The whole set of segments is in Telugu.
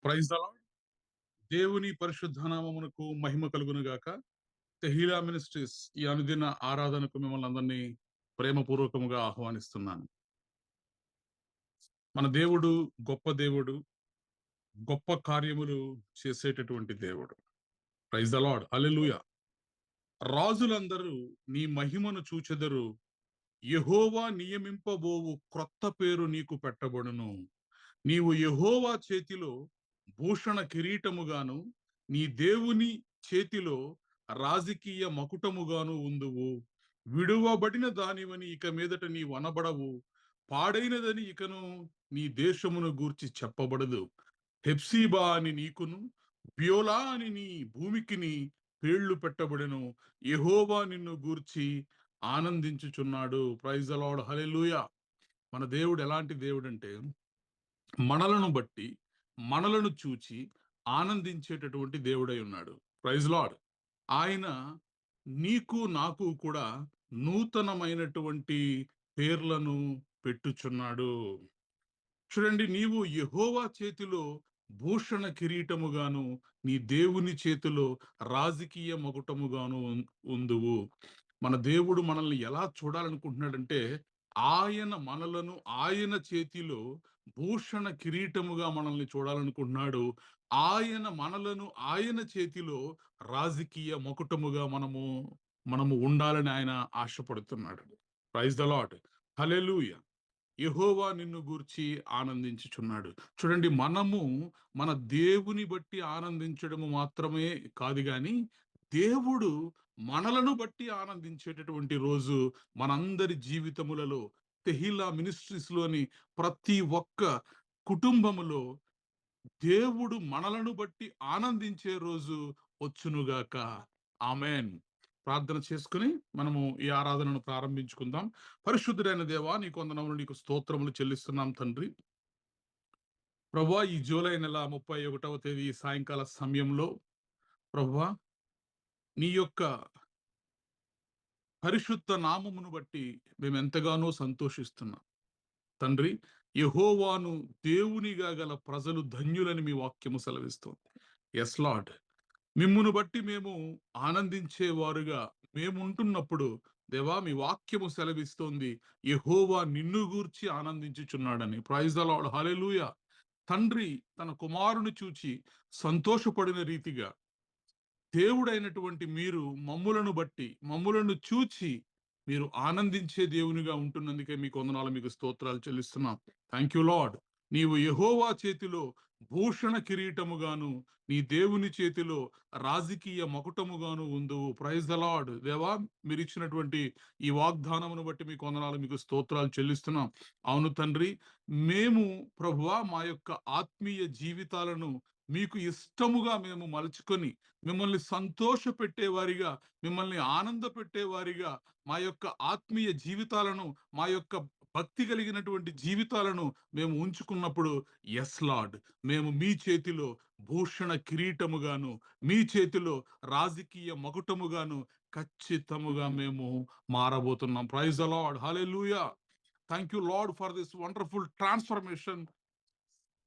Praise the lord. దేవుని పరిశుద్ధ నామమునకు మహిమ కలుగును గాక. తెహీలా మినిస్ట్రీస్ ఈ అనుదిన ఆరాధనకు మిమ్మల్ని అందరినీ ప్రేమపూర్వకముగా ఆహ్వానిస్తున్నాను. మన దేవుడు గొప్ప దేవుడు, గొప్ప కార్యములు చేసేటటువంటి దేవుడు. Praise the Lord. హల్లెలూయా. రాజులందరూ నీ మహిమను చూచెదరు. యెహోవా నియమింపబోవు క్రొత్త పేరు నీకు పెట్టబడును. నీవు యెహోవా చేతిలో భూషణ కిరీటముగాను, నీ దేవుని చేతిలో రాజకీయ మకుటముగాను ఉందువు. విడువబడిన దానివని ఇక మీదట నీవు అనబడవు. పాడైనదని ఇకను నీ దేశమును గూర్చి చెప్పబడదు. హెప్సీబా అని నీకును, బ్యోలా అని నీ భూమికిని పేర్లు పెట్టబడెను. యెహోవా నిన్ను గూర్చి ఆనందించుచున్నాడు. Praise the Lord. హల్లెలూయా. మన దేవుడు ఎలాంటి దేవుడంటే, మనలను బట్టి, మనలను చూచి ఆనందించేటటువంటి దేవుడై ఉన్నాడు. Praise lord. ఆయన నీకు నాకు కూడా నూతనమైనటువంటి పేర్లను పెట్టుచున్నాడు. చూడండి, నీవు యెహోవా చేతిలో భూషణ కిరీటముగాను, నీ దేవుని చేతిలో రాజకీయ మకుటముగాను ఉందువు. మన దేవుడు మనల్ని ఎలా చూడాలనుకుంటున్నాడంటే, ఆయన మనలను ఆయన చేతిలో భూషణ కిరీటముగా మనల్ని చూడాలనుకుంటున్నాడు. ఆయన మనలను ఆయన చేతిలో రాజకీయ మకుటముగా మనము ఉండాలని ఆయన ఆశపడుతున్నాడు. Praise the Lord. హల్లెలూయా. యెహోవా నిన్ను గూర్చి ఆనందించుచున్నాడు. చూడండి, మనము మన దేవుని బట్టి ఆనందించడము మాత్రమే కాదు గాని, దేవుడు మనలను బట్టి ఆనందించేటటువంటి రోజు మనందరి జీవితములలో, తెహీలా మినిస్ట్రీస్ లోని ప్రతి ఒక్క కుటుంబములో దేవుడు మనలను బట్టి ఆనందించే రోజు వచ్చునుగాక. ఆమేన్. ప్రార్థన చేసుకుని మనము ఈ ఆరాధనను ప్రారంభించుకుందాం. పరిశుద్ధుడైన దేవా, నీకు వందనములు, నీకు స్తోత్రములు చెల్లిస్తున్నాం తండ్రి. ప్రభువా, ఈ జూలై నెల 31వ తేదీ సాయంకాల సమయంలో ప్రభువా, నీ యొక్క పరిశుద్ధ నామమును బట్టి మేము ఎంతగానో సంతోషిస్తున్నాం తండ్రి. యెహోవాను దేవునిగా గల ప్రజలు ధన్యులని మీ వాక్యము సెలవిస్తుంది. Yes lord. మిమ్మును బట్టి మేము ఆనందించేవారుగా మేముంటున్నప్పుడు దేవా, మీ వాక్యము సెలవిస్తోంది యెహోవా నిన్ను గూర్చి ఆనందించుచున్నాడని. Praise the Lord. హల్లెలూయా. తండ్రి తన కుమారుని చూచి సంతోషపడిన రీతిగా దేవుడైనటువంటి మీరు మమ్ములను చూచి మీరు ఆనందించే దేవునిగా ఉంటున్నందుకే మీకు వందనాలు, మీకు స్తోత్రాలు చెల్లిస్తున్నాం. Thank you Lord. నీవు యెహోవా చేతిలో భూషణ కిరీటముగాను, నీ దేవుని చేతిలో రాజకీయ మకుటముగాను ఉందువు. Praise the Lord. దేవా, మీరు ఇచ్చినటువంటి ఈ వాగ్దానమును బట్టి మీకు వందనాలు, మీకు స్తోత్రాలు చెల్లిస్తున్నాం. అవును తండ్రి, మేము ప్రభువా మా యొక్క ఆత్మీయ జీవితాలను మీకు ఇష్టముగా మేము మలుచుకొని మిమ్మల్ని సంతోష పెట్టేవారిగా, మిమ్మల్ని ఆనంద పెట్టేవారిగా మా యొక్క ఆత్మీయ జీవితాలను, మా యొక్క భక్తి కలిగినటువంటి జీవితాలను మేము ఉంచుకున్నప్పుడు ఎస్ లార్డ్, మేము మీ చేతిలో భూషణ కిరీటముగాను, మీ చేతిలో రాజకీయ మకుటముగాను ఖచ్చితముగా మేము మారబోతున్నాం. Praise the Lord. హల్లెలూయా. Thank you Lord for this wonderful transformation.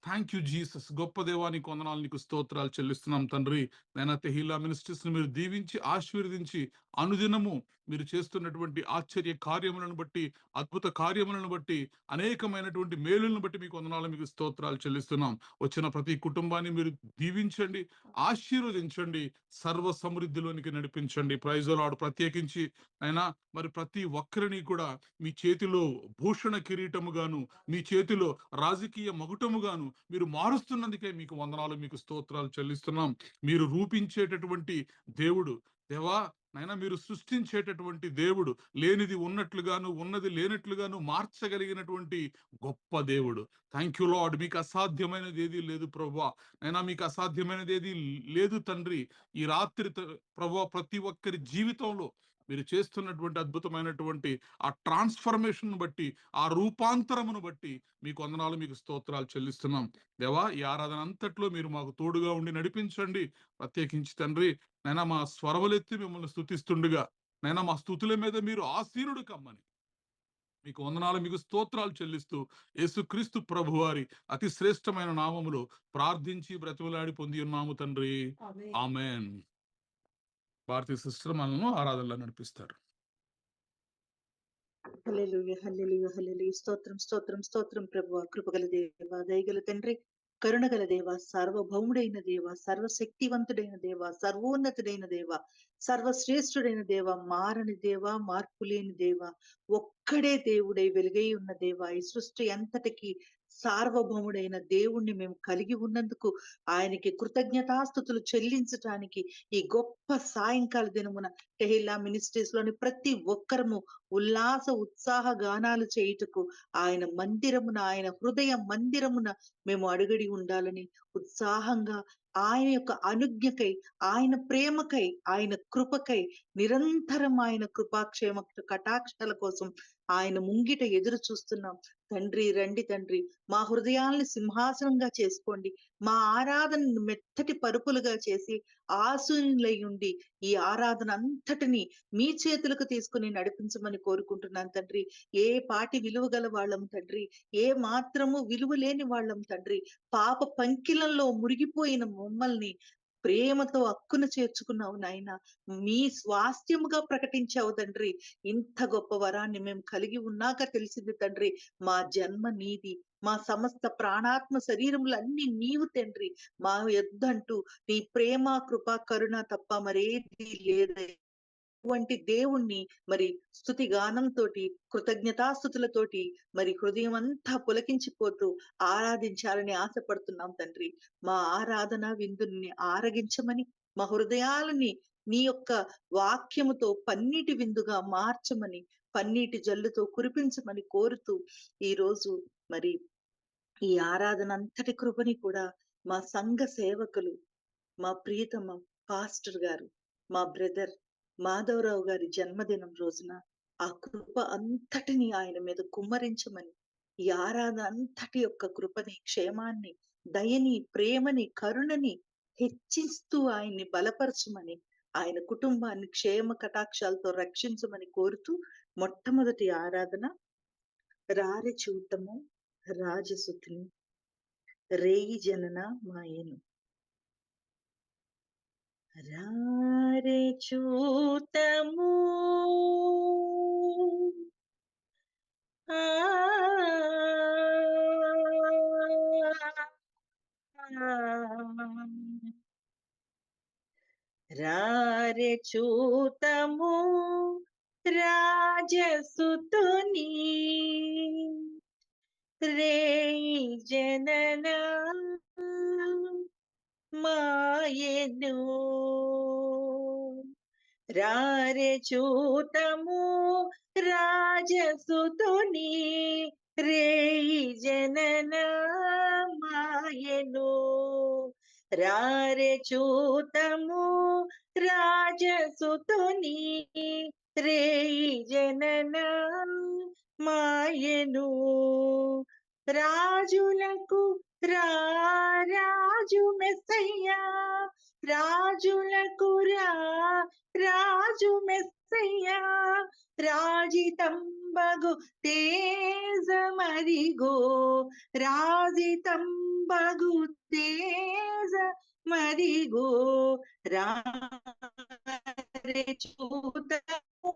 Thank you Jesus. గొప్ప దేవా, నీకు వందనాలు, నీకు స్తోత్రాలు చెల్లిస్తున్నాం తండ్రి. నైనా తెహీలా మినిస్ట్రీస్ ని మీరు దీవించి ఆశీర్వదించి అనుదినము మీరు చేస్తున్నటువంటి ఆశ్చర్య కార్యములను బట్టి, అద్భుత కార్యములను బట్టి, అనేకమైనటువంటి మేలులను బట్టి మీకు వందనాలు, మీకు స్తోత్రాలు చెల్లిస్తున్నాం. వచ్చిన ప్రతి కుటుంబాన్ని మీరు దీవించండి, ఆశీర్వదించండి, సర్వ సమృద్ధిలోనికి నడిపించండి. Praise the lord. ప్రత్యేకించి అయినా మరి ప్రతి ఒక్కరిని కూడా మీ చేతిలో భూషణ కిరీటముగాను, మీ చేతిలో రాజకీయ మకుటముగాను మీరు మారుస్తున్నందుకే మీకు వందనాలు, మీకు స్తోత్రాలు చెల్లిస్తున్నాం. మీరు రూపించేటటువంటి దేవుడు దేవా. నైనా మీరు సృష్టించేటటువంటి దేవుడు, లేనిది ఉన్నట్లుగాను ఉన్నది లేనట్లుగాను మార్చగలిగినటువంటి గొప్ప దేవుడు. Thank you lord. మీకు అసాధ్యమైనది ఏది లేదు ప్రభువా. నైనా మీకు అసాధ్యమైనది ఏది లేదు తండ్రి. ఈ రాత్రి ప్రభువా, ప్రతి ఒక్కరి జీవితంలో మీరు చేస్తున్నటువంటి అద్భుతమైనటువంటి ఆ ట్రాన్స్ఫర్మేషన్ బట్టి, ఆ రూపాంతరమును బట్టి మీకు వందనాలు, మీకు స్తోత్రాలు చెల్లిస్తున్నాం. దేవా, ఈ ఆరాధన అంతట్లో మీరు మాకు తోడుగా ఉండి నడిపించండి. ప్రత్యేకించి తండ్రి, నైనా మా స్వరములెత్తి మిమ్మల్ని స్తుతిస్తుండగా, నైనా మా స్తుతుల మీద మీరు ఆసీనుడు కమ్మని మీకు వందనాలు, మీకు స్తోత్రాలు చెల్లిస్తూ యేసుక్రీస్తు ప్రభువారి అతి శ్రేష్టమైన నామములో ప్రార్థించి బ్రతిమలాడి పొంది ఉన్నాము తండ్రి. ఆమేన్. భారతీయ సిస్టర్ మనల్ని ఆరాధనలో నడిపిస్తారు. హల్లెలూయా హల్లెలూయా హల్లెలూయా. స్తోత్రం స్తోత్రం స్తోత్రం ప్రభువా. కృపగల దేవా, దయగల తండ్రి, కరుణగల దేవ, సార్వభౌముడైన దేవ, సర్వశక్తివంతుడైన దేవ, సర్వోన్నతుడైన దేవ, సర్వశ్రేష్ఠుడైన దేవ, మారని దేవ, మార్పు లేని దేవ, ఒక్కడే దేవుడై వెలుగై ఉన్న దేవ, ఈ సృష్టి అంతటికి సార్వభౌముడైన దేవుణ్ణి మేము కలిగి ఉన్నందుకు ఆయనకి కృతజ్ఞతాస్తుతులు చెల్లించటానికి ఈ గొప్ప సాయంకాల దినమున టెహిల్లా మినిస్ట్రీస్ లోని ప్రతి ఒక్కరము ఉల్లాస ఉత్సాహ గానాలు చేయుటకు ఆయన మందిరమున, ఆయన హృదయ మందిరమున మేము అడుగడి ఉండాలని ఉత్సాహంగా ఆయన యొక్క అనుజ్ఞకై, ఆయన ప్రేమకై, ఆయన కృపకై నిరంతరం ఆయన కృపాక్షేమ కటాక్షాల కోసం ఆయన ముంగిట ఎదురు చూస్తున్నాం. తండ్రి రండి తండ్రి, మా హృదయాల్ని సింహాసనంగా చేసుకోండి, మా ఆరాధనను మెత్తటి పరుపులుగా చేసి ఆశీనులై ఉండి ఈ ఆరాధన అంతటిని మీ చేతులకు తీసుకుని నడిపించమని కోరుకుంటున్నాను తండ్రి. ఏ పాటి విలువ గల వాళ్ళం తండ్రి, ఏ మాత్రము విలువ లేని వాళ్ళం తండ్రి. పాప పంకిలంలో మురిగిపోయిన మమ్మల్ని ప్రేమతో హక్కున చేర్చుకున్నావు నాయన, మీ స్వాస్థ్యముగా ప్రకటించావు తండ్రి. ఇంత గొప్ప వరాన్ని మేము కలిగి ఉన్నాక తెలిసింది తండ్రి, మా జన్మ నీది, మా సమస్త ప్రాణాత్మ శరీరములు అన్ని నీవు తండ్రి. మా యొద్దంటూ నీ ప్రేమ కృప కరుణ తప్ప మరేది లేదయ్యా. వంటి దేవుణ్ణి మరి స్తుతి గానంతోటి, కృతజ్ఞతాస్తుతులతోటి మరి హృదయం అంతా పులకించిపోతూ ఆరాధించాలని ఆశపడుతున్నాం తండ్రి. మా ఆరాధన విందుని ఆరగించమని, మా హృదయాలని నీ యొక్క వాక్యముతో పన్నీటి విందుగా మార్చమని, పన్నీటి జల్లుతో కురిపించమని కోరుతూ ఈ రోజు మరి ఈ ఆరాధన అంతటి కృపని కూడా మా సంఘ సేవకులు, మా ప్రియతమ పాస్టర్ గారు, మా బ్రదర్ మాధవరావు గారి జన్మదినం రోజున ఆ కృప అంతటిని ఆయన మీద కుమ్మరించమని, ఈ ఆరాధన అంతటి యొక్క కృపని, క్షేమాన్ని, దయని, ప్రేమని, కరుణని హెచ్చిస్తూ ఆయన్ని బలపరచమని, ఆయన కుటుంబాన్ని క్షేమ కటాక్షాలతో రక్షించమని కోరుతూ మొట్టమొదటి ఆరాధన రారి చూడటము రాజసుతుని రేయి జనన మాయను. రారే చూతము ఆ రారే చూతము రాజసుతుని రేయి జనన మాయను. రారే చూతము రాజసుతుని రేయి జనన మాయను. రారే చూతము రాజసుతుని రేయి జనన మాయను. రాజులకు రాజు మెస్సయ్యా, రాజులకు రాజు మెస్సయ్యా, రాజితంబగు తేజమదిగో, రాజితంబగు తేజమదిగో. రారే చూతము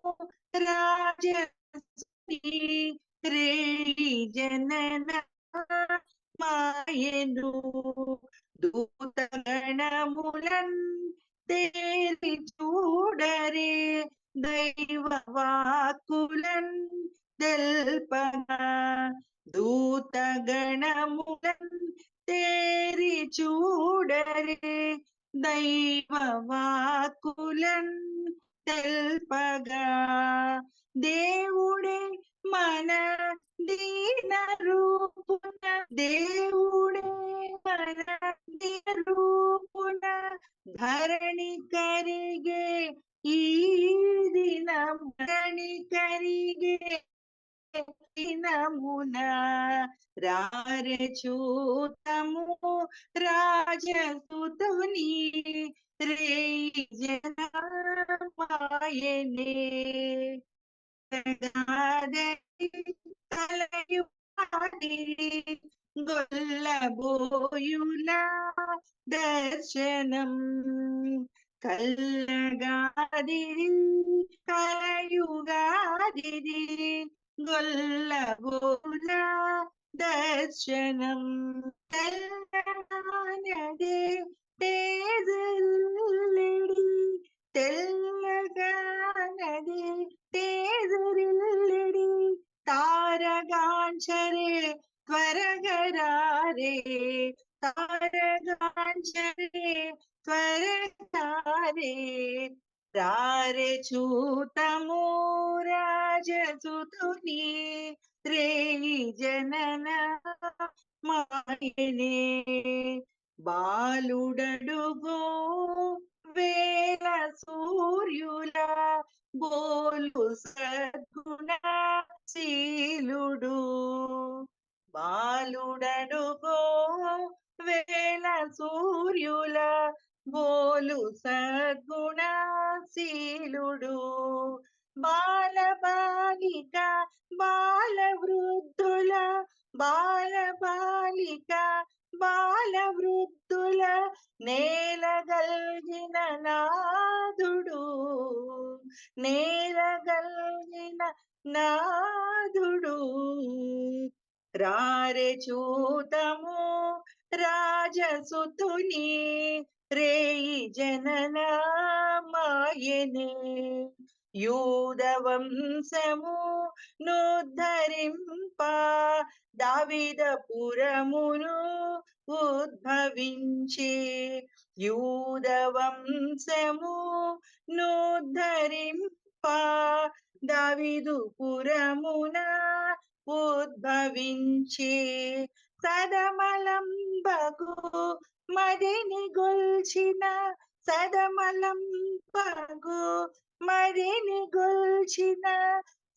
రాజసుని రేయి జనన మాయను. దూతగణములన్ తేరి చూడరే, దైవ వాక్కులన్ తెల్పగా. దూతగణములన్ తేరి చూడరే, దైవ వాక్కులన్ తెల్పగా. దేవుడే మన దీన రూపున, దేవుడే మన దీన రూపున ధరణి కరిగే ఈ దినము, ధరణి కరిగే దినమున. రారే చూతము రాజసుతుని రేయి జనన మాయనే. కలయుగాదిరి గొల్లబోయుల దర్శనం కల్లగాదిరి కలయుగాదిరి గొల్లబోయుల దర్శనం తెల్లగానదే తేజరిల్లెడి తెల్లగానదే తేజరిల్లెడి తారగాంచరే త్వరగరారే తారగాంచరే త్వరగారే రారే చూతము రాజసుతుని రేయి జనన మాయనే బాలుడడుగో వేల సూర్యుల బోలు సద్గుణ శీలుడు బాలుడడుగో వేల సూర్యుల బోలు సద్గుణ శీలుడు బాల బాలిక బాల వృద్ధుల బాల బాలిక బాల వృద్ధుల నేలగల్గిన నాదుడు నేలగల్గిన నాదుడు రారే చూతము రాజసుతుని రేయి జనన మాయనే యూద వంశము నుద్ధరింప దావిదపురమును ఉద్భవించే యూద వంశము నుద్ధరింప దావిదుపురమున ఉద్భవించే సదమలంబకు మదిని గొల్చిన సదమలంబకు మదిని గొల్చిన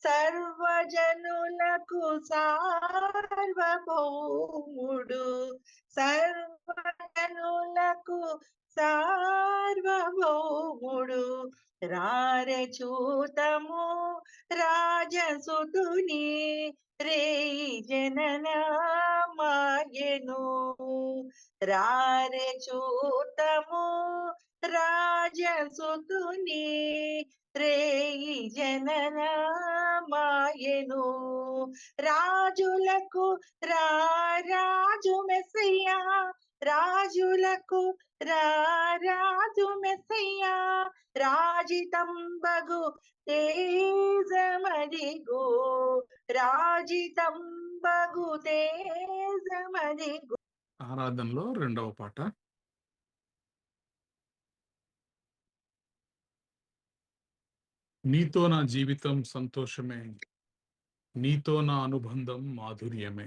సర్వజనులకు సార్వభౌముడు సర్వజనులకు సార్వభౌముడు రారే చూతము రాజసుతుని రేయి జనన మాయను రారే చూతము రాజసుతుని రేయి జనన మాయను రాజులకు రాజు మెస్సయ్యా రాజులకు రాజు మెస్సయ్యా రాజితంబగు తేజమదిగో రాజితంబగు తేజమదిగో. ఆరాధనలో రెండవ పాట. నీతో నా జీవితం సంతోషమే, నీతో నా అనుబంధం మాధుర్యమే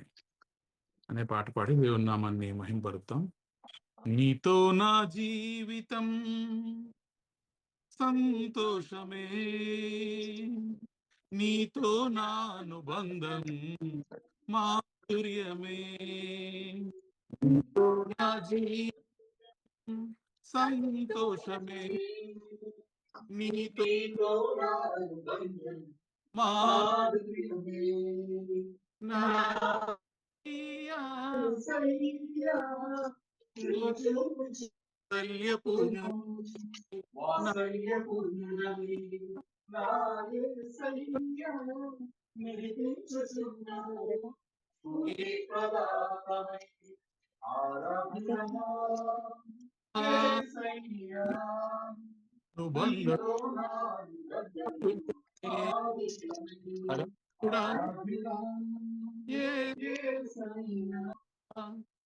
అనే పాట పాడి దేవుని నామాన్ని మహింపరుతాం. నీతో నా జీవితం సంతోషమే, నీతో నా అనుబంధం మాధుర్యమే, నీతో నా జీవితం సంతోషమే, నీతో నా అనుబంధం మాధుర్యమే, నా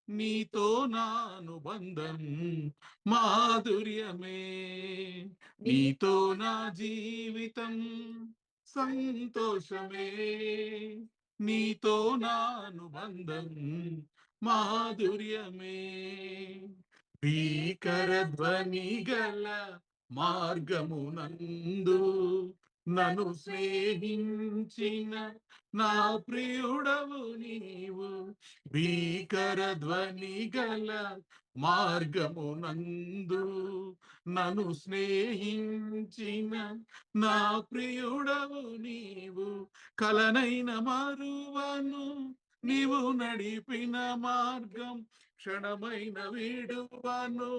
నీతో నా అనుబంధం మాధుర్యమే, నీతో నా జీవితం సంతోషమే, నీతో నా అనుబంధం మాధుర్యమే. భీకర ధ్వని గల మార్గమునందు నన్ను స్నేహించిన నా ప్రియుడవు నీవు, భీకర ధ్వని గల మార్గమునందు నన్ను స్నేహించిన నా ప్రియుడవు నీవు, కలనైన మరువను నీవు నడిపిన మార్గం, క్షణమైన విడువను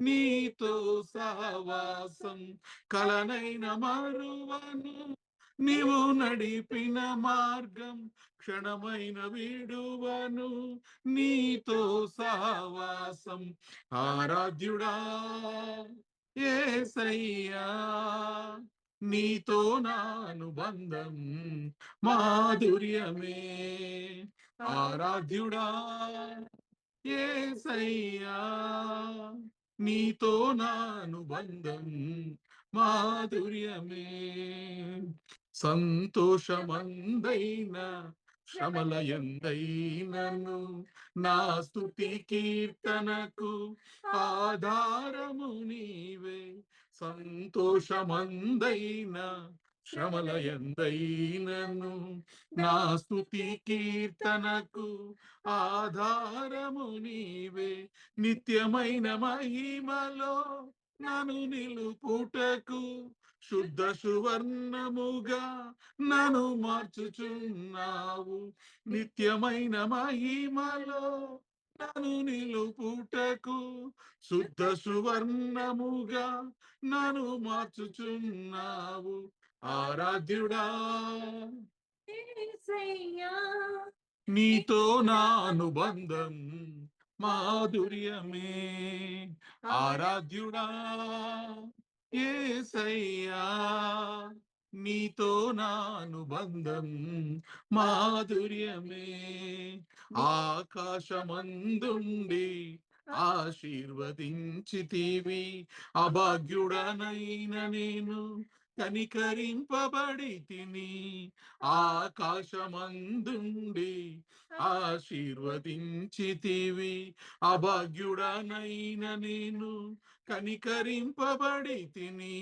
నీతో సహవాసం, కలనైన మరువను నీవు నడిపిన మార్గం, క్షణమైన విడువను నీతో సహవాసం. ఆరాధ్యుడా యేసయ్యా, నీతో నా అనుబంధం మాధుర్యమే. ఆరాధ్యుడా యేసయ్యా, నీతో నా అనుబంధం మాధుర్యమే. సంతోషమందైన శ్రమలయందైనను నా స్తుతి కీర్తనకు ఆధారము నీవే. సంతోషమందైన శ్రమలయందైనను నా స్తుతి కీర్తనకు ఆధారము నీవే. నిత్యమైన మహిమలో నన్ను నిలుపుటకు శుద్ధ సువర్ణముగా నన్ను మార్చుచున్నావు. నిత్యమైన మహిమలో నన్ను నిలుపుటకు శుద్ధ సువర్ణముగా నన్ను మార్చుచున్నావు. ఆరాధ్యుడా యేసయ్యా, నీతో నా అనుబంధం మాధుర్యమే. ఆరాధ్యుడా యేసయ్యా, నీతో నా అనుబంధం మాధుర్యమే. ఆకాశమందుండి ఆశీర్వదించితివి, అభాగ్యుడనైన నేను కనికరింపబడి తిని. ఆకాశమందుండి ఆశీర్వదించితివి, అభాగ్యుడనైన నేను కనికరింపబడి తిని.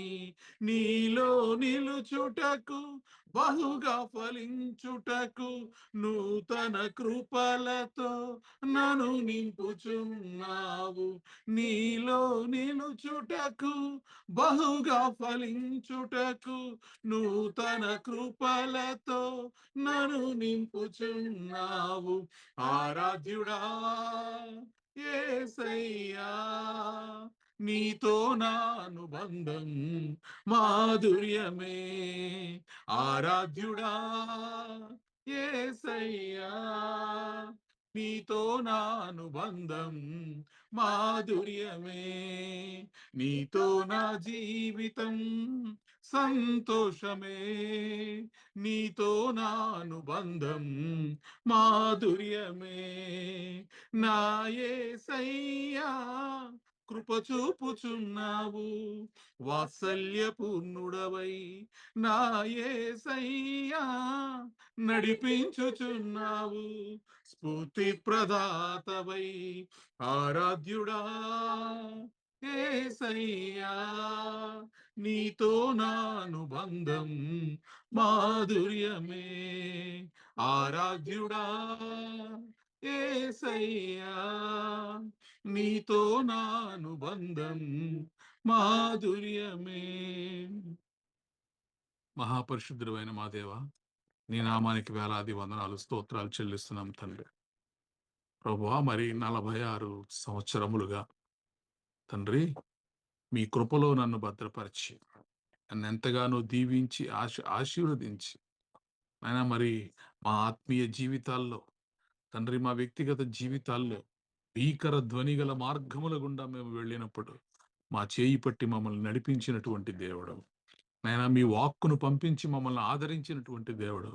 నీలో నిలుచుటకు బహుగా ఫలించుటకు నూతన కృపలతో నన్ను నింపుచున్నావు. నీలో నిలుచుటకు బహుగా ఫలించుటకు నూతన కృపలతో నన్ను నింపుచున్నావు. ఆరాధ్యుడా యేసయ్యా, నీతో నా అనుబంధం మాధుర్యమే. ఆరాధ్యుడా యేసయ్యా, నీతో నా అనుబంధం మాధుర్యమే. నీతో నా జీవితం సంతోషమే, నీతో నా అనుబంధం మాధుర్యమే. నా యేసయ్యా, కృప చూపుచున్నావు, వాత్సల్యపూర్ణుడవై నా యేసయ్యా నడిపించుచున్నావు. స్ఫూర్తి ప్రదాతవై ఆరాధ్యుడా యేసయ్యా, నీతో నా అనుబంధం మాధుర్యమే. ఆరాధ్యుడా యేసయ్యా, నీతో నా అనుబంధం మాధుర్యమే. మహాపరిశుద్ధుడైన మా దేవా, నీ నామానికి వేలాది వందనాలు స్తోత్రాలు చెల్లిస్తున్నాం తండ్రి. ప్రభువా, మరి 46 సంవత్సరములుగా తండ్రి మీ కృపలో నన్ను భద్రపరిచి నన్ను ఎంతగానో దీవించి ఆశీర్వదించి అయినా మరి మా ఆత్మీయ జీవితాల్లో తండ్రి, మా వ్యక్తిగత జీవితాల్లో భీకర ధ్వని గల మార్గముల గుండా మేము వెళ్ళినప్పుడు మా చేయి పట్టి మమ్మల్ని నడిపించినటువంటి దేవుడు, నాయనా మీ వాక్కును పంపించి మమ్మల్ని ఆదరించినటువంటి దేవుడు.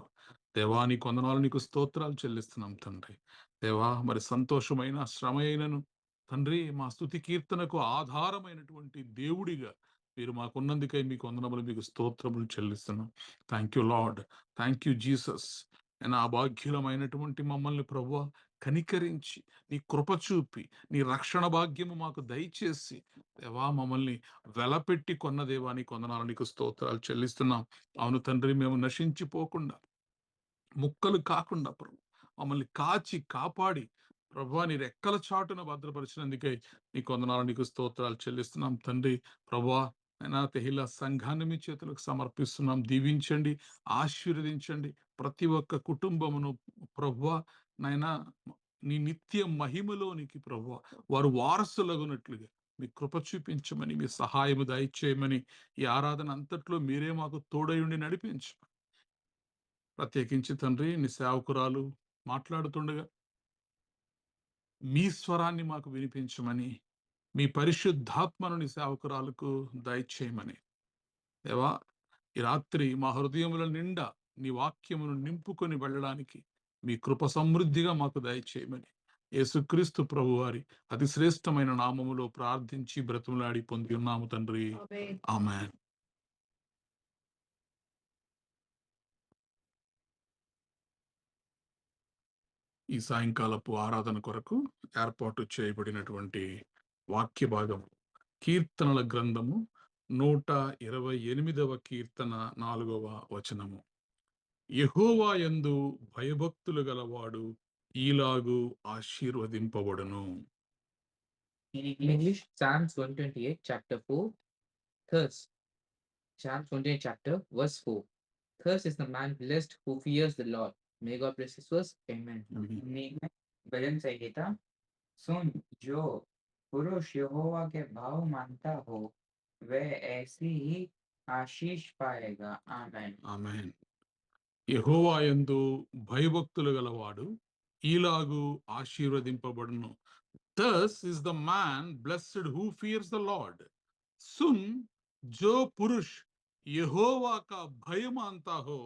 దేవా, నీ కొందనాలు నీకు స్తోత్రాలు చెల్లిస్తున్నాం తండ్రి. దేవా, మరి సంతోషమైన శ్రమ అయినను తండ్రి మా స్తుతి కీర్తనకు ఆధారమైనటువంటి దేవుడిగా మీరు మాకున్నందుకై మీకు వందనములు, మీకు స్తోత్రములు చెల్లిస్తున్నాం. Thank you lord, thank you Jesus. నేను అభాగ్యులమైనటువంటి మమ్మల్ని ప్రభువా కనికరించి, నీ కృప చూపి, నీ రక్షణ భాగ్యము మాకు దయచేసి దేవా మమ్మల్ని వెలపెట్టి కొన్న దేవా నీకు వందనాలు, నీకు స్తోత్రాలు చెల్లిస్తున్నాం. అవును తండ్రి, మేము నశించిపోకుండా, ముక్కలు కాకుండా ప్రభు మమ్మల్ని కాచి కాపాడి ప్రభా నీ రెక్కల చాటున భద్రపరిచినందుకే నీకు వందనాలు, నీకు స్తోత్రాలు చెల్లిస్తున్నాం తండ్రి. ప్రభా అయినా తెహిలా సంఘాన్ని మీ చేతులకు సమర్పిస్తున్నాం. దీవించండి, ఆశీర్వదించండి ప్రతి ఒక్క కుటుంబమును ప్రభువా. నైనా నీ నిత్య మహిమలోనికి ప్రభువా వారు వారసులగునట్లుగా మీ కృప చూపించమని, మీ సహాయము దయచేయమని, ఈ ఆరాధన అంతట్లో మీరే మాకు తోడయుండి నడిపించు. ప్రత్యేకించి తండ్రి నీ సేవకురాలు మాట్లాడుతుండగా మీ స్వరాన్ని మాకు వినిపించమని, మీ పరిశుద్ధాత్మను నీ సేవకురాలకు దయచేయమని దేవా, ఈ రాత్రి మా హృదయముల నిండా నీ వాక్యమును నింపుకొని వెళ్ళడానికి మీ కృప సమృద్ధిగా మాకు దయచేయమని యేసుక్రీస్తు ప్రభువారి అతి శ్రేష్టమైన నామములో ప్రార్థించి బ్రతిమలాడి పొంది ఉన్నాము తండ్రి. ఆమేన్. ఈ సాయంకాలపు ఆరాధన కొరకు ఏర్పాటు చేయబడినటువంటి వాక్య భాగం కీర్తనల గ్రంథము 128వ కీర్తన 4వ వచనము. యెహోవా యందు భయభక్తులు గలవాడు ఈలాగు ఆశీర్వదింపబడును. In English, Psalms 128, chapter 4. Thus, Psalms 128, chapter verse 4. Thus is the man blessed who fears the Lord. May God bless this verse. Amen. में भजन संहिता सुन, जो पुरुष यहोवा के भाव मानता हो वह ऐसी ही आशीष पाएगा. आमेन. ఆమేన్. యెహోవా యందు భయభక్తులు గలవాడు ఈలాగు ఆశీర్వదింపబడును. Thus is the man blessed who fears the Lord. सुन, जो पुरुष यहोवा का भय मानता हो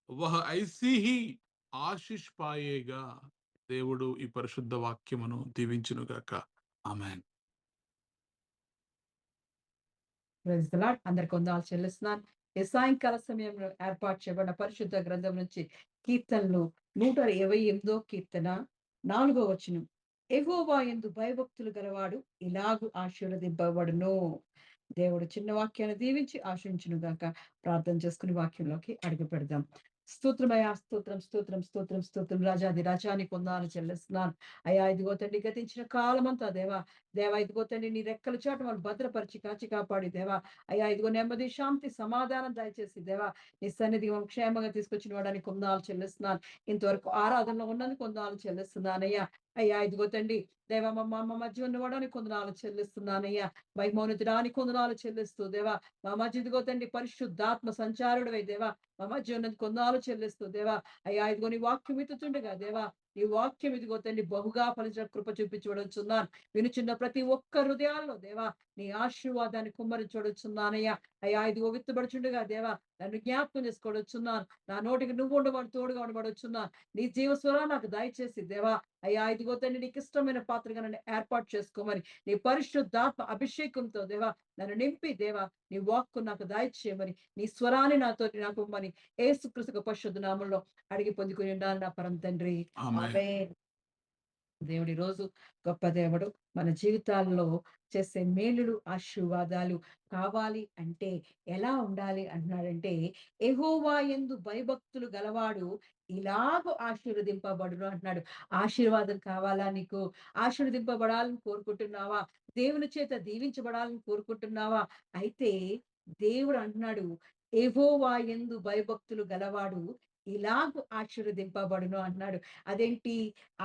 वह ऐसी ही ఆశీష్ పాయేగా. దేవుడు ఈ పరిశుద్ధ వాక్యమును దీవించునుగాక. ఆమేన్. Praise the Lord. అందరికి వందనాలు చెల్లిస్తున్నాను. ఈ సాయంకాల సమయంలో ఏర్పాటు చేయబడిన పరిశుద్ధ గ్రంథం నుంచి కీర్తనలు 128వ కీర్తన 4వ వచనం. యెహోవా యందు భయభక్తులు గలవాడు ఇలాగు ఆశీర్వదింపబడును. దేవుడు చిన్న వాక్యాన్ని దీవించి ఆశించును గాక. ప్రార్థన చేసుకుని వాక్యంలోకి అడుగు పెడదాం. స్తోత్రమయ్యా, స్తోత్రం స్తోత్రం స్తోత్రం స్తోత్రం. రాజాది రాజాని కొందాలు చెల్లిస్తున్నాను అయ్యా. ఇదిగో తండ్రి, గతించిన కాలమంతా దేవా ఇదిగో తండ్రి నీ రెక్కల చాటు వాళ్ళు భద్రపరిచి కాచి కాపాడి దేవా అయ్యా, ఇదిగో నెమ్మది శాంతి సమాధానం దయచేసి దేవా నీ సన్నిధి క్షేమంగా తీసుకొచ్చిన వాడని కొందాలు చెల్లిస్తున్నాను. ఇంతవరకు ఆరాధనలో ఉన్నందుకు కొందాలు చెల్లిస్తున్నానయ్యా. అయ్యా ఇదిగో తండ్రి దేవా మా మధ్య ఉన్నవాడానికి కొందనాలు చెల్లిస్తున్నానయ్యా. మహిమోన్నతుడానికి కొందనాలు చెల్లిస్తూ దేవా మా మధ్య ఇదిగో తండ్రి పరిశుద్ధాత్మ సంచారుడు దేవా మా మధ్య ఉన్నది కొందనాలు చెల్లిస్తూ దేవా అయ్యా ఇదిగో నీ వాక్యం ఎత్తుతుండగా దేవా నీ వాక్యం ఇదిగో తండ్రి బహుగా ఫలించిన కృప చూపించబడుచున్నాను. వినుచున్న ప్రతి ఒక్క హృదయాల్లో దేవా నీ ఆశీర్వాదాన్ని కుమ్మరించబడుచున్నానయ్యా. అయ్యా ఇదిగో విత్తబడుచుండగా దేవా నన్ను జ్ఞాపకం చేసుకోవచ్చున్నాను. నా నోటికి నువ్వు ఉండబడి తోడుగా ఉండబడుచున్నాను. నీ జీవస్వరా నాకు దయచేసి దేవా అయ్యా ఇదిగో తండ్రి నీకు ఇష్టమైన పాత్రగా నన్ను ఏర్పాటు చేసుకోమని నీ పరిశుద్ధాత్మ అభిషేకంతో దేవా నన్ను నింపి దేవా నీ వాక్కు నాకు దయచేయమని నీ స్వరాన్ని నాకు మని యేసుక్రీస్తు పరిశుద్ధ నామములో అడిగి పొందుకుని ఉండాలి నా పరమ తండ్రి. ఆమేన్. దేవుడి రోజు గొప్ప దేవుడు మన జీవితాల్లో చేసే మేలులు ఆశీర్వాదాలు కావాలి అంటే ఎలా ఉండాలి అంటున్నాడంటే, యెహోవా యందు భయభక్తులు గలవాడు ఇలాగూ ఆశీర్వదింపబడును అంటున్నాడు. ఆశీర్వాదం కావాలా నీకు? ఆశీర్వదింపబడాలని కోరుకుంటున్నావా? దేవుని చేత దీవించబడాలని కోరుకుంటున్నావా? అయితే దేవుడు అంటున్నాడు, యెహోవా యందు భయభక్తులు గలవాడు ఇలాగూ ఆశీర్వదింపబడును అంటున్నాడు. అదేంటి?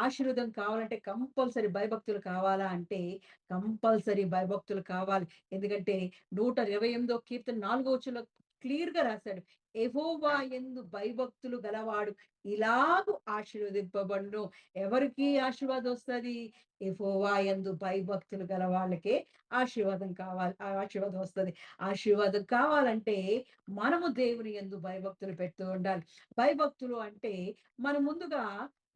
ఆశీర్వాదం కావాలంటే కంపల్సరీ భయభక్తులు కావాలా అంటే కంపల్సరీ భయభక్తులు కావాలి. ఎందుకంటే 128వ కీర్తన 4వ వచనంలో క్లియర్ గా రాశాడు, యెహోవా యందు భయభక్తులు గలవాడు ఇలాగూ ఆశీర్వదింపబడును. ఎవరికి ఆశీర్వాదం వస్తుంది? యెహోవా యందు భయభక్తులు గల వాళ్ళకే ఆశీర్వాదం కావాలి. ఆశీర్వాదం వస్తుంది. ఆశీర్వాదం కావాలంటే మనము దేవుని యందు భయభక్తులు పెడుతూ ఉండాలి. భయభక్తులు అంటే మనం ముందుగా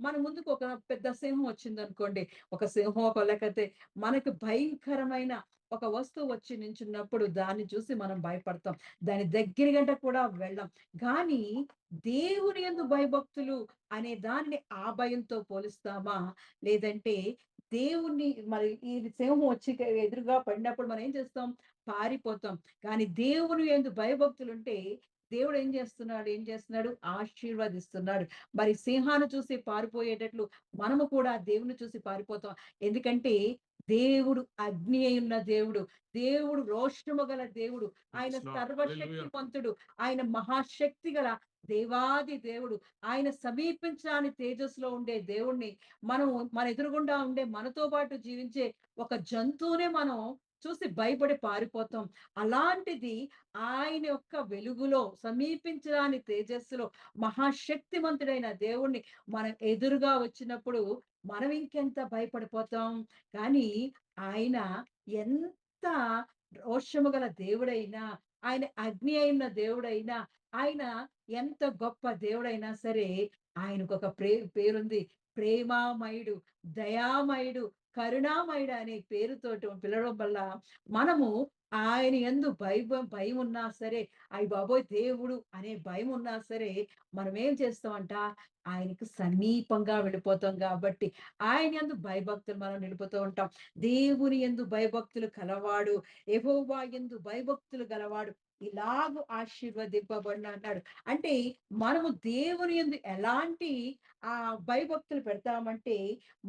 మన ముందుకు ఒక పెద్ద సింహం వచ్చిందనుకోండి. ఒక సింహం లేకపోతే మనకు భయంకరమైన ఒక వస్తువు వచ్చి నించున్నప్పుడు దాన్ని చూసి మనం భయపడతాం. దాని దగ్గర గంట కూడా వెళ్ళం. కానీ దేవుని యందు భయభక్తులు అనే దానిని ఆ భయంతో పోలుస్తామా? లేదంటే దేవుణ్ణి మరి ఈ సింహం వచ్చి ఎదురుగా పడినప్పుడు మనం ఏం చేస్తాం? పారిపోతాం. కానీ దేవుని యందు భయభక్తులుంటే దేవుడు ఏం చేస్తున్నాడు? ఆశీర్వదిస్తున్నాడు. మరి సింహాన్ని చూసి పారిపోయేటట్లు మనము కూడా దేవుని చూసి పారిపోతాం. ఎందుకంటే దేవుడు అగ్ని అయున్న దేవుడు. దేవుడు రోషము గల దేవుడు. ఆయన Yes, Lord. సర్వశక్తిమంతుడు. ఆయన మహాశక్తి గల దేవాది దేవుడు. ఆయన సమీపించని తేజస్సులో ఉండే దేవుణ్ణి మనం మన ఎదురుగుండా ఉండే మనతో పాటు జీవించే ఒక జంతువునే మనం చూసి భయపడి పారిపోతాం. అలాంటిది ఆయన యొక్క వెలుగులో సమీపించరాని తేజస్సులో మహాశక్తిమంతుడైన దేవుణ్ణి మనం ఎదురుగా వచ్చినప్పుడు మనం ఇంకెంత భయపడిపోతాం. కానీ ఆయన ఎంత రోషము గల దేవుడైనా, ఆయన అగ్ని అయిన దేవుడైనా, ఆయన ఎంత గొప్ప దేవుడైనా సరే ఆయనకొక పేరుంది. ప్రేమామయుడు, దయామయుడు, కరుణామయుడు అనే పేరుతోటి పిలవడం వల్ల మనము ఆయన యందు భయం ఉన్నా సరే, అయ్య బాబోయ్! దేవుడు అనే భయం ఉన్నా సరే, మనం ఏం చేస్తామంట? ఆయనకు సమీపంగా వెళ్ళిపోతాం కాబట్టి, ఆయన యందు భయభక్తులు మనం నిలుపుతూ ఉంటాం. దేవుని యందు భయభక్తులు కలవాడు, యెహోవా యందు భయభక్తులు గలవాడు ఇలాగు ఆశీర్వదింపబడును అన్నాడు. అంటే మనము దేవుని యందు ఎలాంటి భయభక్తులు పెడతామంటే,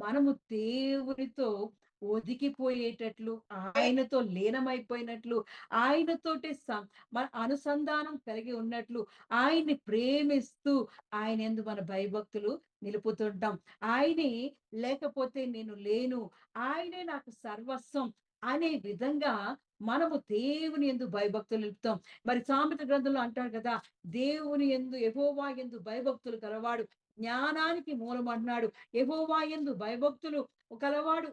మనము దేవునితో ఒదిగిపోయేటట్లు, ఆయనతో లీనమైపోయినట్లు, ఆయనతోటి మన అనుసంధానం కలిగి ఉన్నట్లు, ఆయన్ని ప్రేమిస్తూ ఆయన యందు మన భయభక్తులు నిలుపుతుంటాం. ఆయనే లేకపోతే నేను లేను, ఆయనే నాకు సర్వస్వం అనే విధంగా మనము దేవుని యందు భయభక్తులు నిలుపుతాం. మరి సామెత గ్రంథంలో అంటాడు కదా! దేవుని యందు యెహోవా యందు భయభక్తులు కలవాడు జ్ఞానానికి మూలం అంటున్నాడు. యెహోవా యందు భయభక్తులు కలవాడు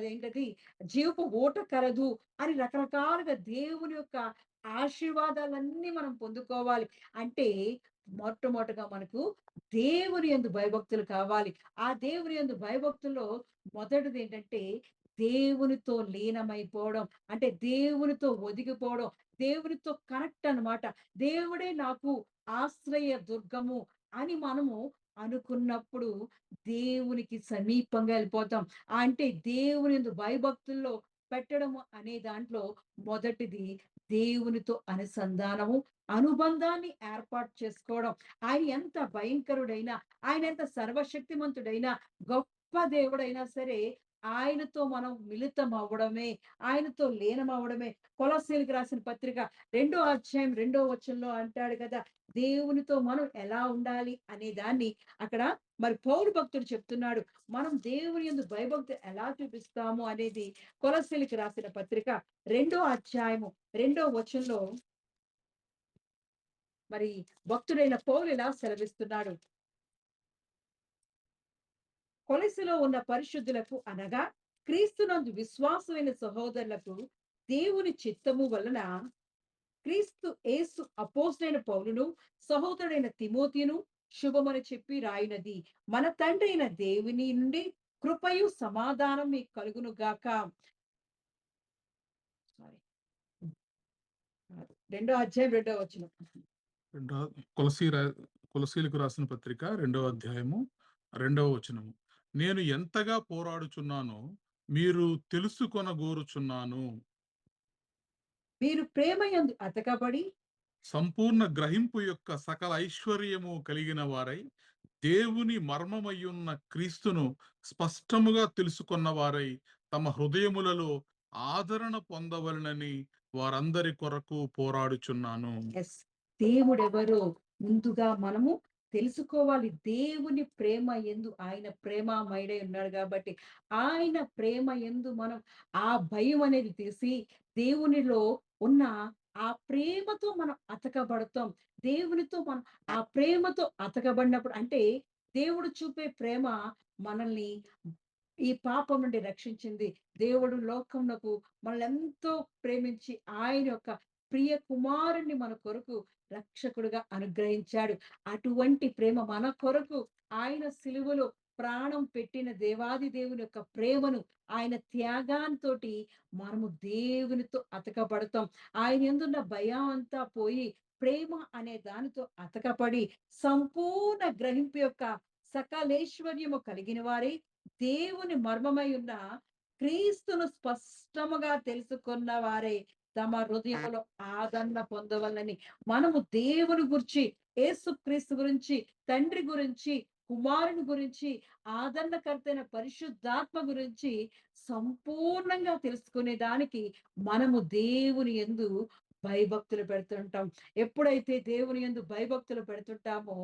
ఏంటది జీవపు ఊట కలదు అని రకరకాలుగా దేవుని యొక్క ఆశీర్వాదాలన్నీ మనం పొందుకోవాలి. అంటే మొట్టమొదటగా మనకు దేవుని యందు భయభక్తులు కావాలి. ఆ దేవుని యందు భయభక్తుల్లో మొదటిది ఏంటంటే దేవునితో లీనమైపోవడం. అంటే దేవునితో ఒదిగిపోవడం. దేవునితో కనెక్ట్ అన్నమాట. దేవుడే నాకు ఆశ్రయ దుర్గము అని మనము అనుకున్నప్పుడు దేవునికి సమీపంగా వెళ్ళిపోతాం. అంటే దేవుని యందు భయభక్తుల్లో పెట్టడము అనే దాంట్లో మొదటిది దేవునితో అనుసంధానము, అనుబంధాన్ని ఏర్పాటు చేసుకోవడం. ఆయన ఎంత భయంకరుడైనా, ఆయన ఎంత సర్వశక్తిమంతుడైనా, గొప్ప దేవుడైనా సరే ఆయనతో మనం మిళితం అవ్వడమే, ఆయనతో లీనమవ్వడమే. కొలస్సీయులకు రాసిన పత్రిక 2వ అధ్యాయం 2వ వచనంలో అంటాడు కదా! దేవునితో మనం ఎలా ఉండాలి అనే దాన్ని అక్కడ మరి పౌలు భక్తుడు చెప్తున్నాడు. మనం దేవుని యందు భయభక్తి ఎలా చూపిస్తాము అనేది కొలస్సీయులకు రాసిన పత్రిక 2వ అధ్యాయము 2వ వచనంలో మరి భక్తుడైన పౌలు ఇలా సెలవిస్తున్నాడు. కొలెస్సెలో ఉన్న పరిశుద్ధులకు అనగా క్రీస్తునందు విశ్వాసమైన సహోదరులకు దేవుని చిత్తము వలన క్రీస్తు యేసు అపోస్తలుడైన పౌలును, సహోదరుడైన తిమోతియును శుభమని చెప్పి రాయినది. మన తండ్రి అయిన దేవుని నుండి కృపయు సమాధానం మీకు కలుగును గాక. సారీ, 2వ అధ్యాయం 2వ వచనం. కొలసీలకు రాసిన పత్రిక 2వ అధ్యాయము 2వ వచనము. నేను ఎంతగా పోరాడుచున్నానో మీరు తెలుసుకొనగోరుచున్నాను. మీరు ప్రేమ యందు అతకబడి సంపూర్ణ గ్రహింపు యొక్క సకల ఐశ్వర్యము కలిగిన వారై దేవుని మర్మమయ్యున్న క్రీస్తును స్పష్టముగా తెలుసుకున్న వారై తమ హృదయములలో ఆదరణ పొందవలనని వారందరి కొరకు పోరాడుచున్నాను. దేవుడెవరో ముందుగా మనము తెలుసుకోవాలి. దేవుని ప్రేమ యందు ఆయన ప్రేమామయుడై ఉన్నాడు కాబట్టి ఆయన ప్రేమ యందు మనం ఆ భయం అనేది తీసి దేవునిలో ఉన్న ఆ ప్రేమతో మనం అతకబడతాం. దేవునితో మనం ఆ ప్రేమతో అతకబడినప్పుడు అంటే దేవుడు చూపే ప్రేమ మనల్ని ఈ పాపం నుండి రక్షించింది. దేవుడు లోకమునకు మనల్ని ఎంతో ప్రేమించి ఆయన యొక్క ప్రియ కుమారుణ్ణి మన కొరకు రక్షకుడుగా అనుగ్రహించాడు. అటువంటి ప్రేమ మన కొరకు ఆయన సిలువలో ప్రాణం పెట్టిన దేవాది దేవుని యొక్క ప్రేమను, ఆయన త్యాగాంతోటి మనము దేవునితో అతకబడతాం. ఆయన యందున్న భయం అంతా పోయి ప్రేమ అనే దానితో అతకపడి సంపూర్ణ గ్రహింపు యొక్క సకలేశ్వర్యము కలిగిన వారై దేవుని మర్మమై ఉన్న క్రీస్తును స్పష్టముగా తెలుసుకున్న వారే తమ హృదయంలో ఆదరణ పొందవలని మనము దేవుని గురించి, యేసుక్రీస్తు గురించి, తండ్రి గురించి, కుమారుని గురించి, ఆదరణకర్తైన పరిశుద్ధాత్మ గురించి సంపూర్ణంగా తెలుసుకునే దానికి మనము దేవుని యందు భయభక్తులు పెడుతుంటాం. ఎప్పుడైతే దేవుని యందు భయభక్తులు పెడుతుంటామో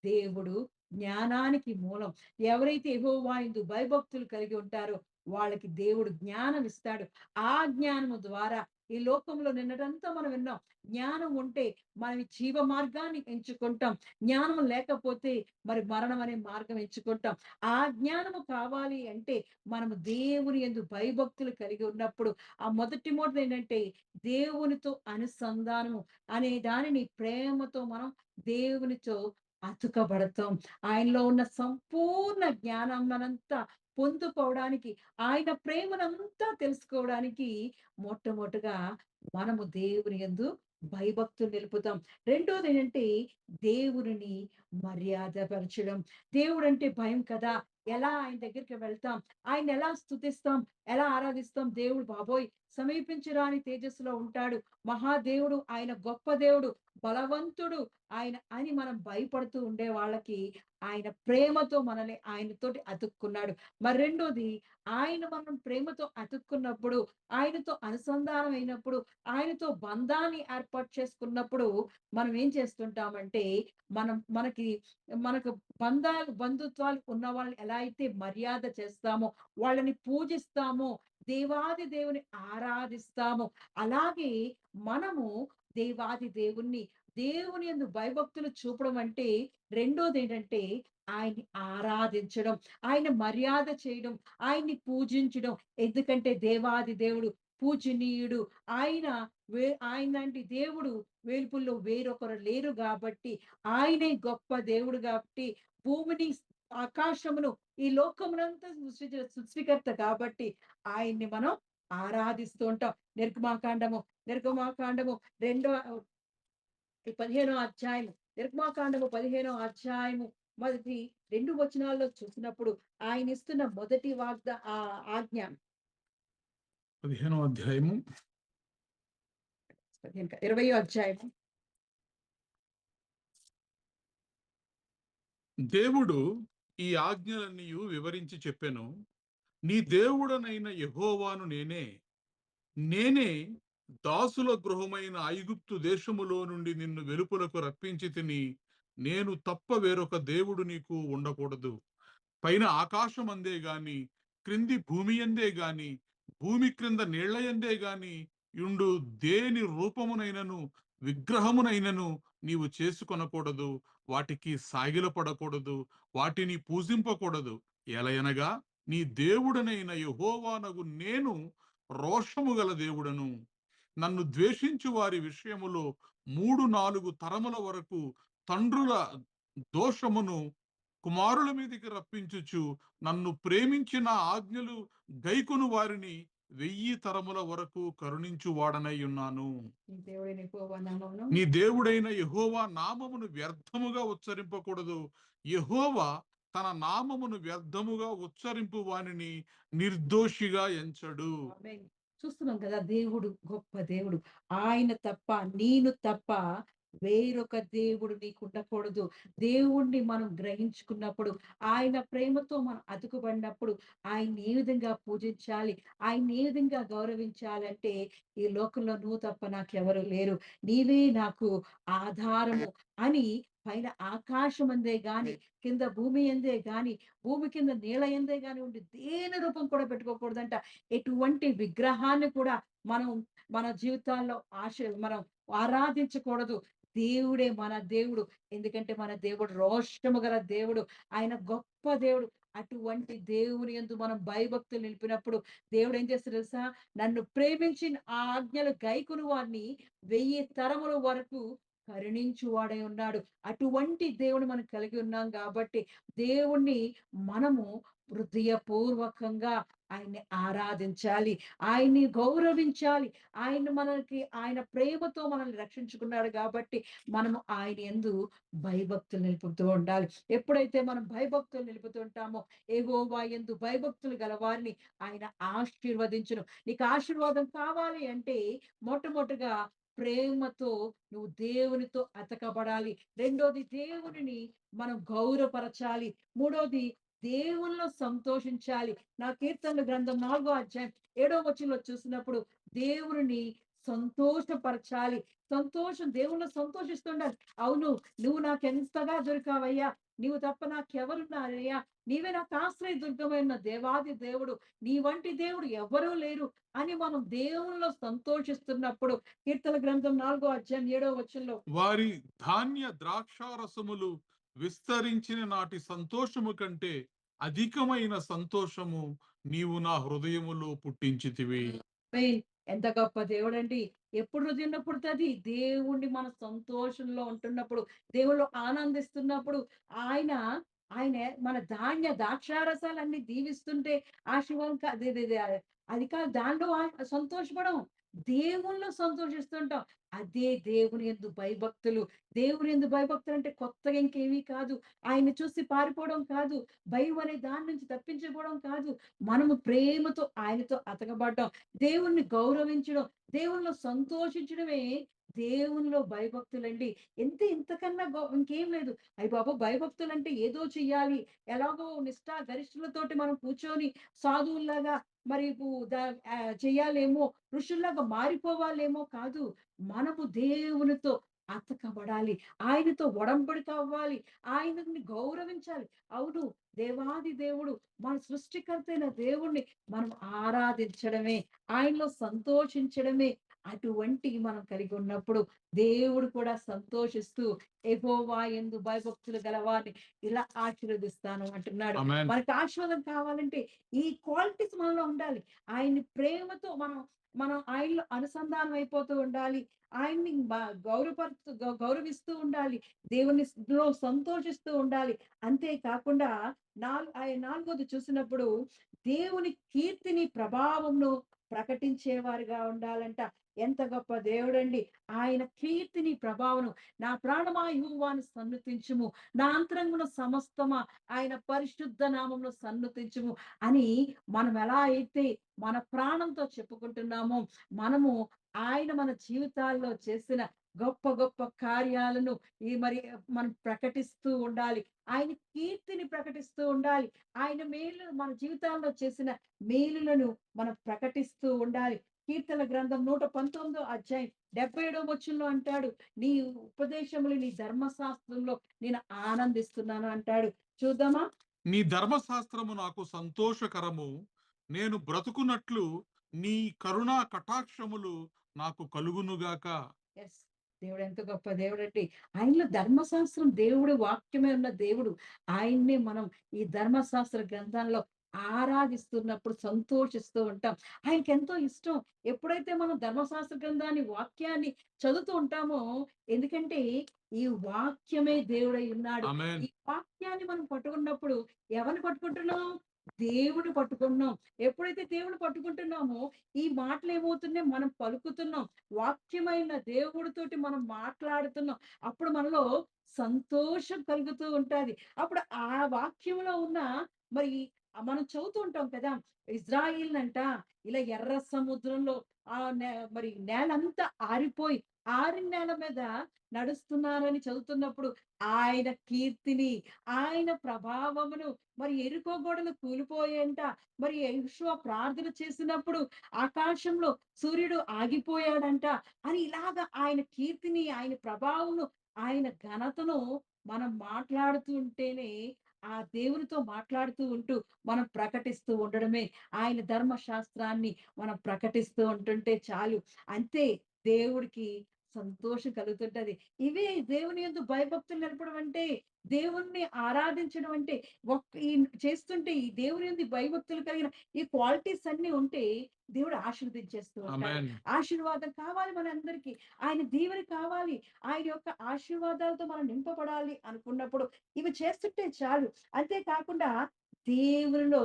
దేవుడు జ్ఞానానికి మూలం. ఎవరైతే యెహోవా యందు భయభక్తులు కలిగి ఉంటారో వాళ్ళకి దేవుడు జ్ఞానం ఇస్తాడు. ఆ జ్ఞానము ద్వారా ఈ లోకంలో నిన్నటంతా మనం విన్నాం. జ్ఞానం ఉంటే మనం ఈ జీవ మార్గాన్ని ఎంచుకుంటాం. జ్ఞానం లేకపోతే మరి మరణం అనే మార్గం ఎంచుకుంటాం. ఆ జ్ఞానము కావాలి అంటే మనము దేవుని యందు భయభక్తులు కలిగి ఉన్నప్పుడు ఆ మొదటి ఏంటంటే దేవునితో అనుసంధానము అనే దానిని ప్రేమతో మనం దేవునితో అతుకబడతాం. ఆయనలో ఉన్న సంపూర్ణ జ్ఞానాన్నంతా పొందుకోవడానికి, ఆయన ప్రేమనంతా తెలుసుకోవడానికి మొట్టమొదటగా మనము దేవుని యందు భయభక్తులు నిలుపుతాం. రెండోది ఏంటంటే దేవునిని మర్యాదపరచడం. దేవుడంటే భయం కదా! ఎలా ఆయన దగ్గరికి వెళ్తాం? ఆయన ఎలా స్తుతిస్తాం? ఎలా ఆరాధిస్తాం? దేవుడు బాబోయ్! సమీపించరాని తేజస్సులో ఉంటాడు. మహాదేవుడు, ఆయన గొప్ప దేవుడు, బలవంతుడు ఆయన అని మనం భయపడుతూ ఉండే వాళ్ళకి ఆయన ప్రేమతో మనల్ని ఆయనతోటి అతుక్కున్నాడు. మరి రెండోది ఆయన మనం ప్రేమతో అతుక్కున్నప్పుడు, ఆయనతో అనుసంధానం అయినప్పుడు, ఆయనతో బంధాన్ని ఏర్పాటు చేసుకున్నప్పుడు మనం ఏం చేస్తుంటామంటే మనకు బంధుత్వాలు ఉన్న వాళ్ళని ఎలా అయితే మర్యాద చేస్తామో, వాళ్ళని పూజిస్తామో, దేవాది దేవుని ఆరాధిస్తామో, అలాగే మనము దేవాది దేవుని యందు భయభక్తులు చూపడం అంటే రెండోదేంటంటే ఆయన్ని ఆరాధించడం, ఆయన మర్యాద చేయడం, ఆయన్ని పూజించడం. ఎందుకంటే దేవాది దేవుడు పూజనీయుడు. ఆయన ఆయనలాంటి దేవుడు వేల్పుల్లో వేరొకరు లేరు గాబట్టి, ఆయనే గొప్ప దేవుడు గాబట్టి, భూమిని, ఆకాశమును, ఈ లోకమునంతా సృష్టికర్త కాబట్టి ఆయన్ని మనం ఆరాధిస్తూ ఉంటాం. నిర్గమాకాండము 15వ అధ్యాయము, నిర్గమాకాండము 15వ అధ్యాయము మొదటి 2 వచనాల్లో చూసినప్పుడు ఆయన ఇస్తున్న మొదటి ఆజ్ఞ 15వ అధ్యాయము 20వ అధ్యాయము. దేవుడు ఈ ఆజ్ఞలన్నీ వివరించి చెప్పెను. నీ దేవుడనైన యెహోవాను నేనే దాసుల గృహమైన ఐగుప్తు దేశములో నుండి నిన్ను వెలుపలకు రప్పించి తిని, నేను తప్ప వేరొక దేవుడు నీకు ఉండకూడదు. పైన ఆకాశమందే గాని, క్రింది భూమి యందే గాని, భూమి క్రింద నీళ్లయందే గాని యుండు దేని రూపమునైనను విగ్రహమునైనను నీవు చేసుకొనకూడదు. వాటికి సాగిలపడకూడదు, వాటిని పూజింపకూడదు. ఎలయనగా నీ దేవుడనైన యెహోవానగు నేను రోషము గల దేవుడను. నన్ను ద్వేషించు వారి విషయములో 3-4 తరముల వరకు తండ్రుల దోషమును కుమారుల మీదికి రప్పించుచు, నన్ను ప్రేమించిన ఆజ్ఞలు గైకొను వారిని 1000 తరముల వరకు కరుణించు వాడనై ఉన్నాను. నీ దేవుడైన యెహోవా నామమును వ్యర్థముగా ఉచ్చరింపకూడదు. యెహోవా తన నామమును వ్యర్థముగా ఉచ్చరింపు వానిని నిర్దోషిగా ఎంచడు. చూస్తున్నాం కదా, దేవుడు గొప్ప దేవుడు. ఆయన తప్ప, నేను తప్ప వేరొక దేవుడు నీకు ఉండకూడదు. దేవుణ్ణి మనం గ్రహించుకున్నప్పుడు, ఆయన ప్రేమతో మనం అతుకుబడినప్పుడు ఆయన్ని ఏ విధంగా పూజించాలి, ఆయన్ని ఏ విధంగా గౌరవించాలంటే, ఈ లోకంలో నువ్వు తప్ప నాకెవరు లేరు, నీవే నాకు ఆధారము అని పైన ఆకాశం అందే గాని, కింద భూమి ఎందే గాని, భూమి కింద నీళ్ళ ఎందే గాని ఉండి దేని రూపం కూడా పెట్టుకోకూడదంట. ఎటువంటి విగ్రహాన్ని కూడా మనం మన జీవితాల్లో మనం ఆరాధించకూడదు. దేవుడే మన దేవుడు. ఎందుకంటే మన దేవుడు రోషము గల దేవుడు. ఆయన గొప్ప దేవుడు. అటువంటి దేవుని యందు మనం భయభక్తులు నిలిపినప్పుడు దేవుడు ఏం చేస్తాడు తెలుసా? నన్ను ప్రేమించి ఆ ఆజ్ఞలు గైకొను వారిని 1000 తరముల వరకు కరుణించువాడై ఉన్నాడు. అటువంటి దేవుని మనం కలిగి ఉన్నాం కాబట్టి దేవుణ్ణి మనము హృదయపూర్వకంగా ఆయన్ని ఆరాధించాలి. ఆయన్ని గౌరవించాలి. ఆయన ప్రేమతో మనల్ని రక్షించుకున్నాడు కాబట్టి మనము ఆయన యందు భయభక్తులు నిలుపుతూ ఉండాలి. ఎప్పుడైతే మనం భయభక్తులు నిలుపుతూ ఉంటామో యెహోవా యందు భయభక్తులు గలవారిని ఆయన ఆశీర్వదించును. నీకు ఆశీర్వాదం కావాలి అంటే మొట్టమొదటగా ప్రేమతో నువ్వు దేవునితో అతకబడాలి. రెండోది దేవునిని మనం గౌరవపరచాలి. మూడోది దేవునిలో సంతోషించాలి. నా కీర్తనల గ్రంథం 4వ అధ్యాయం 7వ వచనంలో చూసినప్పుడు దేవునిని సంతోషపరచాలి. దేవునిలో సంతోషిస్తుండాలి. అవును, నువ్వు నాకెంతగా దొరికావయ్యా, నీవు తప్ప నాకెవరున్నారయ్యా, నీవే నాకు ఆశ్రయ దుర్గమైన దేవాది దేవుడు, నీ వంటి దేవుడు ఎవ్వరూ లేరు అని మనం దేవునిలో సంతోషిస్తున్నప్పుడు కీర్తన గ్రంథం 4వ అధ్యాయం 7వ వచనంలో వారి ధాన్య ద్రాక్షారసములు విస్తరించిన నాటి సంతోషము కంటే అధికమైన సంతోషము నీవు నా హృదయములో పుట్టించితివి. ఆమేన్. ఎంత గొప్ప దేవుడండి. ఎప్పుడు హృదయంలో పుడుతది? దేవుణ్ణి మన సంతోషంలో ఉంటున్నప్పుడు, దేవుళ్ళు ఆనందిస్తున్నప్పుడు, ఆయన ఆయన మన ద్రాక్షారసాలన్నీ దీవిస్తుంటే ఆశీర్వాదం అది కాదు, దాంట్లో సంతోషపడం. దేవునిలో సంతోషిస్తుంటాం. అదే దేవుని యందు భయభక్తులు. దేవుని యందు భయభక్తులు అంటే కొత్తగా ఇంకేమీ కాదు. ఆయన్ని చూసి పారిపోవడం కాదు. భయం అనే దాని నుంచి తప్పించుకోవడం కాదు. మనము ప్రేమతో ఆయనతో అతకబడ్డం, దేవుణ్ణి గౌరవించడం, దేవునిలో సంతోషించడమే దేవునిలో భయభక్తులండి. ఇంతకన్నా ఇంకేం లేదు. అయ్య బాబోయ్! భయభక్తులంటే ఏదో చెయ్యాలి, ఎలాగో గరిష్ఠులతోటి మనం కూర్చొని సాధువుల్లాగా మరి చెయ్యాలేమో, ఋషుల్లాగా మారిపోవాలేమో కాదు. మనము దేవునితో అతకబడాలి. ఆయనతో ఒడంబడిక అవ్వాలి. ఆయనని గౌరవించాలి. అవును, దేవాది దేవుడు, మన సృష్టికర్త అయిన దేవుణ్ణి మనం ఆరాధించడమే, ఆయనలో సంతోషించడమే. అటువంటివి మనం కలిగి ఉన్నప్పుడు దేవుడు కూడా సంతోషిస్తూ యెహోవా యందు భయభక్తులు గలవారిని ఇలా ఆశీర్వదిస్తాను అంటున్నాడు. ఆమేన్. మనకు ఆశీర్వాదం కావాలంటే ఈ క్వాలిటీస్ మనలో ఉండాలి. ఆయన్ని ప్రేమతో మనం ఆయనలో అనుసంధానం అయిపోతూ ఉండాలి. ఆయన్ని గౌరవిస్తూ ఉండాలి. దేవునిలో సంతోషిస్తూ ఉండాలి. అంతే కాకుండా నాలుగోది చూసినప్పుడు దేవుని కీర్తిని, ప్రభావంను ప్రకటించేవారుగా ఉండాలంట. ఎంత గొప్ప దేవుడండి. ఆయన కీర్తిని, ప్రభావమును, నా ప్రాణమా యెహోవాను సన్నుతించుము, నా అంతరంగమున సమస్తమా ఆయన పరిశుద్ధ నామమును సన్నుతించుము అని మనం ఎలా అయితే మన ప్రాణంతో చెప్పుకుంటున్నామో, మనము ఆయన మన జీవితాల్లో చేసిన గొప్ప గొప్ప కార్యాలను మనం ప్రకటిస్తూ ఉండాలి. ఆయన కీర్తిని ప్రకటిస్తూ ఉండాలి. ఆయన మేలు మన జీవితాల్లో చేసిన మేలులను మనం ప్రకటిస్తూ ఉండాలి. కీర్తన గ్రంథం 119వ అధ్యాయం 77వ వచనంలో అంటాడు, నీ ఉపదేశములు, నీ ధర్మశాస్త్రంలో నేను ఆనందిస్తున్నాను అంటాడు. చూద్దామా? నీ ధర్మశాస్త్రము నాకు సంతోషకరము, నేను బ్రతుకున్నట్లు నీ కరుణా కటాక్షములు నాకు కలుగునుగాక. ఎస్. దేవుడు ఎంత గొప్ప దేవుడండి. ఆయనలో ధర్మశాస్త్రం, దేవుడి వాక్యమే ఉన్న దేవుడు. ఆయన్నే మనం ఈ ధర్మశాస్త్ర గ్రంథంలో ఆరాధిస్తున్నప్పుడు సంతోషిస్తూ ఉంటాం. ఆయనకెంతో ఇష్టం. ఎప్పుడైతే మనం ధర్మశాస్త్ర గ్రంథాన్ని, వాక్యాన్ని చదువుతూ ఉంటామో, ఎందుకంటే ఈ వాక్యమే దేవుడై ఉన్నాడు. ఆమేన్. ఈ వాక్యాన్ని మనం పట్టుకున్నప్పుడు ఎవరిని పట్టుకుంటున్నాం? దేవుడిని పట్టుకుంటున్నాం. ఎప్పుడైతే దేవుడిని పట్టుకుంటున్నామో ఈ మాటలు ఏమవుతున్నాయి? మనం పలుకుతున్నాం. వాక్యమైన దేవుడితోటి మనం మాట్లాడుతున్నాం. అప్పుడు మనలో సంతోషం కలుగుతూ ఉంటది. అప్పుడు ఆ వాక్యంలో ఉన్న మరి మనం చదువుతూ ఉంటాం కదా! ఇజ్రాయిల్‌నంట ఇలా ఎర్ర సముద్రంలో నేలంతా ఆరిపోయి, ఆరిన నేల మీద నడుస్తున్నారని చదువుతున్నప్పుడు ఆయన కీర్తిని, ఆయన ప్రభావమును, యెరికో గోడలు కూలిపోయేంట. యెహోషువ ప్రార్థన చేసినప్పుడు ఆకాశంలో సూర్యుడు ఆగిపోయాడంట అని ఇలాగ ఆయన కీర్తిని, ఆయన ప్రభావమును, ఆయన ఘనతను మనం మాట్లాడుతూ ఉంటేనే, ఆ దేవునితో మాట్లాడుతూ ఉంటూ మనం ప్రకటిస్తూ ఉండడమే. ఆయన ధర్మశాస్త్రాన్ని మనం ప్రకటిస్తూ ఉంటుంటే చాలు. అంతే, దేవుడికి సంతోషం కలుగుతుంటది. ఇవే దేవుని యందు భయభక్తులు నిలపడం అంటే దేవుణ్ణి ఆరాధించడం అంటే ఈ చేస్తుంటే ఈ దేవుని యందు భయభక్తులు కలిగిన ఈ క్వాలిటీస్ అన్నీ ఉంటే దేవుడు ఆశీర్వదించేస్తూ ఉంటాడు. ఆమేన్. ఆశీర్వాదం కావాలి మనందరికీ. ఆయన దీవెన కావాలి. ఆయన యొక్క ఆశీర్వాదాలతో మనం నింపబడాలి అనుకున్నప్పుడు ఇవి చేస్తుంటే చాలు. అంతే కాకుండా దేవునిలో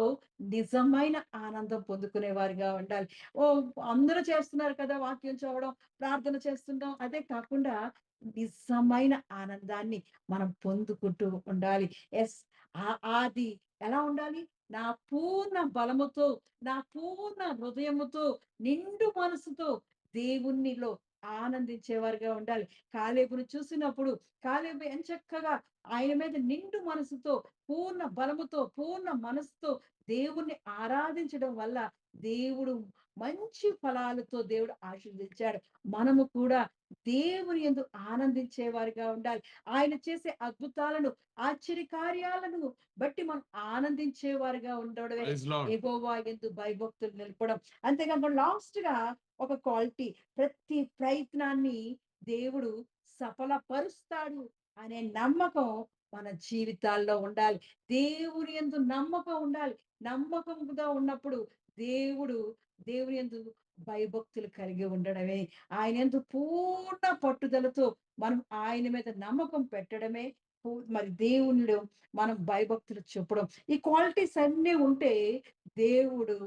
నిజమైన ఆనందం పొందుకునే వారిగా ఉండాలి. అందరూ చేస్తున్నారు కదా! వాక్యం చదవడం, ప్రార్థన చేస్తున్నాం. అదే కాకుండా నిజమైన ఆనందాన్ని మనం పొందుకుంటూ ఉండాలి. యెస్. అది ఎలా ఉండాలి? నా పూర్ణ బలముతో, నా పూర్ణ హృదయముతో, నిండు మనసుతో దేవునిలో ఆనందించేవారుగా ఉండాలి. కాలేబును చూసినప్పుడు కాలేబు ఎంచక్కగా ఆయన మీద నిండు మనసుతో, పూర్ణ బలముతో, పూర్ణ మనసుతో దేవుణ్ణి ఆరాధించడం వల్ల దేవుడు మంచి ఫలాలతో దేవుడు ఆశీర్వదించాడు. మనము కూడా దేవుని యందు ఆనందించేవారిగా ఉండాలి. ఆయన చేసే అద్భుతాలను, ఆశ్చర్యకార్యాలను బట్టి మనం ఆనందించేవారిగా ఉండడమే ప్రైజ్ లార్డ్. యెహోవా యందు భయభక్తులు నిలపడం. అంతేకాకుండా లాస్ట్‌గా ఒక క్వాలిటీ, ప్రతి ప్రయత్నాన్ని దేవుడు సఫలపరుస్తాడు అనే నమ్మకం మన జీవితాల్లో ఉండాలి. దేవుని యందు నమ్మకం ఉండాలి. నమ్మకంగా ఉన్నప్పుడు దేవుని యందు భయభక్తులు కలిగి ఉండడమే, ఆయన యందు పూర్ణ పట్టుదలతో మనం ఆయన మీద నమ్మకం పెట్టడమే మరి దేవునిలో మనం భయభక్తులు చూపడం. ఈ క్వాలిటీస్ అన్నీ ఉంటే దేవుడు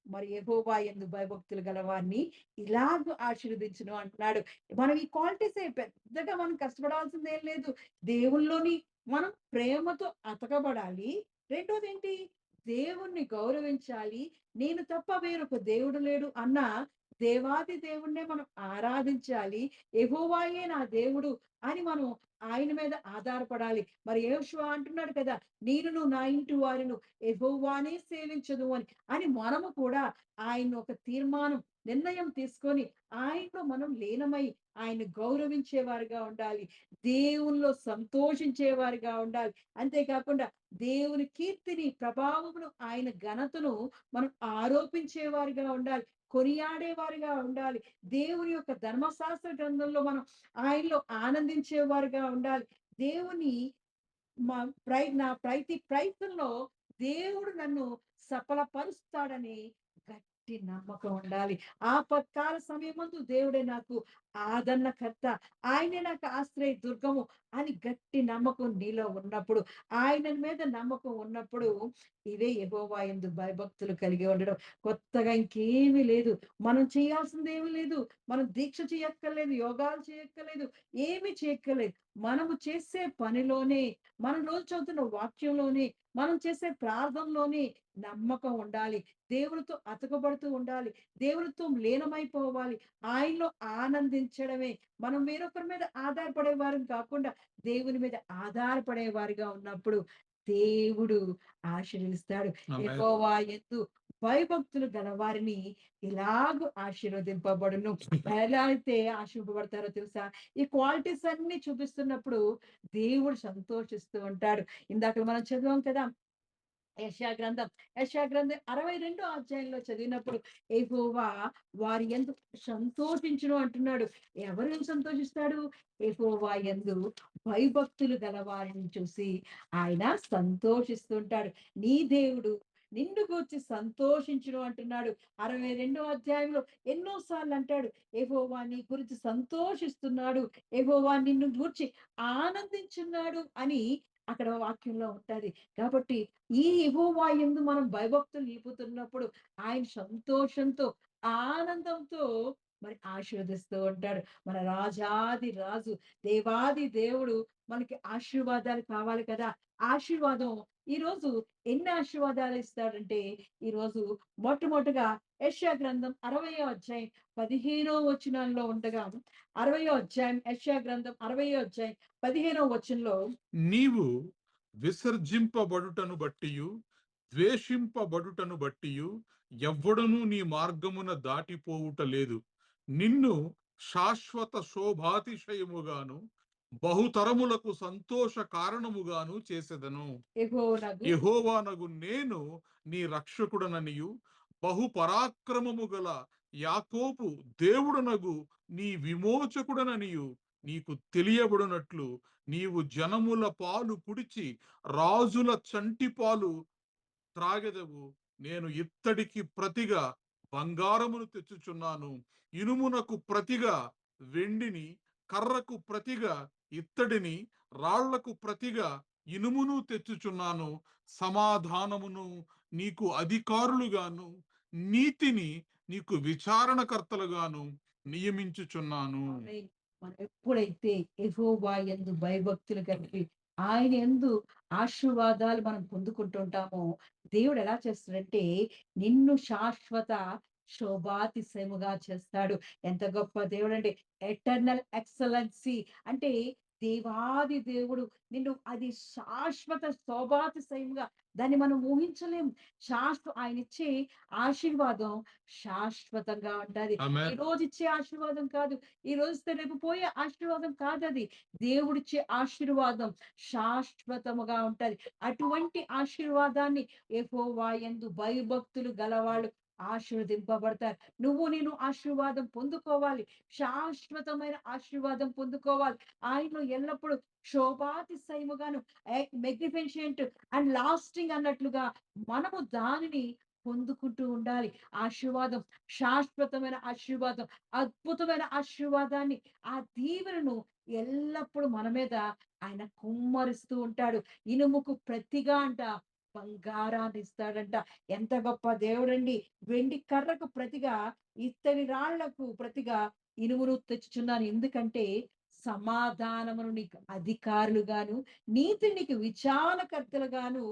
మరి యెహోవా యందు భయభక్తులు గలవారిని ఇలాగ ఆశీర్వదించును అంటున్నాడు. మనం ఈ క్వాలిటీసే పెద్దగా మనం కష్టపడాల్సిందేం లేదు. దేవునిలోని మనం ప్రేమతో అతకబడాలి. రెండోదేంటి? దేవుణ్ణి గౌరవించాలి. నేను తప్ప వేరొక దేవుడు లేడు అన్న దేవాది దేవుడినే మనం ఆరాధించాలి. యెహోవాయే నా దేవుడు అని మనం ఆయన మీద ఆధారపడాలి. మరి యోషువ అంటున్నాడు కదా! నేనును నా ఇంటి వారును యెహోవానే సేవించదు అని మనము కూడా ఆయన్ని ఒక తీర్మానం, నిర్ణయం తీసుకొని ఆయనలో మనం లీనమై ఆయన్ని గౌరవించేవారుగా ఉండాలి. దేవునిలో సంతోషించేవారుగా ఉండాలి. అంతేకాకుండా దేవుని కీర్తిని, ప్రభావమును, ఆయన ఘనతను మనం ఆరోపించేవారుగా ఉండాలి. కొనియాడేవారుగా ఉండాలి. దేవుని యొక్క ధర్మశాస్త్ర గ్రంథంలో మనం ఆయనలో ఆనందించేవారుగా ఉండాలి. దేవుని నా ప్రతి ప్రయత్నంలో దేవుడు నన్ను సఫలపరుస్తాడని గట్టి నమ్మకం ఉండాలి. ఆపత్కాల సమయమందు దేవుడే నాకు ఆదరణకర్త, ఆయనే నాకు ఆశ్రయ దుర్గము అని గట్టి నమ్మకం నీలో ఉన్నప్పుడు, ఆయన మీద నమ్మకం ఉన్నప్పుడు ఇవే యెహోవా యందు భయభక్తులు కలిగి ఉండడం. కొత్తగా ఇంకేమీ లేదు. మనం చేయాల్సిందేమీ లేదు. మనం దీక్ష చేయక్కర్లేదు, యోగాలు చేయక్కర్లేదు, ఏమీ చేయక్కర్లేదు. మనము చేసే పనిలోనే, మనం రోజు చదువుతున్న వాక్యంలోనే, మనం చేసే ప్రార్థనలోనే నమ్మకం ఉండాలి. దేవునితో అతకబడుతూ ఉండాలి. దేవునితో లీనమైపోవాలి. ఆయనలో ఆనందించడమే. మనం వేరొకరి మీద ఆధారపడే వారం కాకుండా దేవుని మీద ఆధారపడే వారిగా ఉన్నప్పుడు దేవుడు ఆశీర్వదిస్తాడు. ఆమేన్. యెహోవా యందు భయభక్తులు గలవారిని ఇలాగ ఆశీర్వదింపబడును. ఎలా అయితే ఆశీర్వదింపబడతారో తెలుసా? ఈ క్వాలిటీస్ అన్నీ చూపిస్తున్నప్పుడు దేవుడు సంతోషిస్తూ ఉంటాడు. ఇందాక మనం చదివాం కదా! యెషయా గ్రంథం 62 అధ్యాయంలో చదివినప్పుడు యెహోవా వారి యందు సంతోషించును అంటున్నాడు. ఎవరు సంతోషిస్తాడు? యెహోవా యందు భయభక్తులు గల వారిని చూసి ఆయన సంతోషిస్తుంటాడు. నీ దేవుడు నిన్ను గూర్చి సంతోషించును అంటున్నాడు. 62 అధ్యాయంలో ఎన్నో సార్లు అంటాడు, యెహోవా నీ గురించి సంతోషిస్తున్నాడు. యెహోవా నిన్ను గూర్చి ఆనందించున్నాడు అని అక్కడ వాక్యంలో ఉంటది. కాబట్టి ఈ యెహోవా యందు మనం భయభక్తులు నిలుపుతున్నప్పుడు ఆయన సంతోషంతో, ఆనందంతో మరి ఆశీర్వదిస్తూ ఉంటాడు. మన రాజాది రాజు, దేవాది దేవుడు మనకి ఆశీర్వాదాలు కావాలి కదా! ఆశీర్వాదం ఈరోజు ఎన్ని ఆశీర్వాదాలు ఇస్తాడంటే, ఈరోజు మొట్టమొదటిగా యెషయా గ్రంథం 60వ అధ్యాయం 15వ వచనంలో ఉండగా, 60వ అధ్యాయం యెషయా గ్రంథం 60వ అధ్యాయం 15వ వచనంలో నీవు విసర్జింపబడుటను బట్టియు ద్వేషింపబడుటను బట్టియు ఎవ్వడునూ నీ మార్గమున దాటిపోవుట లేదు. నిన్ను శాశ్వత శోభాతిశయముగాను బహుతరములకు సంతోష కారణముగాను చేసెదను. యెహోవానగు యెహోవానగు నేను నీ రక్షకుడననియు బహు పరాక్రమము గల యాకోబు దేవుడనగు నీ విమోచకుడననియు నీకు తెలియబడినట్లు నీవు జనముల పాలు కుడిచి రాజుల చంటి పాలు త్రాగెదవు. నేను ఇత్తడికి ప్రతిగా బంగారమును తెచ్చుచున్నాను, ఇనుమునకు ప్రతిగా వెండిని, కర్రకు ప్రతిగా ఇత్తడిని, రాళ్లకు ప్రతిగా ఇనుమును తెచ్చుచున్నాను. సమాధానమును నీకు అధికారులుగాను, నీతిని నీకు విచారణకర్తలుగాను నియమించుచున్నాను. ఆమేన్. మనం ఎప్పుడైతే యెహోవా యందు భయభక్తులు కలిగి ఆయన యందు ఆశీర్వాదాలు మనం పొందుకుంటుంటామో దేవుడు ఎలా చేస్తాడంటే నిన్ను శాశ్వత శోభాతిశయముగా చేస్తాడు. ఎంత గొప్ప దేవుడు అంటే ఎటర్నల్ ఎక్సలెన్సీ అంటే దేవాది దేవుడు నిన్ను అది శాశ్వత శోభాతిశయముగా దాన్ని మనం ఊహించలేం. ఆయన ఇచ్చే ఆశీర్వాదం శాశ్వతంగా ఉంటది. ఈ ఆమేన్. రోజు ఇచ్చే ఆశీర్వాదం కాదు. ఈ రోజు ఇస్తే రేపు పోయే ఆశీర్వాదం కాదది. దేవుడిచ్చే ఆశీర్వాదం శాశ్వతముగా ఉంటది. అటువంటి ఆశీర్వాదాన్ని యెహోవా యందు భయభక్తులు గలవాళ్ళు ఆశీర్వదింపబడతారు. నేను ఆశీర్వాదం పొందుకోవాలి. శాశ్వతమైన ఆశీర్వాదం పొందుకోవాలి. ఆయనలో ఎల్లప్పుడూ శోభాతిశయముగాను మెగ్నిఫిషెంట్ అండ్ లాస్టింగ్ అన్నట్లుగా మనము దానిని పొందుకుంటూ ఉండాలి. ఆశీర్వాదం, శాశ్వతమైన ఆశీర్వాదం, అద్భుతమైన ఆశీర్వాదాన్ని, ఆ దీవెనను ఎల్లప్పుడూ మన మీద ఆయన కుమ్మరిస్తూ ఉంటాడు. ఇనుముకు ప్రతిగా అంట బంగారాన్ని ఇస్తాడంట. ఎంత గొప్ప దేవుడండి! వెండి కర్రకు ప్రతిగా, ఇత్తడి రాళ్లకు ప్రతిగా ఇనుమును తెచ్చుచున్నాను. ఎందుకంటే సమాధానమును నీకు అధికారులుగాను, నీతి నీకు విచారణకర్తలుగాను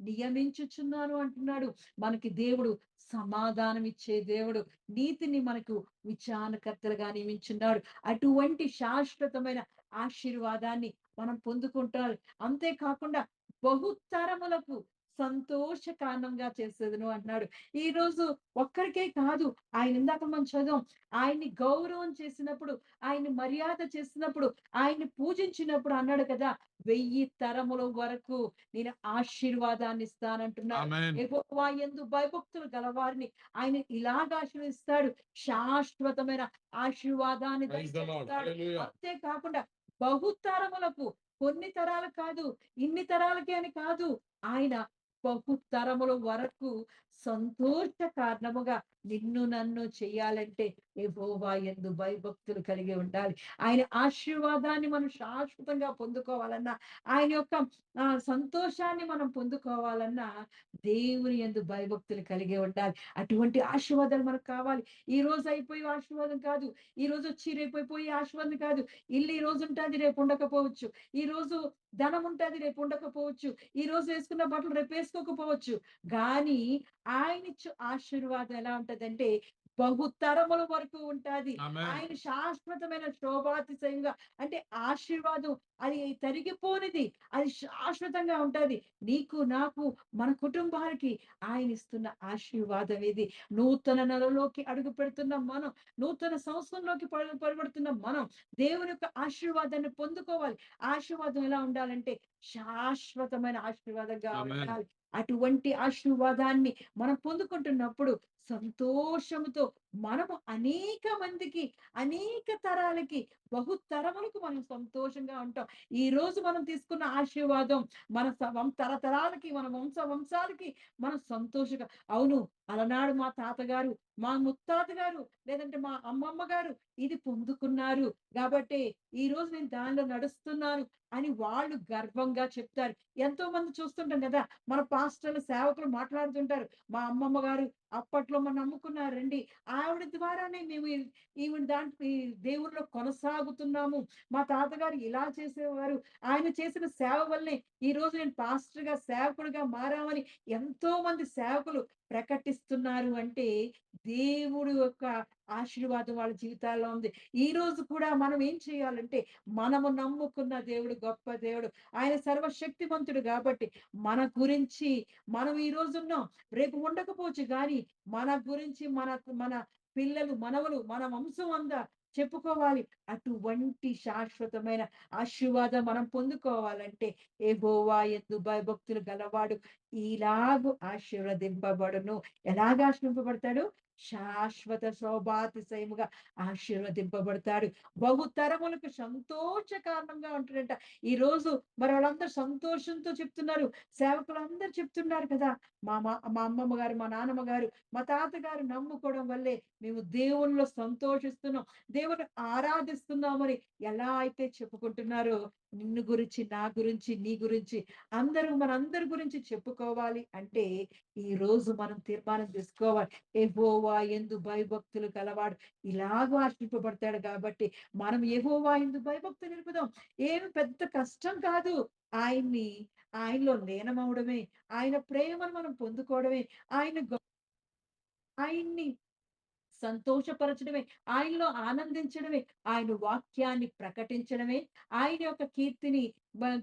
నియమించుచున్నాను అంటున్నాడు. మనకి దేవుడు సమాధానం ఇచ్చే దేవుడు. నీతిని మనకు విచారణకర్తలుగా నియమించున్నాడు. అటువంటి శాశ్వతమైన ఆశీర్వాదాన్ని మనం పొందుకుంటారు. అంతేకాకుండా బహుతరములకు సంతోష కారణంగా చేసేదను అంటున్నాడు. ఈ రోజు ఒక్కరికే కాదు. ఆయన ఇందాక మనం చదివాం. ఆయన్ని గౌరవం చేసినప్పుడు, ఆయన్ని మర్యాద చేసినప్పుడు, ఆయన్ని పూజించినప్పుడు అన్నాడు కదా! 1000 తరముల వరకు నేను ఆశీర్వాదాన్ని ఇస్తానంటున్నాడు. ఆమేన్. యెహోవా యందు భయభక్తులు గలవారిని ఆయన ఇలాగ ఆశీర్వదిస్తాడు. శాశ్వతమైన ఆశీర్వాదాన్ని ప్రైజ్ ద లార్డ్. దయచేస్తాడు. హల్లెలూయా. అంతేకాకుండా బహుతరములకు కొన్ని తరాలు కాదు, ఇన్ని తరాలకి అని కాదు. ఆయన బహుతరముల వరకు సంతోష కారణముగా నిన్ను నన్ను చెయ్యాలంటే యెహోవా యందు భయభక్తులు కలిగి ఉండాలి. ఆయన ఆశీర్వాదాన్ని మనం శాశ్వతంగా పొందుకోవాలన్నా, ఆయన యొక్క సంతోషాన్ని మనం పొందుకోవాలన్నా దేవుని యందు భయభక్తులు కలిగి ఉండాలి. అటువంటి ఆశీర్వాదాలు మనకు కావాలి. ఈ రోజు అయిపోయే ఆశీర్వాదం కాదు. ఈ రోజు వచ్చి రేపు అయిపోయే ఆశీర్వాదం కాదు. ఇల్లు ఈ రోజు ఉంటది, రేపు ఉండకపోవచ్చు. ఈ రోజు ధనం ఉంటది, రేపు ఉండకపోవచ్చు. ఈ రోజు వేసుకున్న బట్టలు రేపు వేసుకోకపోవచ్చు. గాని ఆయనిచ్చు ఆశీర్వాదం ఎలా ఉంటదంటే బహుతరముల వరకు ఉంటాది. ఆమేన్. ఆయన శాశ్వతమైన శోభాతిశయంగా అంటే ఆశీర్వాదం అది తరిగిపోనిది. అది శాశ్వతంగా ఉంటది. నీకు, నాకు, మన కుటుంబానికి ఆయన ఇస్తున్న ఆశీర్వాదం ఇది. నూతన నెలలోకి అడుగు పెడుతున్న మనం, నూతన సంవత్సరంలోకి పడబడుతున్న మనం దేవుని యొక్క ఆశీర్వాదాన్ని పొందుకోవాలి. ఆశీర్వాదం ఎలా ఉండాలంటే శాశ్వతమైన ఆశీర్వాదంగా ఆమేన్. ఉండాలి. అటువంటి ఆశీర్వాదాన్ని మనం పొందుకుంటున్నప్పుడు సంతోషముతో మనము అనేక మందికి, అనేక తరాలకి, బహుతరములకు మనం సంతోషంగా ఉంటాం. ఈ రోజు మనం తీసుకున్న ఆశీర్వాదం మన తరతరాలకి, మన వంశాలకి మనం సంతోషంగా అవును. అలనాడు మా తాతగారు, మా ముత్తాత గారు, లేదంటే మా అమ్మమ్మ గారు ఇది పొందుకున్నారు. కాబట్టి ఈ రోజు నేను దానిలో నడుస్తున్నాను అని వాళ్ళు గర్వంగా చెప్తారు. ఎంతో మంది చూస్తుంటాం కదా! మన పాస్టర్లు, సేవకులు మాట్లాడుతుంటారు. మా అమ్మమ్మ గారు అప్పట్లో మనం నమ్ముకున్నారండి. ఆవిడ ద్వారానే మేము ఈవిడ ఈ దేవుడిలో కొనసాగుతున్నాము. మా తాతగారు ఇలా చేసేవారు. ఆయన చేసిన సేవ వల్లే ఈ రోజు నేను పాస్టర్‌గా, సేవకుడిగా మారామని ఎంతో మంది సేవకులు ప్రకటిస్తున్నారు అంటే దేవుడు యొక్క ఆశీర్వాదం వాళ్ళ జీవితాల్లో ఉంది. ఈ రోజు కూడా మనం ఏం చేయాలంటే మనము నమ్ముకున్న దేవుడు గొప్ప దేవుడు. ఆయన సర్వశక్తిమంతుడు కాబట్టి మన గురించి మనం ఈ రోజున్నాం. రేపు ఉండకపోవచ్చు గానీ మన గురించి మన మన పిల్లలు, మనవలు, మన వంశం అంతా చెప్పుకోవాలి. అటువంటి శాశ్వతమైన ఆశీర్వాదం మనం పొందుకోవాలంటే యెహోవా యందు భయభక్తులు గలవాడు ఇలాగు ఆశీర్వదింపబడును. ఎలాగ ఆశీర్వదింపబడతాడు? శాశ్వత శోభాతిశయముగా ఆశీర్వదింపబడతాడు. బహుతరములకు సంతోష కారణంగా ఉంటాడంట. ఈ రోజు మరి వాళ్ళందరూ సంతోషంతో చెప్తున్నారు. సేవకులందరూ చెప్తున్నారు కదా! మా అమ్మమ్మ గారు, మా నాన్నమ్మ గారు, మా తాతగారు నమ్ముకోవడం వల్లే మేము దేవునిలో సంతోషిస్తున్నాం. దేవుని ఆరాధిస్తున్నామని ఎలా అయితే చెప్పుకుంటున్నారో, నిన్ను గురించి, నా గురించి, నీ గురించి మనందరి గురించి చెప్పుకోవాలి అంటే, ఈ రోజు మనం తీర్మానం చేసుకోవాలి. యెహోవా యందు భయభక్తులు కలవాడు ఇలాగ ఆశింపబడతాడు కాబట్టి, మనం యెహోవా యందు భయభక్తులు నిలుపుదాం. ఏమి పెద్ద కష్టం కాదు. ఆయన్ని ఆయనలో లీనమవ్వడమే, ఆయన ప్రేమను మనం పొందుకోవడమే, ఆయన్ని సంతోషపరచడమే, ఆయనలో ఆనందించడమే, ఆయన వాక్యాన్ని ప్రకటించడమే, ఆయన యొక్క కీర్తిని,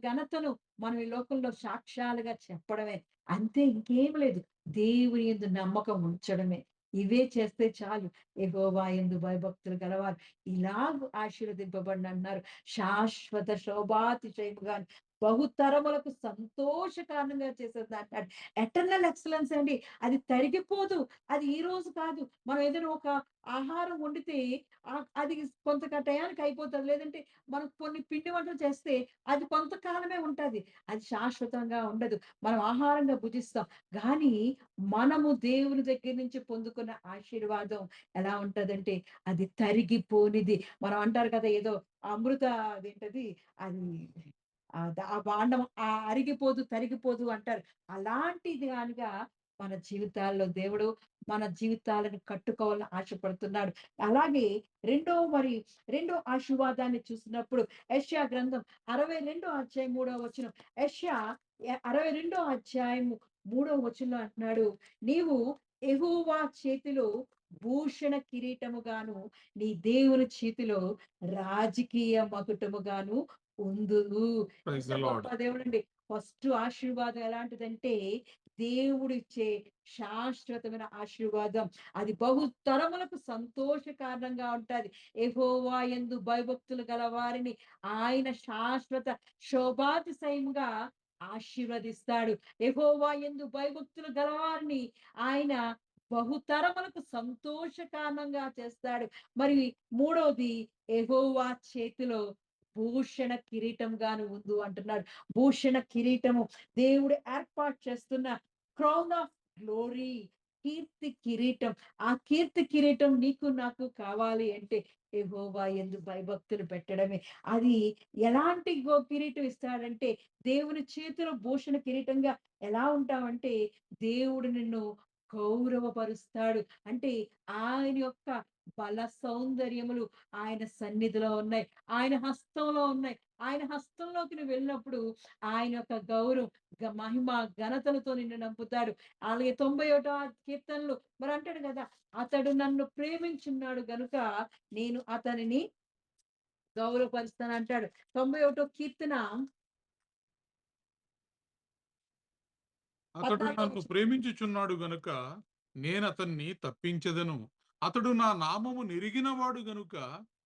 ఘనతను మనం ఈ లోకంలో సాక్ష్యాలుగా చెప్పడమే. అంతే, ఇంకేం లేదు. దేవుని యందు నమ్మకం ఉంచడమే. ఇవే చేస్తే చాలు. యెహోవా యందు భయభక్తులు గలవారు ఇలాగ ఆశీర్వదింపబడినంటున్నారు. శాశ్వత శోభాతిశయముగా బహుతరములకు సంతోష కారణంగా చేసేది అంటాడు. ఎటర్నల్ ఎక్సలెన్స్ అండి. అది తరిగిపోదు. అది ఈ రోజు కాదు. మనం ఏదైనా ఒక ఆహారం వండితే అది కొంత టయానికి అయిపోతది. లేదంటే మనం కొన్ని పిండి వంటలు చేస్తే అది కొంతకాలమే ఉంటది. అది శాశ్వతంగా ఉండదు. మనం ఆహారంగా భుజిస్తాం. గానీ మనము దేవుని దగ్గర నుంచి పొందుకున్న ఆశీర్వాదం ఎలా ఉంటదంటే అది తరిగిపోనిది. మనం అంటారు కదా! ఏదో అమృత అదేంటది అది ఆ భాండం అరిగిపోదు, తరిగిపోదు అంటారు. అలాంటిది గానిగా మన జీవితాల్లో దేవుడు మన జీవితాలను కట్టుకోవాలని ఆశపడుతున్నాడు. అలాగే రెండో ఆశీర్వాదాన్ని చూసినప్పుడు యెషయా గ్రంథం 62 అధ్యాయం 3వ వచనం. యెషయా 62 అధ్యాయము 3వ వచనంలో అంటున్నాడు, నీవు యెహోవా చేతిలో భూషణ కిరీటముగాను, నీ దేవుని చేతిలో రాజకీయ మకుటముగాను ఉందువు. ప్రైజ్ ఎంత ద లార్డ్. గొప్ప దేవుడండి. ఫస్ట్ ఆశీర్వాదం ఎలాంటిదంటే దేవుడిచ్చే శాశ్వతమైన ఆశీర్వాదం. అది బహుతరములకు సంతోష కారణంగా ఉంటది. యెహోవా యందు భయభక్తులు గల వారిని ఆయన శాశ్వత శోభాతిశయముగా ఆశీర్వదిస్తాడు. యెహోవా యందు భయభక్తులు గలవారిని ఆయన బహుతరములకు సంతోష కారణంగా చేస్తాడు. మరి మూడోది, యెహోవా చేతిలో భూషణ కిరీటంగాను ఉందు అంటున్నాడు. భూషణ కిరీటము దేవుడు ఏర్పాటు చేస్తున్న క్రౌన్ ఆఫ్ గ్లోరీ, కీర్తి కిరీటం. ఆ కీర్తి కిరీటం నీకు నాకు కావాలి అంటే యెహోవా యందు భయభక్తులు పెట్టడమే. అది ఎలాంటి కిరీటం ఇస్తాడంటే, దేవుని చేతిలో భూషణ కిరీటంగా ఎలా ఉంటావంటే, దేవుడు నిన్ను గౌరవపరుస్తాడు. అంటే ఆయన యొక్క బల సౌందర్యములు ఆయన సన్నిధిలో ఉన్నాయి. ఆయన హస్తంలో ఉన్నాయి. ఆయన హస్తంలోకి నువ్వు వెళ్ళినప్పుడు ఆయన యొక్క గౌరవం, మహిమ, ఘనతలతో నిన్ను నంపుతాడు. అలాగే 91వ కీర్తనలు మరి అంటాడు కదా! అతడు నన్ను ప్రేమించున్నాడు గనుక నేను అతనిని గౌరవపరుస్తానంటాడు. 91వ కీర్తన అతడు 14వ నన్ను వచనం. ప్రేమించుచున్నాడు గనుక నేనతన్ని తప్పించెదను. అతడు నా నామము నెరిగినవాడు గనుక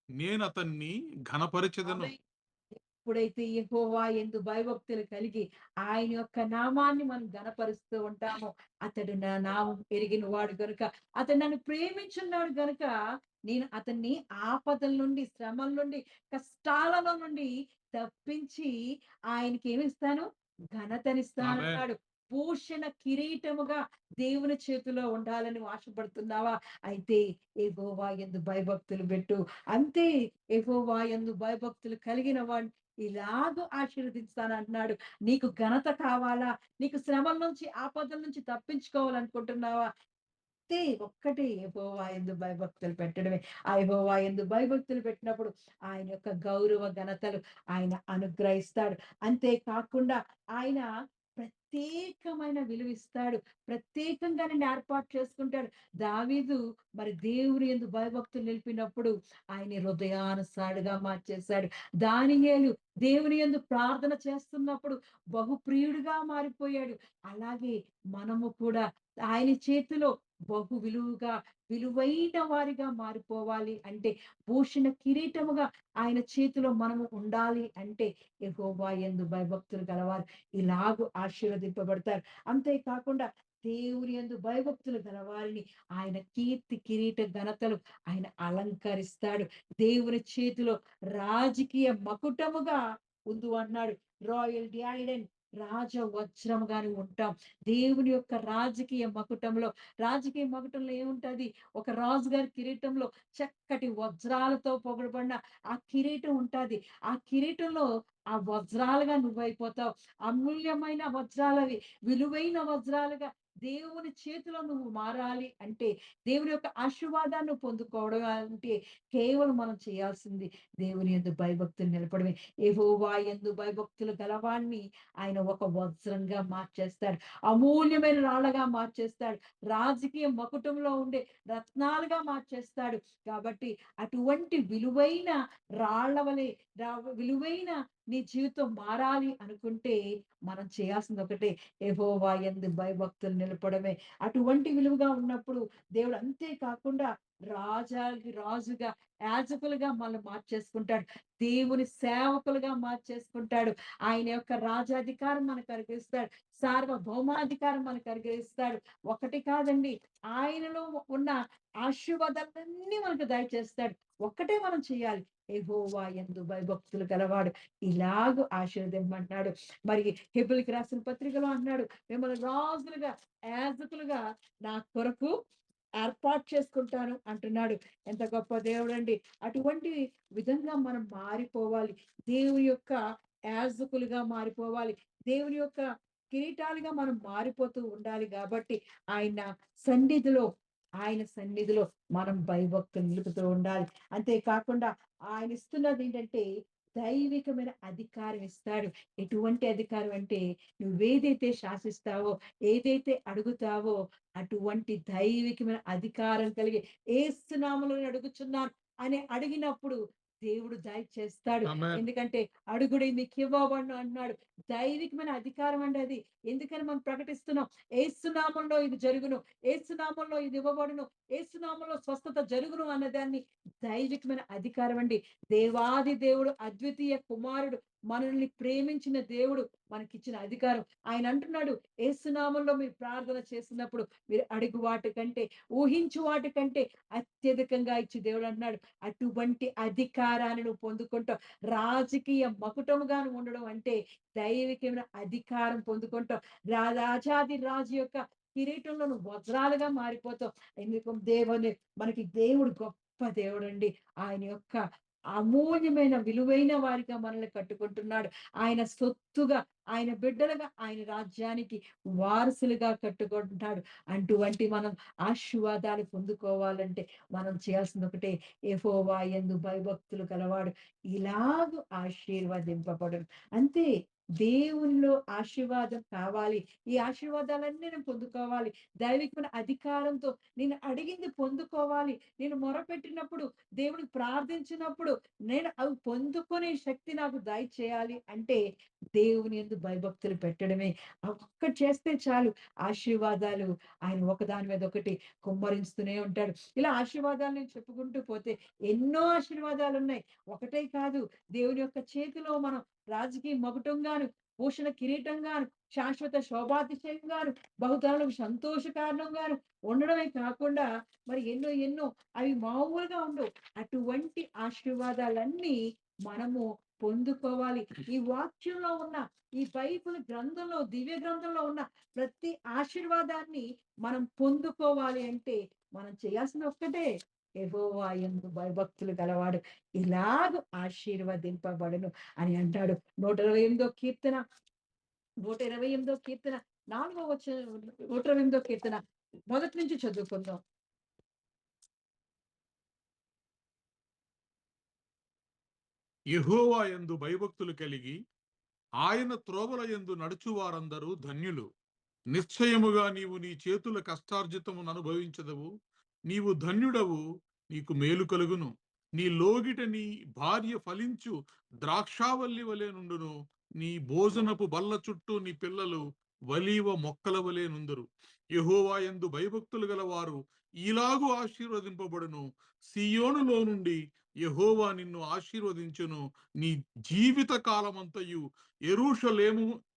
నేనతన్ని ఘనపరచెదను. ఆమేన్. ఎప్పుడైతే యెహోవా యందు భయభక్తులు కలిగి ఆయన యొక్క నామాన్ని మనం ఘనపరుస్తూ ఉంటామో, అతడు నా నామం ఎరిగిన వాడు గనుక, అతడు నన్ను ప్రేమించున్నాడు గనుక, నేను అతన్ని ఆపదల నుండి, శ్రమల నుండి, కష్టాలలో నుండి తప్పించి ఆయనకి ఏమిస్తాను? ఆమేన్. ఘనతనిస్తానన్నాడు. భూషణ కిరీటముగా దేవుని చేతిలో ఉండాలని ఆశపడుతున్నావా? అయితే యెహోవా యందు భయభక్తులు పెట్టు. అంతే, యెహోవా యందు భయభక్తులు కలిగిన వాడిని ఇలాగ ఆశీర్వదిస్తానంటున్నాడు. నీకు ఘనత కావాలా? నీకు శ్రమల నుంచి, ఆపదల నుంచి తప్పించుకోవాలనుకుంటున్నావా? ఒక్కటే యెహోవా యందు భయభక్తులు పెట్టడమే. ఆ యెహోవా యందు భయభక్తులు పెట్టినప్పుడు ఆయన యొక్క గౌరవ ఘనతలు ఆయన అనుగ్రహిస్తాడు. అంతే కాకుండా ఆయన ప్రత్యేకమైన విలువిస్తాడు. ప్రత్యేకంగా నిన్ను ఏర్పాటు చేసుకుంటాడు. దావీదు మరి దేవుని యందు భయభక్తులు నిలిపినప్పుడు ఆయన హృదయానుసారుడుగా మార్చేశాడు. దానియేలు దేవుని యందు ప్రార్థన చేస్తున్నప్పుడు బహుప్రియుడిగా మారిపోయాడు. అలాగే మనము కూడా ఆయన చేతిలో విలువైన వారిగా మారిపోవాలి అంటే, భూషణ కిరీటముగా ఆయన చేతిలో మనము ఉండాలి అంటే, యెహోవా యందు భయభక్తులు గలవారు ఇలాగ ఆశీర్వదింపబడతారు. అంతే కాకుండా దేవుని యందు భయభక్తులు గల వారిని ఆయన కీర్తి కిరీట ఘనతలు ఆయన అలంకరిస్తాడు. దేవుని చేతిలో రాజకీయ మకుటముగా ఉందు అన్నాడు. రాయల్ డైడెన్ రాజ వజ్రముగాని ఉంటాం. దేవుని యొక్క రాజకీయ మకుటంలో ఏముంటది? ఒక రాజుగారి కిరీటంలో చక్కటి వజ్రాలతో పొగడబడిన ఆ కిరీటం ఉంటది. ఆ కిరీటంలో ఆ వజ్రాలుగా నువ్వైపోతావు. అమూల్యమైన వజ్రాలవి, విలువైన వజ్రాలుగా దేవుని చేతిలో నువ్వు మారాలి అంటే, దేవుని యొక్క ఆశీర్వాదాన్ని పొందుకోవడం అంటే కేవలం మనం చేయాల్సింది దేవుని యందు భయభక్తులు నిలపడమే. యెహోవా యందు భయభక్తులు గలవాణ్ణి ఆయన ఒక వజ్రంగా మార్చేస్తాడు. అమూల్యమైన రాళ్ళగా మార్చేస్తాడు. రాజకీయ మకుటంలో ఉండే రత్నాలుగా మార్చేస్తాడు. కాబట్టి అటువంటి విలువైన రాళ్ళ వలె విలువైన నీ జీవితం మారాలి అనుకుంటే మనం చేయాల్సింది ఒకటే, యెహోవా యందు భయభక్తులు నిలపడమే. అటువంటి విలువగా ఉన్నప్పుడు దేవుడు అంతే కాకుండా రాజుగా, యాజకులుగా మనల్ని మార్చేసుకుంటాడు. దేవుని సేవకులుగా మార్చేసుకుంటాడు. ఆయన యొక్క రాజాధికారం మనకు అనుగ్రహిస్తాడు. సార్వభౌమాధికారం మనకు అనుగ్రహిస్తాడు. ఒకటి కాదండి, ఆయనలో ఉన్న ఆశీర్వాదాలన్నీ మనకు దయచేస్తాడు. ఒక్కటే మనం చేయాలి, యెహోవా యందు భయభక్తులు గలవాడు ఇలాగ ఆశీర్వదింపమంటున్నాడు. మరి హెబ్రీయులకు రాసిన పత్రికలో అన్నాడు, మిమ్మల్ని రాజులుగా, యాజకులుగా నా కొరకు ఏర్పాటు చేసుకుంటాను అంటున్నాడు. ఎంత గొప్ప దేవుడండి! అటువంటి విధంగా మనం మారిపోవాలి. దేవుని యొక్క యాజకులుగా మారిపోవాలి. దేవుని యొక్క కిరీటాలుగా మనం మారిపోతూ ఉండాలి. కాబట్టి ఆయన సన్నిధిలో మనం భయభక్తులు నిలుపుతూ ఉండాలి. అంతేకాకుండా ఆయన ఇస్తున్నది ఏంటంటే దైవికమైన అధికారం ఇస్తాడు. ఎటువంటి అధికారం అంటే, నువ్వేదైతే శాసిస్తావో, ఏదైతే అడుగుతావో అటువంటి దైవికమైన అధికారం కలిగి యేసు నామములో అడుగుచున్నాను అని అడిగినప్పుడు దేవుడు దయచేస్తాడు. ఆమేన్. ఎందుకంటే అడుగుడి మీకు ఇవ్వబడును అన్నాడు. దైవికమైన అధికారం అండి అది. ఎందుకని మనం ప్రకటిస్తున్నాం? యేసు నామములో ఇది జరుగును, యేసు నామములో ఇది ఇవ్వబడును, యేసు నామములో స్వస్థత జరుగును అన్నదాన్ని దైవికమైన అధికారం అండి. దేవాది దేవుడు, అద్వితీయ కుమారుడు, మనల్ని ప్రేమించిన దేవుడు మనకిచ్చిన అధికారం. ఆయన అంటున్నాడు, యేసు నామములో మీరు ప్రార్థన చేసినప్పుడు మీరు అడుగు వాటి కంటే, ఊహించు వాటి కంటే అత్యధికంగా ఇచ్చి దేవుడు అంటున్నాడు. అటువంటి అధికారాన్ని నువ్వు పొందుకుంటావు. రాజకీయ మకుటముగా నువ్వు ఉండడం అంటే దైవికమైన అధికారం పొందుకుంటావు. రాజాది రాజు యొక్క కిరీటంలో నువ్వు వజ్రాలుగా మారిపోతావు. ఎందుకు? మనకి దేవుడు గొప్ప దేవుడండి. ఆయన యొక్క అమూల్యమైన విలువైన వారిగా మనల్ని కట్టుకుంటున్నాడు. ఆయన సొత్తుగా, ఆయన బిడ్డలుగా, ఆయన రాజ్యానికి వారసులుగా కట్టుకుంటున్నాడు. అటువంటి మనం ఆశీర్వాదాలు పొందుకోవాలంటే మనం చేయాల్సింది ఒకటే, యెహోవా యందు భయభక్తులు గలవాడు ఇలాగ ఆశీర్వదింపబడును. అంతే. దేవునిలో ఆశీర్వాదం కావాలి. ఈ ఆశీర్వాదాలన్నీ నేను పొందుకోవాలి. దైవికమైన అధికారంతో నేను అడిగింది పొందుకోవాలి. నేను మొరపెట్టినప్పుడు, దేవునికి ప్రార్థించినప్పుడు నేను అవి పొందుకునే శక్తి నాకు దయచేయాలి అంటే దేవుని యందు భయభక్తులు పెట్టడమే. ఒక్కటి చేస్తే చాలు, ఆశీర్వాదాలు ఆయన ఒకదాని మీద ఒకటి కుమ్మరిస్తూనే ఉంటాడు. ఇలా ఆశీర్వాదాలు నేను చెప్పుకుంటూ పోతే ఎన్నో ఆశీర్వాదాలు ఉన్నాయి. ఒకటే కాదు, దేవుని యొక్క చేతిలో మనం రాజకీయ మకుటంగాను, భూషణ కిరీటంగాను, శాశ్వత శోభాతిశయంగాను, బహుతరులకు సంతోష కారణంగాను ఉండడమే కాకుండా మరి ఎన్నో ఎన్నో అవి మామూలుగా ఉండవు. అటువంటి ఆశీర్వాదాలన్నీ మనము పొందుకోవాలి. ఈ వాక్యంలో ఉన్న, ఈ బైబిల్ గ్రంథంలో, దివ్య గ్రంథంలో ఉన్న ప్రతి ఆశీర్వాదాన్ని మనం పొందుకోవాలి అంటే మనం చేయాల్సిన ఒక్కటే, యెహోవా యందు భయభక్తులు గలవాడు ఇలాగ ఆశీర్వదింపబడును అని అంటాడు. 128వ కీర్తన 128వ కీర్తన 4వ వచనం, 128వ కీర్తన మొదటి నుంచి చదువుకుందాం. యెహోవా యందు భయభక్తులు కలిగి ఆయన త్రోవల యందు నడుచువారందరూ ధన్యులు. నిశ్చయముగా నీవు నీ చేతుల కష్టార్జితమును అనుభవించదవు. నీవు ధన్యుడవు, నీకు మేలు కలుగును. నీ లోగిట నీ భార్య ఫలించు ద్రాక్షావల్లి వలె నుండును. నీ భోజనపు బల్ల చుట్టూ నీ పిల్లలు వలీవ మొక్కల వలె నుందురు. యెహోవా యందు భయభక్తులు గలవారు ఇలాగు ఆశీర్వదింపబడును. సియోనులో నుండి యెహోవా నిన్ను ఆశీర్వదించును. నీ జీవిత కాలమంతయు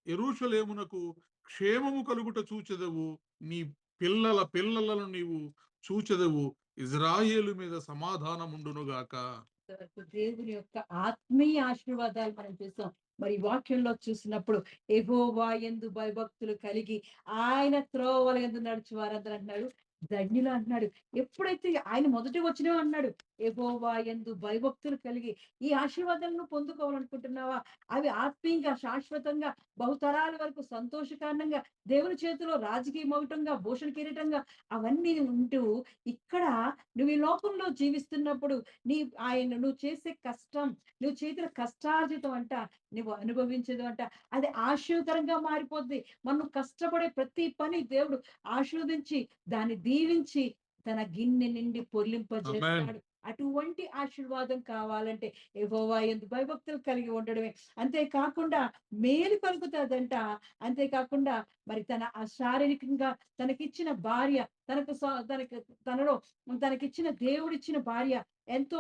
యెరూషలేమునకు క్షేమము కలుగుట చూచెదవు, నీ పిల్లల పిల్లలను నీవు చూచెదవు, ఇజ్రాయేలు మీద సమాధానముండునుగాక. ఇంతవరకు దేవుని యొక్క ఆత్మీయ ఆశీర్వాదాలు మనం చూస్తాం. మరి ఈ వాక్యంలో చూసినప్పుడు యెహోవా యందు భయభక్తులు కలిగి ఆయన త్రోవల యందు నడుచు వారందరూ అంటున్నాడు ధన్యులు అంటున్నాడు. ఎప్పుడైతే ఆయన మొదటి వచనం అన్నాడు యెహోవా యందు భయభక్తులు కలిగి ఈ ఆశీర్వాదాలను పొందుకోవాలనుకుంటున్నావా? అవి ఆత్మీయంగా శాశ్వతంగా బహుతరాల వరకు సంతోషకారణంగా దేవుని చేతిలో రాజకీయ మౌటంగా భూషణ కిరీటంగా అవన్నీ ఉంటూ ఇక్కడ నువ్వు ఈ లోకంలో జీవిస్తున్నప్పుడు నువ్వు చేసే కష్టం, నువ్వు చేసిన కష్టార్జితం అంట నువ్వు అనుభవించేది అంట అది ఆశీర్వకరంగా మారిపోద్ది. మనం కష్టపడే ప్రతి పని దేవుడు ఆశీర్వదించి దాన్ని దీవించి తన గిన్నె నిండి పొర్లింపజేస్తాడు. అటువంటి ఆశీర్వాదం కావాలంటే యెహోవా యందు భయభక్తులు కలిగి ఉండడమే. అంతేకాకుండా మేలు కలుగుతుందంట. అంతేకాకుండా మరి తన శారీరకంగా తనకిచ్చిన భార్య తనకిచ్చిన దేవుడిచ్చిన భార్య ఎంతో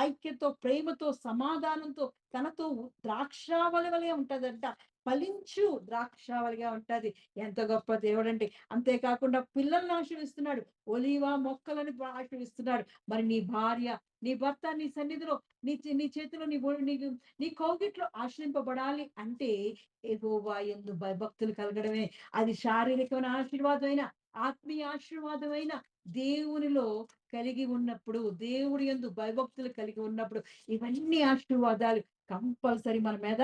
ఐక్యతో ప్రేమతో సమాధానంతో తనతో ద్రాక్షావళి వలె ఉంటదంట. ఫలించు ద్రాక్షావళిగా ఉంటది. ఎంత గొప్ప దేవుడండి. అంతేకాకుండా పిల్లల్ని ఆశీర్వదిస్తున్నాడు. ఒలీవ మొక్కలను ఆశీర్వదిస్తున్నాడు. మరి నీ భార్య, నీ భర్త నీ సన్నిధిలో నీ చేతిలో నీ కౌగిట్లో ఆశ్రయింపబడాలి అంటే యెహోవా యందు భయభక్తులు కలగడమే. అది శారీరకమైన ఆశీర్వాదమైన ఆత్మీయ ఆశీర్వాదమైన దేవునిలో కలిగి ఉన్నప్పుడు, దేవుడి యందు భయభక్తులు కలిగి ఉన్నప్పుడు ఇవన్నీ ఆశీర్వాదాలు కంపల్సరీ మన మీద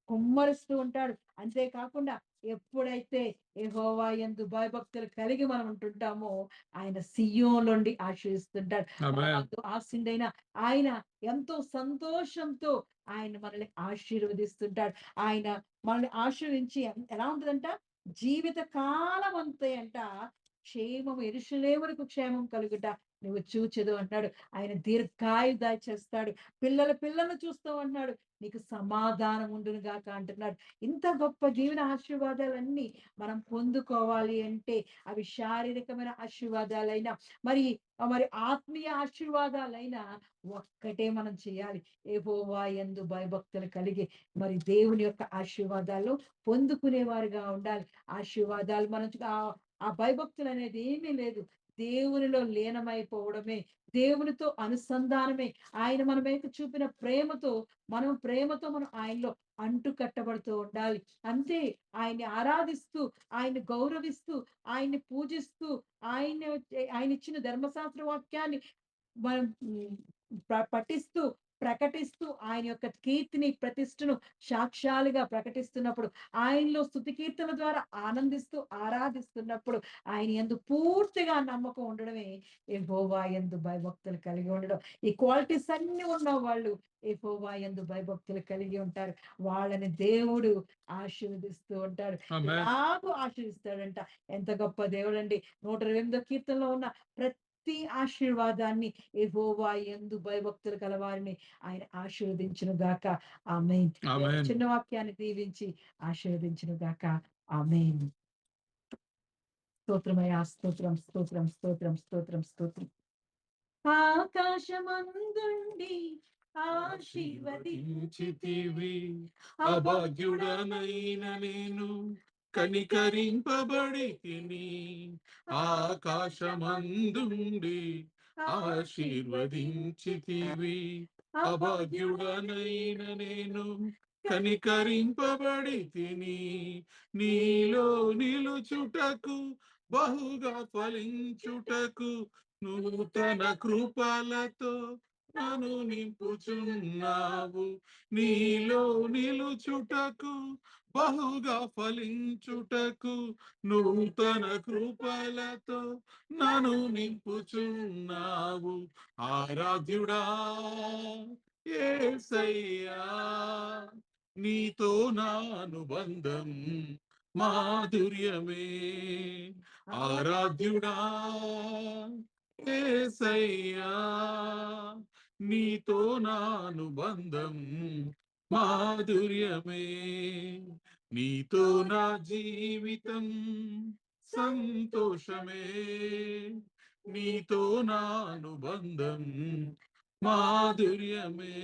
కుమ్మరిస్తూ ఉంటాడు. అంతేకాకుండా ఎప్పుడైతే యెహోవా యందు భయభక్తులు కలిగి మనం ఉంటుంటామో ఆయన సియోనుండి ఆశీర్వదిస్తుంటాడు. ఆశీనుడైన ఆయన ఎంతో సంతోషంతో ఆయన మనల్ని ఆశీర్వదిస్తుంటాడు. ఆయన మనల్ని ఆశీర్వదించి ఎలా ఉంటదంట జీవిత కాలం అంత క్షేమము యెరూషలేమునకు క్షేమం కలుగుట నువ్వు చూచెదు అంటాడు. ఆయన దీర్ఘాయుధ చేస్తాడు. పిల్లలను చూస్తావు అంటున్నాడు. నీకు సమాధానం ఉండును గాక అంటున్నాడు. ఇంత గొప్ప జీవన ఆశీర్వాదాలన్నీ మనం పొందుకోవాలి అంటే అవి శారీరకమైన ఆశీర్వాదాలైనా మరి ఆత్మీయ ఆశీర్వాదాలైనా ఒక్కటే మనం చేయాలి. యెహోవా యందు భయభక్తులు కలిగి మరి దేవుని యొక్క ఆశీర్వాదాలు పొందుకునేవారుగా ఉండాలి. ఆశీర్వాదాలు మనం ఆ భయభక్తులు అనేది ఏమీ లేదు. దేవునిలో లీనమైపోవడమే, దేవునితో అనుసంధానమే. ఆయన మన మీద చూపిన ప్రేమతో మనం ఆయనలో అంటు కట్టబడుతూ ఉండాలి. అంతే. ఆయన్ని ఆరాధిస్తూ, ఆయన్ని గౌరవిస్తూ, ఆయన్ని పూజిస్తూ, ఆయన ఇచ్చిన ధర్మశాస్త్ర వాక్యాన్ని మనం పఠిస్తూ ప్రకటిస్తూ ఆయన యొక్క కీర్తిని ప్రతిష్టను సాక్ష్యాలుగా ప్రకటిస్తున్నప్పుడు ఆయనలో స్తుతి కీర్తన ద్వారా ఆనందిస్తూ ఆరాధిస్తున్నప్పుడు ఆయన యందు పూర్తిగా నమ్మకం ఉండడమే యెహోవా యందు భయభక్తులు కలిగి ఉండడం. ఈ క్వాలిటీస్ అన్ని ఉన్న వాళ్ళు యెహోవా యందు భయభక్తులు కలిగి ఉంటారు. వాళ్ళని దేవుడు ఆశీర్వదిస్తూ ఉంటాడు. ఎలాగూ ఆశీర్వదిస్తాడంట. ఎంత గొప్ప దేవుడండి. 128వ కీర్తనలో ఉన్న ప్రతి ఆశీర్వాదాన్ని యెహోవా యందు భయభక్తులు కలవారిని ఆయన ఆశీర్వదించును గాక. ఆమేన్. చిన్న వాక్యాన్ని దీవించి ఆశీర్వదించును గాక. ఆమేన్. స్తోత్రమయ్యా. స్తోత్రం స్తోత్రం స్తోత్రం స్తోత్రం స్తోత్రం. ఆకాశమందుండి ఆశీర్వదించితివి, అభాగ్యుడనైన నేను కనికరింపబడి తిని. ఆకాశమందుండి ఆశీర్వదించితివి, అభాగ్యుడనైన నేను కనికరింపబడి తిని. నీలో నిలుచుటకు బహుగా ఫలించుటకు నూతన కృపలతో నన్ను నింపుచున్నావు. నీలో నిలుచుటకు బహుగా ఫలించుటకు నూతన కృపలతో నన్ను నింపుచున్నావు. ఆరాధ్యుడా యేసయ్యా, నీతో నా అనుబంధం మాధుర్యమే. ఆరాధ్యుడా యేసయ్యా, నీతో నా అనుబంధం మాధుర్యమే. నీతో నా జీవితం సంతోషమే. నీతో నా అనుబంధం మాధుర్యమే.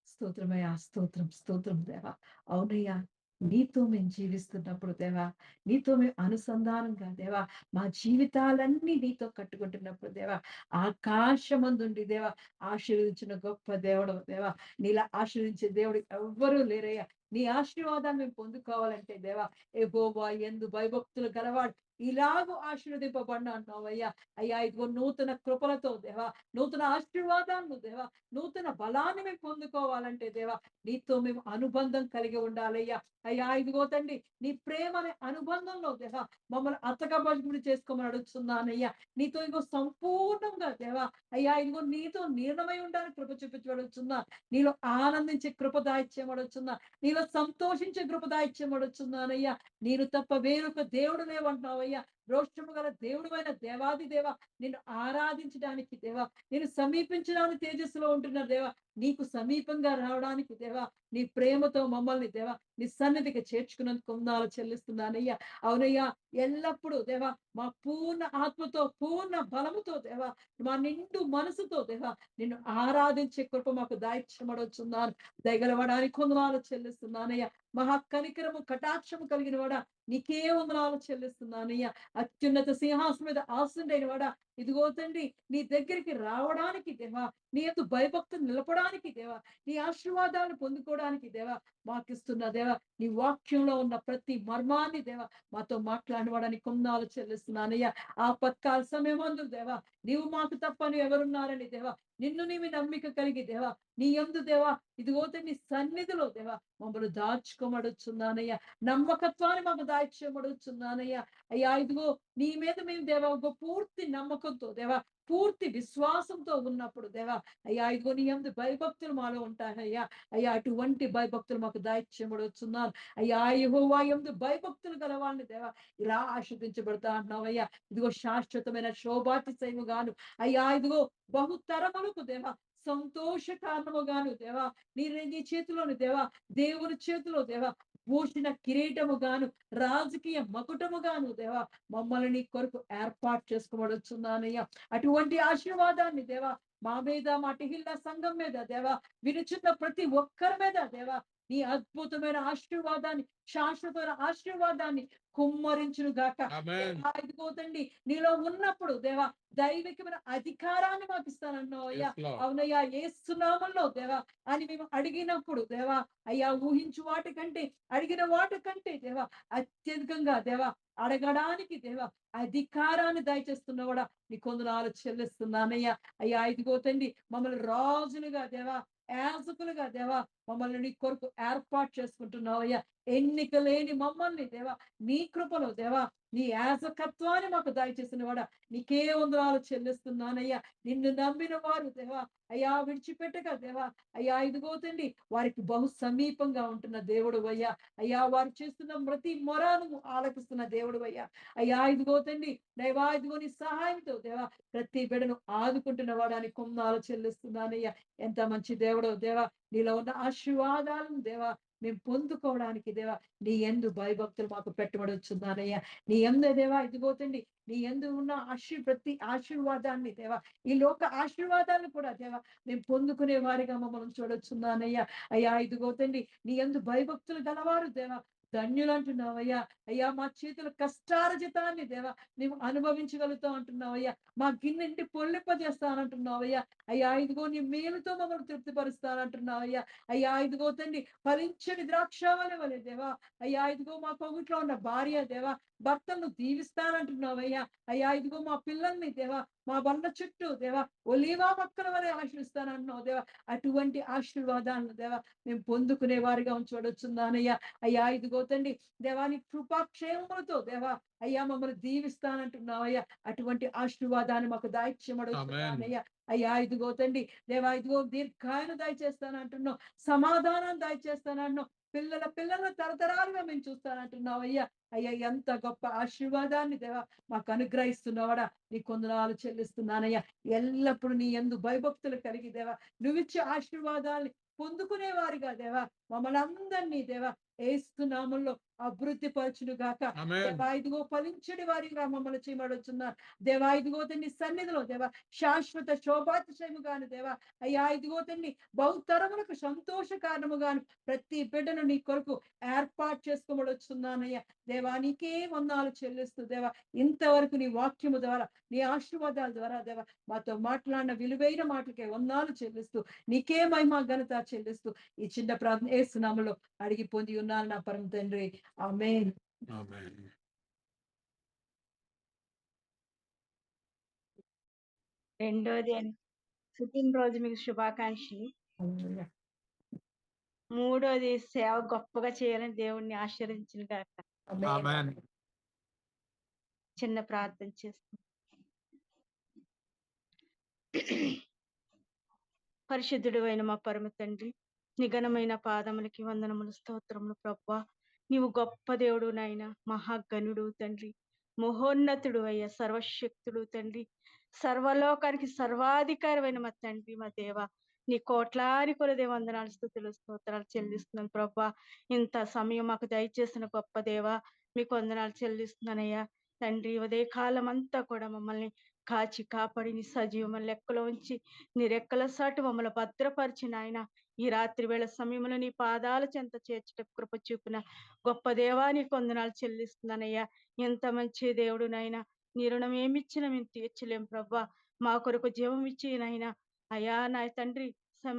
స్తోత్రమయ్యా. స్తోత్రం స్తోత్రం దేవా. అవునయ్యా, నీతో మేము జీవిస్తున్నప్పుడు దేవా, నీతో మేము అనుసంధానంగా దేవా, మా జీవితాలన్నీ నీతో కట్టుకుంటున్నప్పుడు దేవా, ఆకాశమందుండి దేవా ఆశీర్వదించిన గొప్ప దేవుడు దేవా. నీలా ఆశీర్వదించే దేవుడు ఎవ్వరూ లేరయ్యా. నీ ఆశీర్వాదాన్ని మేము పొందుకోవాలంటే దేవా, యెహోవా యందు భయభక్తులు గలవాడు ఇలాగూ ఆశీర్వదింపబడిన అన్నావయ్యా. అయ్యా ఇదిగో నూతన కృపలతో దేవా, నూతన ఆశీర్వాదాలను దేవా, నూతన బలాన్ని మేము పొందుకోవాలంటే దేవా, నీతో మేము అనుబంధం కలిగి ఉండాలయ్యా. అయ్యా ఇదిగో తండ్రి, నీ ప్రేమ అనే అనుబంధంలో దేవా మమ్మల్ని అత్తకబడి చేసుకోమని అడుగుతున్నానయ్యా. నీతో ఇదిగో సంపూర్ణంగా దేవా, అయ్యా ఇదిగో నీతో నీరణమై ఉండడానికి కృప చూపించబడుచున్నా, నీలో ఆనందించే కృప దాయిచ్చేయబడుచున్నా, నీలో సంతోషించే కృప దాయిచ్చేయబడుచున్నానయ్యా. నేను తప్ప వేరొక దేవుడు లేవంటున్నావయ్యా. రోషము గల దేవుడువైన దేవాది దేవ, నిన్ను ఆరాధించడానికి దేవా, నేను సమీపించడానికి తేజస్సులో ఉంటున్న దేవా, నీకు సమీపంగా రావడానికి దేవా, నీ ప్రేమతో మమ్మల్ని దేవా నీ సన్నిధికి చేర్చుకున్నందుకు వందనాలు చెల్లిస్తున్నానయ్యా. అవునయ్యా, ఎల్లప్పుడూ దేవా మా పూర్ణ ఆత్మతో పూర్ణ బలముతో దేవా, మా నిండు మనసుతో దేవా నిన్ను ఆరాధించే కృప మాకు దాయిచ్చమడొచ్చున్నాను. దయగలవడానికి వందనాలు చెల్లిస్తున్నానయ్యా. మహా కనికరము కటాక్షము కలిగిన వాడా, నీకే వందనాలు చెల్లిస్తున్నానయ్యా. అత్యున్నత సింహాసనం మీద ఆసనుడైన వాడా, ఇదిగో తండ్రి, నీ దగ్గరికి రావడానికి దేవా, నీ యందు భయభక్తులు నిలపడానికి దేవా, నీ ఆశీర్వాదాలను పొందుకోవడానికి దేవా మాకిస్తున్న దేవా, నీ వాక్యంలో ఉన్న ప్రతి మర్మాన్ని దేవా మాతో మాట్లాడడానికి వందనాలు చెల్లిస్తున్నానయ్యా. ఆపత్కాల సమయమందు దేవా, నీవు మాకు తప్పని ఎవరున్నారని దేవా, నిన్ను నీవి నమ్మిక కలిగి దేవా, నీ యందు దేవా ఇదిగో నీ సన్నిధిలో దేవా మమ్మల్ని దాచుకోమడుచున్నానయ్యా. నమ్మకత్వాన్ని మాకు దాయిచ్చేయమడుచున్నానయ్యా. అయ్యా ఇదిగో నీ మీద మేము దేవా ఒక పూర్తి నమ్మకంతో దేవా, పూర్తి విశ్వాసంతో ఉన్నప్పుడు దేవా, అయ్యా ఇదిగో నీ యందు భయభక్తులు మాలో ఉంటాయయ్యా. అయ్యా అటువంటి భయభక్తులు మాకు దాయిచ్చేయమడుచున్నాను. అయ్యా యెహోవా యందు భయభక్తులు గలవాళ్ళని దేవా ఇలా ఆశీర్వదించబడతా అంటున్నావయ్యా. ఇదిగో శాశ్వతమైన శోభాతిశయముగాను, అయ్యా ఇదిగో బహుతరములకు దేవా సంతోష కారణముగాను దేవా, నీ చేతిలోని దేవా, దేవుని చేతిలో దేవా భూషణ కిరీటముగాను, రాజకీయ మకుటముగాను దేవా మమ్మల్ని నీ కొరకు ఏర్పాటు చేసుకోబడుచున్నానయ్యా. అటువంటి ఆశీర్వాదాన్ని దేవా మా మీద, మా టిహిల్లా సంఘం మీద దేవా, వినుచున్న ప్రతి ఒక్కరి మీద దేవా నీ అద్భుతమైన ఆశీర్వాదాన్ని, శాశ్వతమైన ఆశీర్వాదాన్ని కుమ్మరించును గాక. ఆమేన్. దేవా ఇదిగో తండ్రి, నీలో ఉన్నప్పుడు దేవా దైవికమైన అధికారాన్ని మాకు ఇస్తానన్నావు అయ్యా. Yes, Lord. అవునయ్యా, యేసు నామములో దేవా అని మేము అడిగినప్పుడు దేవా, అయ్యా ఊహించు వాటికంటే, అడిగిన వాటికంటే దేవా అత్యధికంగా దేవా అడగడానికి దేవా అధికారాన్ని దయచేస్తున్నవాడా నీ కొందనాలు చెల్లిస్తున్నానయ్యా. అయ్యా ఇదిగో తండ్రి, మమ్మల్ని రాజులుగా దేవా, యాజకులుగా దేవా మమ్మల్ని నీ కొరకు ఏర్పాటు చేసుకుంటున్నావయ్యా. ఎన్నిక లేని మమ్మల్ని దేవా నీ కృపలో దేవా నీ యాజకత్వాన్ని మాకు దయచేసిన వాడా నీకే వందనాలు చెల్లిస్తున్నానయ్యా. నిన్ను నమ్మిన వారు దేవా అయ్యా విడిచిపెట్టక దేవా, అయ్యా ఇదిగో తండ్రి వారికి బహు సమీపంగా ఉంటున్న దేవుడు అయ్యా. అయ్యా వారు చేస్తున్న ప్రతి మొరాను ఆలకిస్తున్న దేవుడు అయ్యా. అయ్యా ఇదిగో తండ్రి దైవా ఇదిగో నీ సహాయంతో దేవా ప్రతి బిడ్డను ఆదుకుంటున్న వాడానికి కొందనాలు చెల్లిస్తున్నానయ్యా. ఎంత మంచి దేవుడో దేవా, నీలో ఉన్న ఆశీర్వాదాలను దేవా మేము పొందుకోవడానికి దేవా నీ యందు భయభక్తులు మాకు పెట్టబడుచున్నారయ్యా. నీ యందు దేవా ఇదిగో తండ్రి, నీ యందు ఉన్న ప్రతి ఆశీర్వాదాన్ని దేవా, ఈ లోక ఆశీర్వాదాలను కూడా దేవా మేము పొందుకునే వారిగా మమ్మల్ని చూడొచ్చున్నానయ్యా. అయ్యా ఇదిగో తండ్రి, నీ యందు భయభక్తులు గలవారు దేవా ధన్యులు అంటున్నావయ్యా. అయ్యా మా చేతుల కష్టార్జితాన్ని దేవా మేము అనుభవించగలుగుతాం అంటున్నావయ్యా. మా గిన్నెంటి పొల్లింపజేస్తానంటున్నావయ్యా. అయ్యా ఇదిగో నీ మేలుతో మమ్మల్ని తృప్తిపరుస్తానంటున్నావయ్యా. అయ్యా ఇదిగో తండ్రి, ఫలించని ద్రాక్షావళి వలె దేవా, అయ్యా ఇదిగో మా పొగుట్లో ఉన్న భార్య దేవా భర్తలను దీవిస్తానంటున్నావయ్యా. అయ్యా ఇదిగో మా పిల్లల్ని దేవా మా బండ చుట్టూ దేవా ఒలీవా మొక్కల వలె ఆశీర్స్తానంటున్నావు దేవా. అటువంటి ఆశీర్వాదాలను దేవా మేము పొందుకునే వారిగా చూడొచ్చున్నానయ్యా. అయ్యా ఇదిగో తండ్రి దేవా నీ కృపాక్షేమములతో దేవా అయ్యా మమ్మల్ని దీవిస్తానంటున్నావయ్యా. అటువంటి ఆశీర్వాదాన్ని మాకు దాయిచ్యమడుగుతున్నానయ్యా. అయ్యా ఇదిగో తండ్రి దేవా ఇదిగో దీర్ఘాయును దయచేస్తానంటున్నావు, సమాధానాన్ని దయచేస్తానంటున్నావు, పిల్లల తరతరాలుగా మేము చూస్తానంటున్నావు అయ్యా. అయ్యా ఎంత గొప్ప ఆశీర్వాదాన్ని దేవా మాకు అనుగ్రహిస్తున్నావాడా నీ కొందనాలు చెల్లిస్తున్నానయ్యా. ఎల్లప్పుడూ నీ యందు భయభక్తులు కలిగి దేవా నువ్విచ్చే ఆశీర్వాదాన్ని పొందుకునే వారిగా దేవా మమ్మల్ని అందరినీ దేవా యేసు నామములో అభివృద్ధి పరచును గాక. ఆమేన్. దేవా ఇదిగో ఫలించడి వారిగా మమ్మల్ని చేయమడుచున్నారు. దేవా ఇదిగో తండ్రి సన్నిధిలో దేవా శాశ్వత శోభాతిశయముగాను దేవా అయ్యా ఇదిగో తండ్రి బహుతరములకు సంతోష కారణముగాను ప్రతి బిడ్డను నీ కొరకు ఏర్పాటు చేసుకోబడుచున్నానయ్యా. దేవా నీకే వందనాలు చెల్లిస్తూ దేవా ఇంతవరకు నీ వాక్యము ద్వారా నీ ఆశీర్వాదాల ద్వారా దేవా మాతో మాట్లాడిన విలువైన మాటలకే వందనాలు చెల్లిస్తూ నీకే మహిమ ఘనత చెల్లిస్తూ ఈ చిన్న ప్రార్థన యేసు నామములో అడిగి పొంది ఉన్నాను నా పరమ తండ్రి. ఆమేన్. ఆమేన్. రెండోది పుట్టినరోజు మీకు శుభాకాంక్షలు. హల్లెలూయా. మూడోది సేవ గొప్పగా చేయాలని దేవుణ్ణి ఆశీర్వదించిన గాక. ఆమేన్. ఆమేన్. చిన్న ప్రార్థన చేస్తాం. పరిశుద్ధుడు అయిన మా పరమ తండ్రి, నిఘనమైన పాదములకి వందనములు స్తోత్రములు ప్రభువా. నీవు గొప్ప దేవుడు నాయన, మహాగణుడు తండ్రి, మహోన్నతుడు అయ్యా, సర్వశక్తుడు తండ్రి, సర్వలోకానికి సర్వాధికారమైన మా తండ్రి మా దేవ. నీ కోట్లాది కొలదే వందనాలు స్తుతులు స్తోత్రాలు చెల్లిస్తున్నాను ప్రభా. ఇంత సమయం మాకు దయచేసిన గొప్ప దేవ మీకు వందనాలు చెల్లిస్తున్నానయ్యా తండ్రి. ఉదయ కాలం అంతా కూడా మమ్మల్ని కాచి కాపాడి నీ సజీవమైన లెక్కలో ఉంచి నీ రెక్కల సాటు మమ్మల్ని భద్రపరిచిన ఆయన ఈ రాత్రి వేళ సమయంలో నీ పాదాల చెంత చేర్చట కృప చూపిన గొప్ప దేవా నీకు వందనాలు చెల్లిస్తున్నానయ్యా. ఎంత మంచి దేవుడు నాయన, నీ రుణం ఏమిచ్చినా మేము తీర్చలేం ప్రభా. మా కొరకు జీవం ఇచ్చి నాయన అయ్యా నా తండ్రి,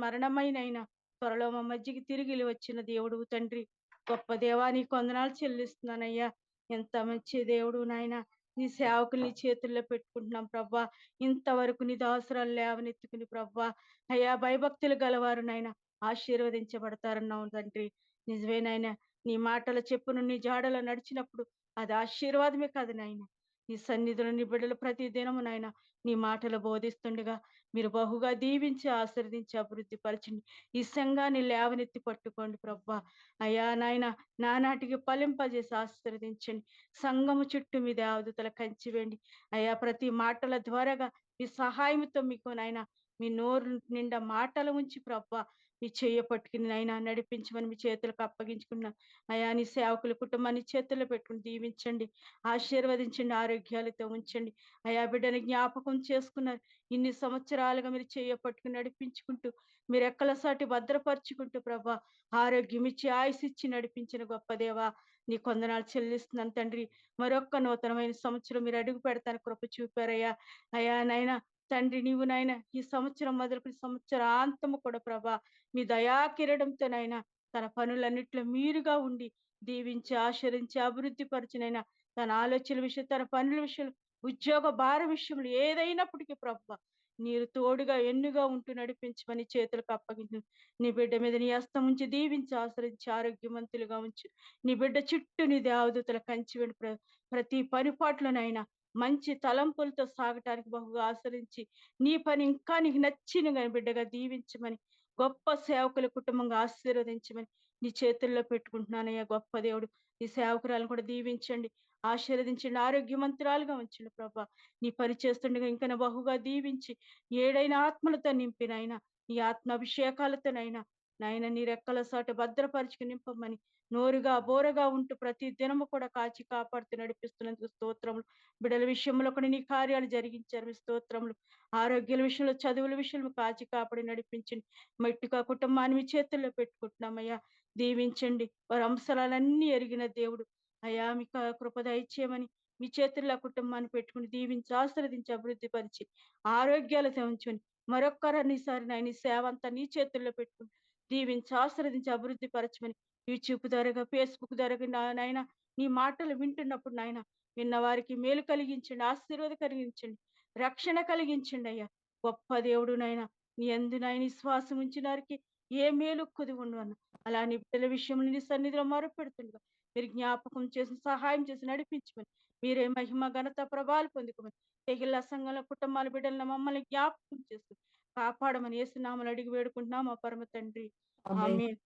మరణమైనైనా త్వరలో మా మధ్యకి తిరిగి వచ్చిన దేవుడు తండ్రి, గొప్ప దేవా నీకు వందనాలు చెల్లిస్తున్నానయ్యా. ఎంత మంచి దేవుడు నాయన, నీ సేవకులు నీ చేతుల్లో పెట్టుకుంటున్నాం ప్రభా. ఇంతవరకు నీ దాసురాలు లేవనెత్తుకుని ప్రభా అయ్యా భయభక్తులు గలవారు నాయన ఆశీర్వదించబడతారన్నావు తండ్రి. నిజమేనాయన, నీ మాటల చెప్పును నీ జాడలో నడిచినప్పుడు అది ఆశీర్వాదమే కాదు నాయన. నీ సన్నిధిలో నీ బిడ్డలు ప్రతి దినము నాయన నీ మాటలు బోధిస్తుండగా మీరు బహుగా దీవించి ఆశీర్వదించి అభివృద్ధి పరచండి. ఈ సంఘాన్ని లేవనెత్తి పట్టుకోండి ప్రభా. అయ్యా నాయన నానాటికి ఫలింపజేసి ఆశీర్వదించండి. సంఘము చుట్టూ మీ దేవదూతల కంచి వేయండి అయ్యా. ప్రతి మాటల ద్వారాగా మీ సహాయంతో మీకు నాయన మీ నోరు నిండా మాటలు ఉంచి ప్రభా మీ చెయ్య పట్టుకుని నాయన నడిపించమని మీ చేతులకు అప్పగించుకున్నాను అయ్యా. నీ సేవకుల కుటుంబాన్ని చేతుల్లో పెట్టుకుని దీవించండి, ఆశీర్వదించండి, ఆరోగ్యాలతో ఉంచండి అయ్యా. బిడ్డని జ్ఞాపకం చేసుకున్నారు. ఇన్ని సంవత్సరాలుగా మీరు చెయ్య పట్టుకుని నడిపించుకుంటూ మీరు ఎక్కల సాటి భద్రపరుచుకుంటూ ప్రభా ఆరోగ్యం ఇచ్చి ఆయుసు ఇచ్చి నడిపించిన గొప్ప దేవా నీ కొందనాలు చెల్లిస్తున్నాను తండ్రి. మరొక్క నూతనమైన సంవత్సరం మీరు అడుగు పెడతాను కృప చూపారయ్యా. అయ్యా నాయన తండ్రి, నీవు నాయన ఈ సంవత్సరం మొదలుకొని సంవత్సరాంతము కూడా ప్రభా మీ దయా కిరణంతో నాయన తన పనులన్నిట్లో మీరుగా ఉండి దీవించి ఆశీర్వించి అభివృద్ధి పరచునైనా తన ఆలోచనల విషయం, తన పనుల విషయం, ఉద్యోగ భార విషయంలో ఏదైనప్పటికీ ప్రభా నీరు తోడుగా ఎన్నుగా ఉంటూ నడిపించమని చేతులకు అప్పగించు. నీ బిడ్డ మీద నీ హస్తం ఉంచి దీవించి ఆశ్రయించి ఆరోగ్యవంతులుగా ఉంచు. నీ బిడ్డ చుట్టూ నీ దేవదూతల కంచి వెండి ప్రతి పనిపాట్లోనైనా మంచి తలంపులతో సాగటానికి బహుగా ఆశ్రయించి నీ పని ఇంకా నీకు నచ్చిన బిడ్డగా దీవించమని గొప్ప సేవకుల కుటుంబంగా ఆశీర్వదించమని నీ చేతుల్లో పెట్టుకుంటున్నానయ్యా. గొప్ప దేవుడు ఈ సేవకురాలను కూడా దీవించండి, ఆశీర్వదించండి, ఆరోగ్యవంతురాలుగా ఉంచండి ప్రభా. నీ పని చేస్తుండగా ఇంకా బహుగా దీవించి ఏడైన ఆత్మలతో నింపినైనా నీ ఆత్మ అభిషేకాలతోనైనా నాయన నీ రెక్కల సాటు భద్రపరిచుకు నింపమని నోరుగా బోరగా ఉంటూ ప్రతి దినము కూడా కాచి కాపాడుతూ నడిపిస్తున్నందుకు స్తోత్రములు. బిడ్డల విషయంలో కూడా నీ కార్యాలు జరిగించారు మీ స్తోత్రములు. ఆరోగ్యాల విషయంలో, చదువుల విషయంలో కాచి కాపాడి నడిపించండి. మట్టిగా కుటుంబాన్ని మీ చేతుల్లో పెట్టుకుంటున్నామయ్యా. దీవించండి. వారి అంశాలన్నీ ఎరిగిన దేవుడు అయ్యా. మీకు కృప దయచేయమని మీ చేతుల్లో కుటుంబాన్ని పెట్టుకుని దీవించి ఆశీర్వదించి అభివృద్ధి పరిచి ఆరోగ్యాలతో ఉంచుని మరొక్కరనిసారి నాయన సేవ అంతా నీ చేతుల్లో పెట్టుకుని దీవించి ఆశీర్వదించి అభివృద్ధి పరచమని యూట్యూబ్ ద్వారాగా, ఫేస్బుక్ ద్వారాగా నాయన నీ మాటలు వింటున్నప్పుడు నాయన విన్న వారికి మేలు కలిగించండి, ఆశీర్వాద కలిగించండి, రక్షణ కలిగించండి అయ్యా. గొప్ప దేవుడు నాయన నీ యందు నాయన విశ్వాసం ఉంచిన వారికి ఏ మేలు కుది ఉండవన్న అలా నీ బిడ్డల విషయంలో నీ సన్నిధిలో మొరపెడుతుండగా మీరు జ్ఞాపకం చేసి సహాయం చేసి నడిపించమని మీరే మహిమ ఘనత ప్రభావాలు పొందుకోమని తెగిల్ల సంఘంలో కుటుంబాల బిడ్డలను మమ్మల్ని జ్ఞాపకం చేస్తూ కాపాడమని యేసునామములో అడిగి వేడుకుంటున్నాం మా పరమ తండ్రి. ఆమేన్.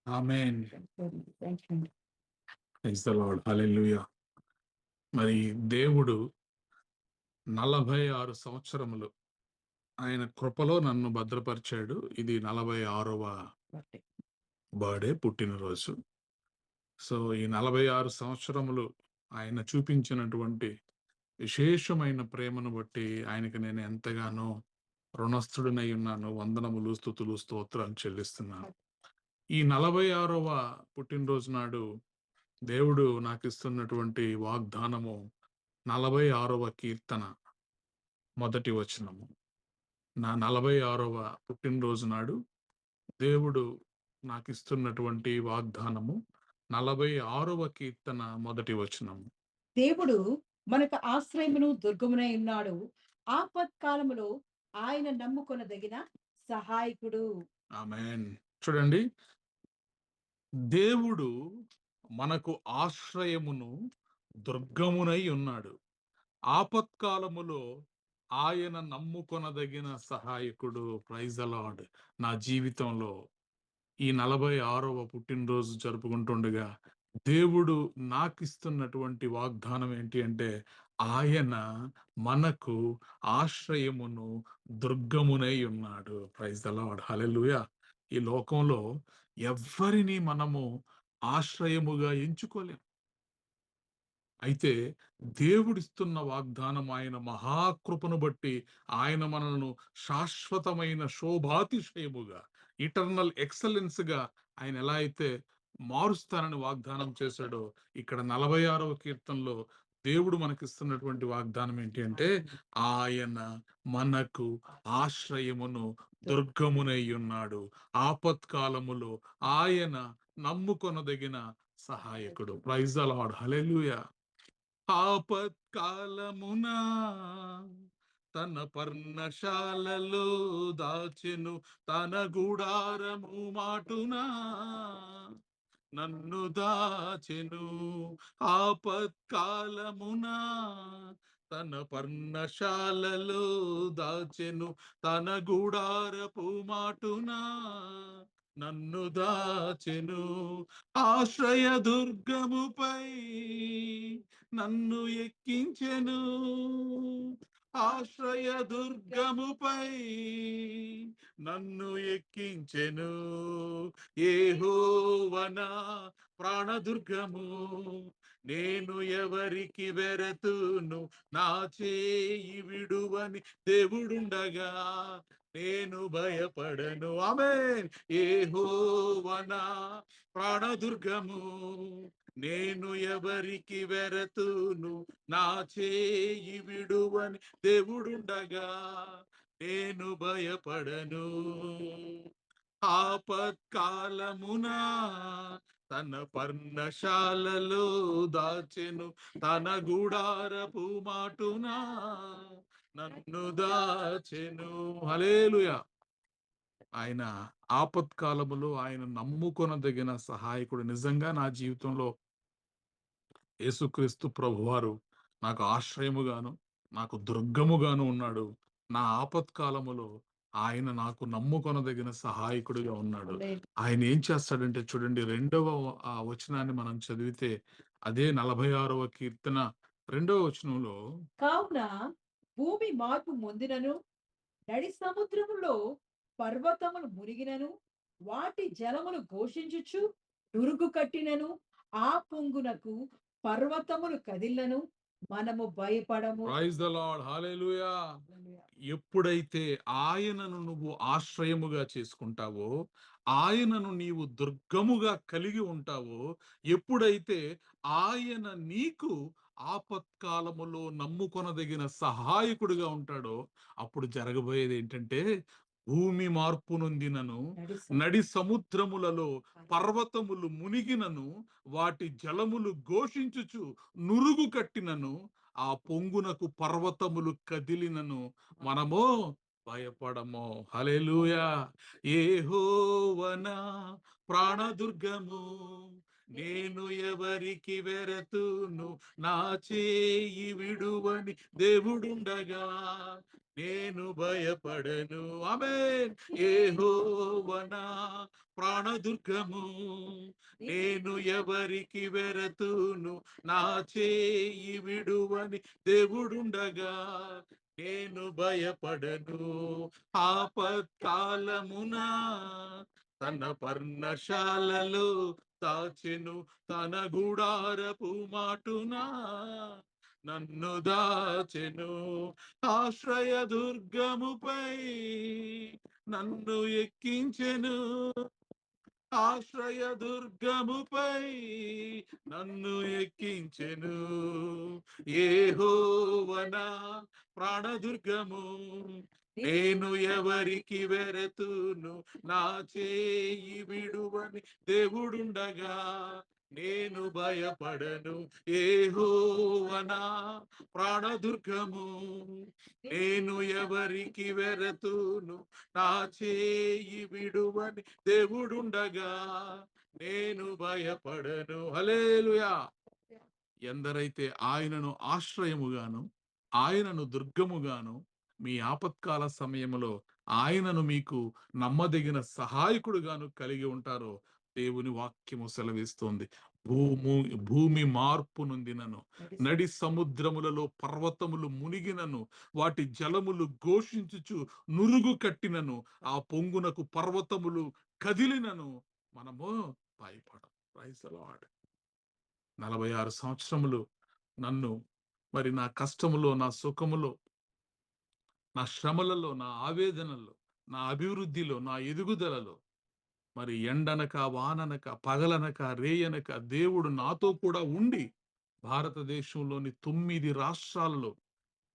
ఆమేన్. Thank you. Praise the Lord. హల్లెలూయా. మరి దేవుడు 46 సంవత్సరములు ఆయన కృపలో నన్ను భద్రపరిచాడు. ఇది 46వ బర్త్డే, పుట్టినరోజు. సో ఈ 46 సంవత్సరములు ఆయన చూపించినటువంటి విశేషమైన ప్రేమను బట్టి ఆయనకి నేను ఎంతగానో రుణస్థుడినై ఉన్నాను. వందనములు, స్తుతులు, స్తోత్రాలు చెల్లిస్తున్నాను. ఈ 46వ పుట్టినరోజు నాడు దేవుడు నాకు ఇస్తున్నటువంటి వాగ్దానము 46వ కీర్తన మొదటి వచనము. నా 46వ పుట్టినరోజు నాడు దేవుడు నాకు ఇస్తున్నటువంటి వాగ్దానము 46వ కీర్తన మొదటి వచనము. దేవుడు మనకు ఆశ్రయమును దుర్గమునై ఉన్నాడు. ఆపత్కాలములో ఆయన నమ్ముకొనదగిన సహాయకుడు. ఆమేన్. చూడండి, దేవుడు మనకు ఆశ్రయమును దుర్గమునై ఉన్నాడు. ఆపత్కాలములో ఆయన నమ్ముకొనదగిన సహాయకుడు. Praise the lord. నా జీవితంలో ఈ 46వ పుట్టినరోజు జరుపుకుంటుండగా దేవుడు నాకిస్తున్నటువంటి వాగ్దానం ఏంటి అంటే, ఆయన మనకు ఆశ్రయమును దుర్గమునై ఉన్నాడు. Praise the Lord. హల్లెలూయా. ఈ లోకంలో ఎవ్వరిని మనము ఆశ్రయముగా ఎంచుకోలేం. అయితే దేవుడిస్తున్న వాగ్దానం, ఆయన మహాకృపను బట్టి ఆయన మనలను శాశ్వతమైన శోభాతిశయముగా, ఇటర్నల్ ఎక్సలెన్స్ గా ఆయన ఎలా అయితే మారుస్తానని వాగ్దానం చేశాడో, ఇక్కడ 46వ కీర్తనలో దేవుడు మనకిస్తున్నటువంటి వాగ్దానం ఏంటి అంటే, ఆయన మనకు ఆశ్రయమును దుర్గమునై ఉన్నాడు. ఆపత్కాలములో ఆయన నమ్ముకొనదగిన సహాయకుడు. Praise the Lord. హల్లెలూయా. ఆపత్కాలమున తన పర్ణశాలలో దాచెను, తన గుడారము మాటున నన్ను దాచెను. ఆపత్కాలమున తన పర్ణశాలలో దాచెను, తన గుడారపు మాటున నన్ను దాచెను. ఆశ్రయ దుర్గముపై నన్ను ఎక్కించెను. ఆశ్రయ దుర్గముపై నన్ను ఎక్కించెను. యెహోవా ప్రాణదుర్గము, నేను ఎవరికి వెరతును? నా చేయి విడువని దేవుడుండగా నేను భయపడను. ఆమేన్. యెహోవా ప్రాణదుర్గము, నేను ఎవరికి వెరతును? నా చేయి విడువని దేవుడుండగా నేను భయపడను. ఆపత్కాలమున తన పర్ణశాలలో దాచెను, తన గుడారపు మాటున నన్ను దాచెను. హల్లెలూయా. ఆయన ఆపత్కాలములో ఆయన నమ్ముకొనదగిన సహాయకుడు. నిజంగా నా జీవితంలో యేసుక్రీస్తు ప్రభువారు నాకు ఆశ్రయముగాను, నాకు దుర్గముగాను ఉన్నాడు. నా ఆపత్కాలములో ఆయన నాకు నమ్ముకొనదగిన సహాయకుడిగా ఉన్నాడు. ఆయన ఏం చేస్తాడంటే చూడండి, 2వ వచనాన్ని మనం చదివితే, అదే 46వ కీర్తన 2వ వచనంలో, కావున భూమి మార్పు పొందినను, నడి సముద్రములో పర్వతములు మునిగినను, వాటి జలములు ఘోషించుచు నురుగు కట్టినను, ఆ పొంగునకు పర్వతములు కదిలినను, మనము భయపడము. Praise the Lord. హల్లెలూయా. ఎప్పుడైతే ఆయనను నువ్వు ఆశ్రయముగా చేసుకుంటావో, ఆయనను నీవు దుర్గముగా కలిగి ఉంటావో, ఎప్పుడైతే ఆయన నీకు ఆపత్కాలములో నమ్ముకొనదగిన సహాయకుడిగా ఉంటాడో, అప్పుడు జరగబోయేది ఏంటంటే, భూమి మార్పు నొందినను, నడి సముద్రములలో పర్వతములు మునిగినను, వాటి జలములు ఘోషించుచు నురుగు కట్టినను, ఆ పొంగునకు పర్వతములు కదిలినను, మనము భయపడము. హల్లెలూయా. యెహోవా ప్రాణదుర్గము, నేను ఎవరికి వెరతును? నా చేయి విడువని దేవుడుండగా నేను భయపడను. ఆమేన్. యెహోవా ప్రాణదుర్గము, నేను ఎవరికి వెరతును? నా చేయి విడువని దేవుడుండగా నేను భయపడను. ఆపత్కాలమున తన పర్ణశాలలో దాచెను తన గుడారపు మాటునా, నన్ను దాచెను ఆశ్రయ దుర్గముపై, నన్ను ఎక్కించెను ఆశ్రయ దుర్గముపై, నన్ను ఎక్కించెను. యెహోవా ప్రాణదుర్గము, నేను ఎవరికి వెరతును, నా చేయి విడువని దేవుడుండగా నేను భయపడను. యెహోవా ప్రాణదుర్గము, నేను ఎవరికి వెరతును, నా చేయి విడువని దేవుడుండగా నేను భయపడను. హల్లెలూయా. ఎందరైతే ఆయనను ఆశ్రయముగాను ఆయనను దుర్గముగాను మీ ఆపత్కాల సమయంలో ఆయనను మీకు నమ్మదగిన సహాయకుడుగాను కలిగి ఉంటారో దేవుని వాక్యము సెలవిస్తోంది. భూమి మార్పు నొందినను, నడి సముద్రములలో పర్వతములు మునిగినను, వాటి జలములు ఘోషించుచు నురుగు కట్టినను, ఆ పొంగునకు పర్వతములు కదిలినను మనము భయపడం. Praise the lord. 46 సంవత్సరములు నన్ను మరి నా కష్టములో, నా సుఖములో, నా శ్రమలలో, నా ఆవేదనలో, నా అభివృద్ధిలో, నా ఎదుగుదలలో మరి ఎండనక, వాననక, పగలనక, రేయనక దేవుడు నాతో కూడా ఉండి భారతదేశంలోని 9 రాష్ట్రాలలో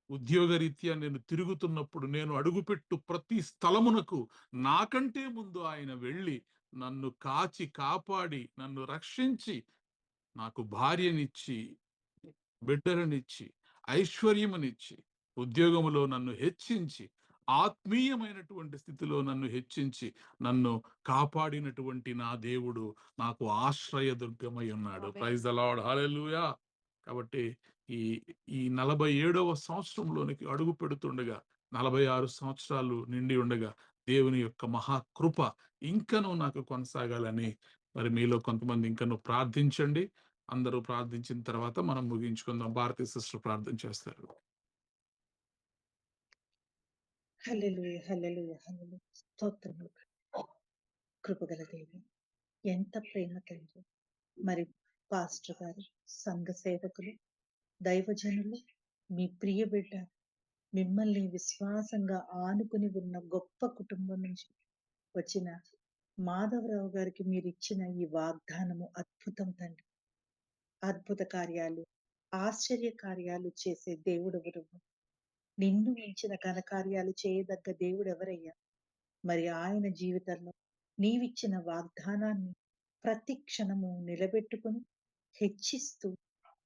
ఉద్యోగరీత్యా నేను తిరుగుతున్నప్పుడు నేను అడుగుపెట్టు ప్రతి స్థలమునకు నాకంటే ముందు ఆయన వెళ్ళి నన్ను కాచి కాపాడి నన్ను రక్షించి నాకు భార్యనిచ్చి బిడ్డలనిచ్చి ఐశ్వర్యమునిచ్చి ఉద్యోగములో నన్ను హెచ్చించి ఆత్మీయమైనటువంటి స్థితిలో నన్ను హెచ్చించి నన్ను కాపాడినటువంటి నా దేవుడు నాకు ఆశ్రయ దుర్గమై ఉన్నాడు. ఆమేన్. Praise the Lord. హల్లెలూయా. కాబట్టి ఈ ఈ 47వ సంవత్సరంలోనికి అడుగు పెడుతుండగా 46 సంవత్సరాలు నిండి ఉండగా దేవుని యొక్క మహాకృప ఇంకనూ నాకు కొనసాగాలని మరి మీలో కొంతమంది ఇంకనూ ప్రార్థించండి. అందరూ ప్రార్థించిన తర్వాత మనం ముగించుకుందాం. భారతీ సిస్టర్ ప్రార్థన చేస్తారు. హల్లెలూయా, హల్లెలూయా, హల్లెలూయా. స్తోత్రములు. కృపగల దేవి, ఎంత ప్రేమ తండ్రి. మరి పాస్టర్ గారు, సంఘ సేవకులు, దైవజనులు, మీ ప్రియ బిడ్డ, మిమ్మల్ని విశ్వాసంగా ఆనుకుని ఉన్న గొప్ప కుటుంబం నుంచి వచ్చిన మాధవరావు గారికి మీరు ఇచ్చిన ఈ వాగ్దానము అద్భుతం తండ్రి. అద్భుత కార్యాలు, ఆశ్చర్య కార్యాలు చేసే దేవుడెవరు? నిన్ను మించిన ఘనకార్యాలు చేయదగ్గ దేవుడు ఎవరయ్యా? మరి ఆయన జీవితంలో నీవిచ్చిన వాగ్దానాన్ని ప్రతి క్షణము నిలబెట్టుకుని హెచ్చిస్తూ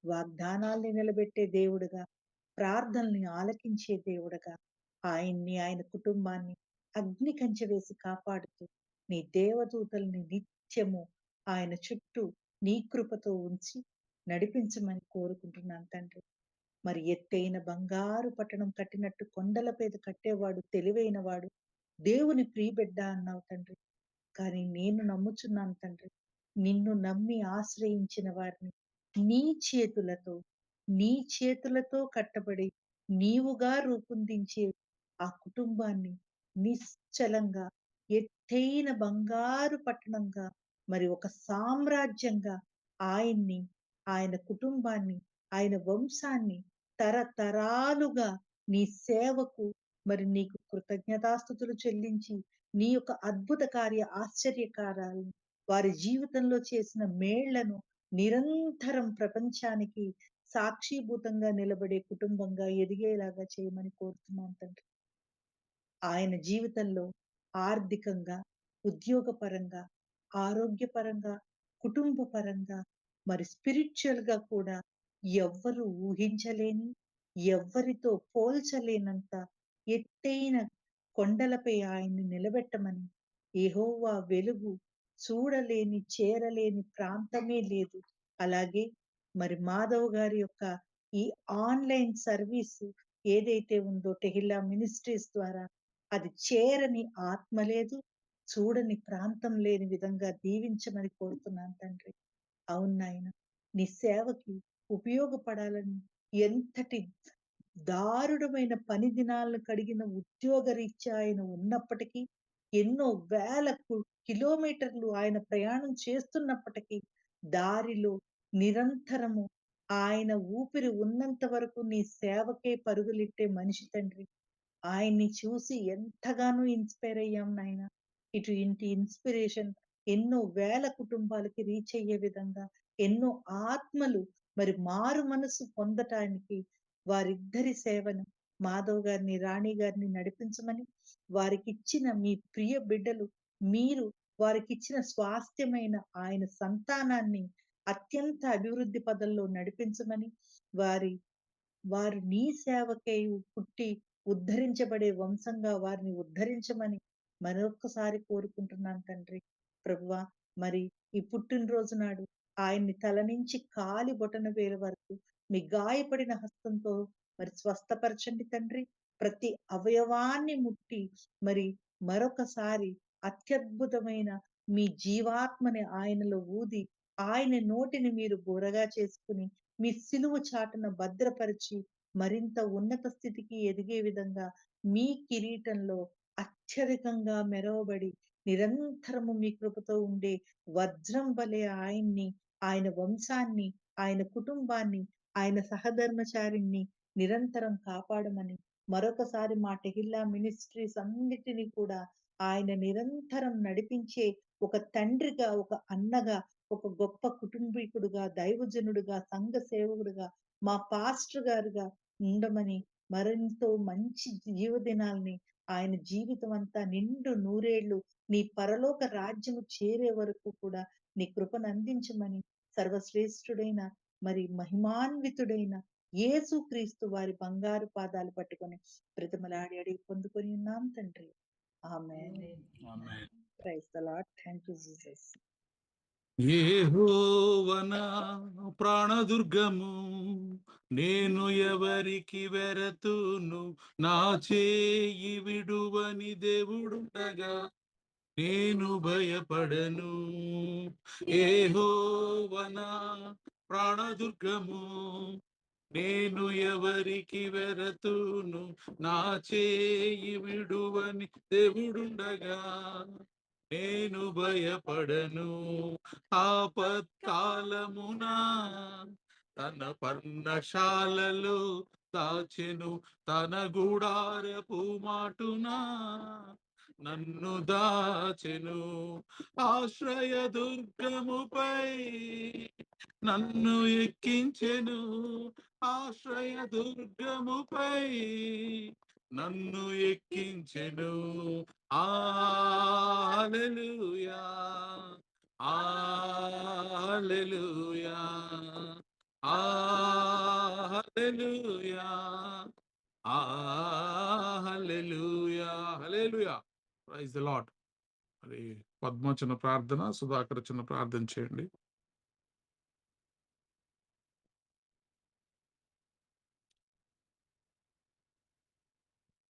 వాగ్దానాల్ని నిలబెట్టే దేవుడుగా, ప్రార్థనల్ని ఆలకించే దేవుడుగా ఆయన్ని, ఆయన కుటుంబాన్ని అగ్ని కంచె వేసి కాపాడుతూ నీ దేవదూతల్ని నిత్యము ఆయన చుట్టూ నీ కృపతో ఉంచి నడిపించమని కోరుకుంటున్నాను తండ్రి. మరి ఎత్తైన బంగారు పట్టణం కట్టినట్టు కొండల మీద కట్టేవాడు తెలివైన వాడు, దేవుని ప్రియబిడ్డ అన్నావు తండ్రి. కానీ నేను నమ్ముచున్నాను తండ్రి, నిన్ను నమ్మి ఆశ్రయించిన వారిని నీ చేతులతో నీ చేతులతో కట్టబడి నీవుగా రూపొందించే ఆ కుటుంబాన్ని నిశ్చలంగా ఎత్తైన బంగారు పట్టణంగా, మరి ఒక సామ్రాజ్యంగా ఆయన్ని, ఆయన కుటుంబాన్ని, ఆయన వంశాన్ని తరతరాలుగా నీ సేవకు మరి నీకు కృతజ్ఞతాస్తుతులు చెల్లించి నీ యొక్క అద్భుత కార్య ఆశ్చర్యకారాలను, వారి జీవితంలో చేసిన మేళ్లను నిరంతరం ప్రపంచానికి సాక్షిభూతంగా నిలబడే కుటుంబంగా ఎదిగేలాగా చేయమని కోరుతున్నాను తండ్రి. ఆయన జీవితంలో ఆర్థికంగా, ఉద్యోగపరంగా, ఆరోగ్యపరంగా, కుటుంబ పరంగా, మరి స్పిరిచువల్ గా కూడా ఎవ్వరు ఊహించలేని, ఎవ్వరితో పోల్చలేనంత ఎత్తైన కొండలపై ఆయన్ని నిలబెట్టమని, యెహోవా వెలుగు చూడలేని, చేరలేని ప్రాంతమే లేదు. అలాగే మరి మాధవ్ గారి యొక్క ఈ ఆన్లైన్ సర్వీస్ ఏదైతే ఉందో టెహిల్లా మినిస్ట్రీస్ ద్వారా, అది చేరని ఆత్మ లేదు, చూడని ప్రాంతం లేని విధంగా దీవించమని కోరుతున్నాను తండ్రి. అవును నాయన, నీ సేవకి ఉపయోగపడాలని ఎంతటి దారుణమైన పని దినాలను కడిగిన ఉద్యోగరీత్యా ఆయన ఉన్నప్పటికీ ఎన్నో వేల కిలోమీటర్లు ఆయన ప్రయాణం చేస్తున్నప్పటికీ దారిలో నిరంతరము ఆయన ఊపిరి ఉన్నంత వరకు నీ సేవకే పరుగులెట్టే మనిషి తండ్రి. ఆయన్ని చూసి ఎంతగానో ఇన్స్పైర్ అయ్యాం నాయన. ఇంటి ఇన్స్పిరేషన్ ఎన్నో వేల కుటుంబాలకి రీచ్ అయ్యే విధంగా, ఎన్నో ఆత్మలు మరి మారు మనసు పొందటానికి వారిద్దరి సేవను మాధవ్ గారిని, రాణి గారిని నడిపించమని, వారికిచ్చిన మీ ప్రియ బిడ్డలు, మీరు వారికిచ్చిన స్వాస్థ్యమైన ఆయన సంతానాన్ని అత్యంత అభివృద్ధి పదంలో నడిపించమని, వారు నీ సేవకై పుట్టి ఉద్ధరించబడే వంశంగా వారిని ఉద్ధరించమని మరొక్కసారి కోరుకుంటున్నాను తండ్రి. ప్రభువా, మరి ఈ పుట్టినరోజు నాడు ఆయన్ని తల నుంచి కాలి బొటన వేలు వరకు మీ గాయపడిన హస్తంతో మరి స్వస్థపరచండి తండ్రి. ప్రతి అవయవాన్ని ముట్టి మరి మరొకసారి అత్యద్భుతమైన మీ జీవాత్మని ఆయనలో ఊది, ఆయన నోటిని మీరు బోరగా చేసుకుని మీ సిలువ చాటున భద్రపరిచి మరింత ఉన్నత స్థితికి ఎదిగే విధంగా మీ కిరీటంలో అత్యధికంగా మెరవబడి నిరంతరము మీ కృపతో ఉండే వజ్రం వలె ఆయన్ని, ఆయన వంశాన్ని, ఆయన కుటుంబాన్ని, ఆయన సహధర్మచారిణ్ణి నిరంతరం కాపాడమని మరొకసారి మా టెహిల్లా మినిస్ట్రీస్ అన్నిటినీ కూడా ఆయన నిరంతరం నడిపించే ఒక తండ్రిగా, ఒక అన్నగా, ఒక గొప్ప కుటుంబీకుడుగా, దైవజనుడుగా, సంఘ సేవకుడుగా, మా పాస్టర్ గారుగా ఉండమని, మరెంతో మంచి జీవదినాల్ని ఆయన జీవితం అంతా నిండు నూరేళ్లు నీ పరలోక రాజ్యము చేరే వరకు కూడా నీ కృపను అందించమని సర్వశ్రేష్ఠుడైన మరి మహిమాన్వితుడైన యేసు క్రీస్తు వారి బంగారు పాదాలు పట్టుకొని ప్రతిమలాడి అడిగి పొందుకొని ఉన్నాం తండ్రి. ఆమేన్. ఆమేన్. Praise the Lord. Thank you Jesus. Jehovah నా ప్రాణదుర్గము, నేను ఎవరికి వెరతును, నా చేయి విడువని దేవుడుండగా నేను భయపడను. యెహోవా నా ప్రాణదుర్గము, నేను ఎవరికి వెరతును, నా చేయి విడువని దేవుడుండగా నేను భయపడను. ఆపత్కాలమున తన పర్ణశాలలో దాచెను, తన గుడారపు మాటున నన్ను దాచెను. ఆశ్రయ దుర్గముపై నన్ను ఎక్కించెను, ఆశ్రయ దుర్గముపై నన్ను ఎక్కించెను. హల్లెలూయా, హల్లెలూయా, హల్లెలూయా, హల్లెలూయా, హల్లెలూయా. Praise the Lord. మరి పద్మ చిన్న ప్రార్థన, సుధాకర్ చిన్న ప్రార్థన చేయండి.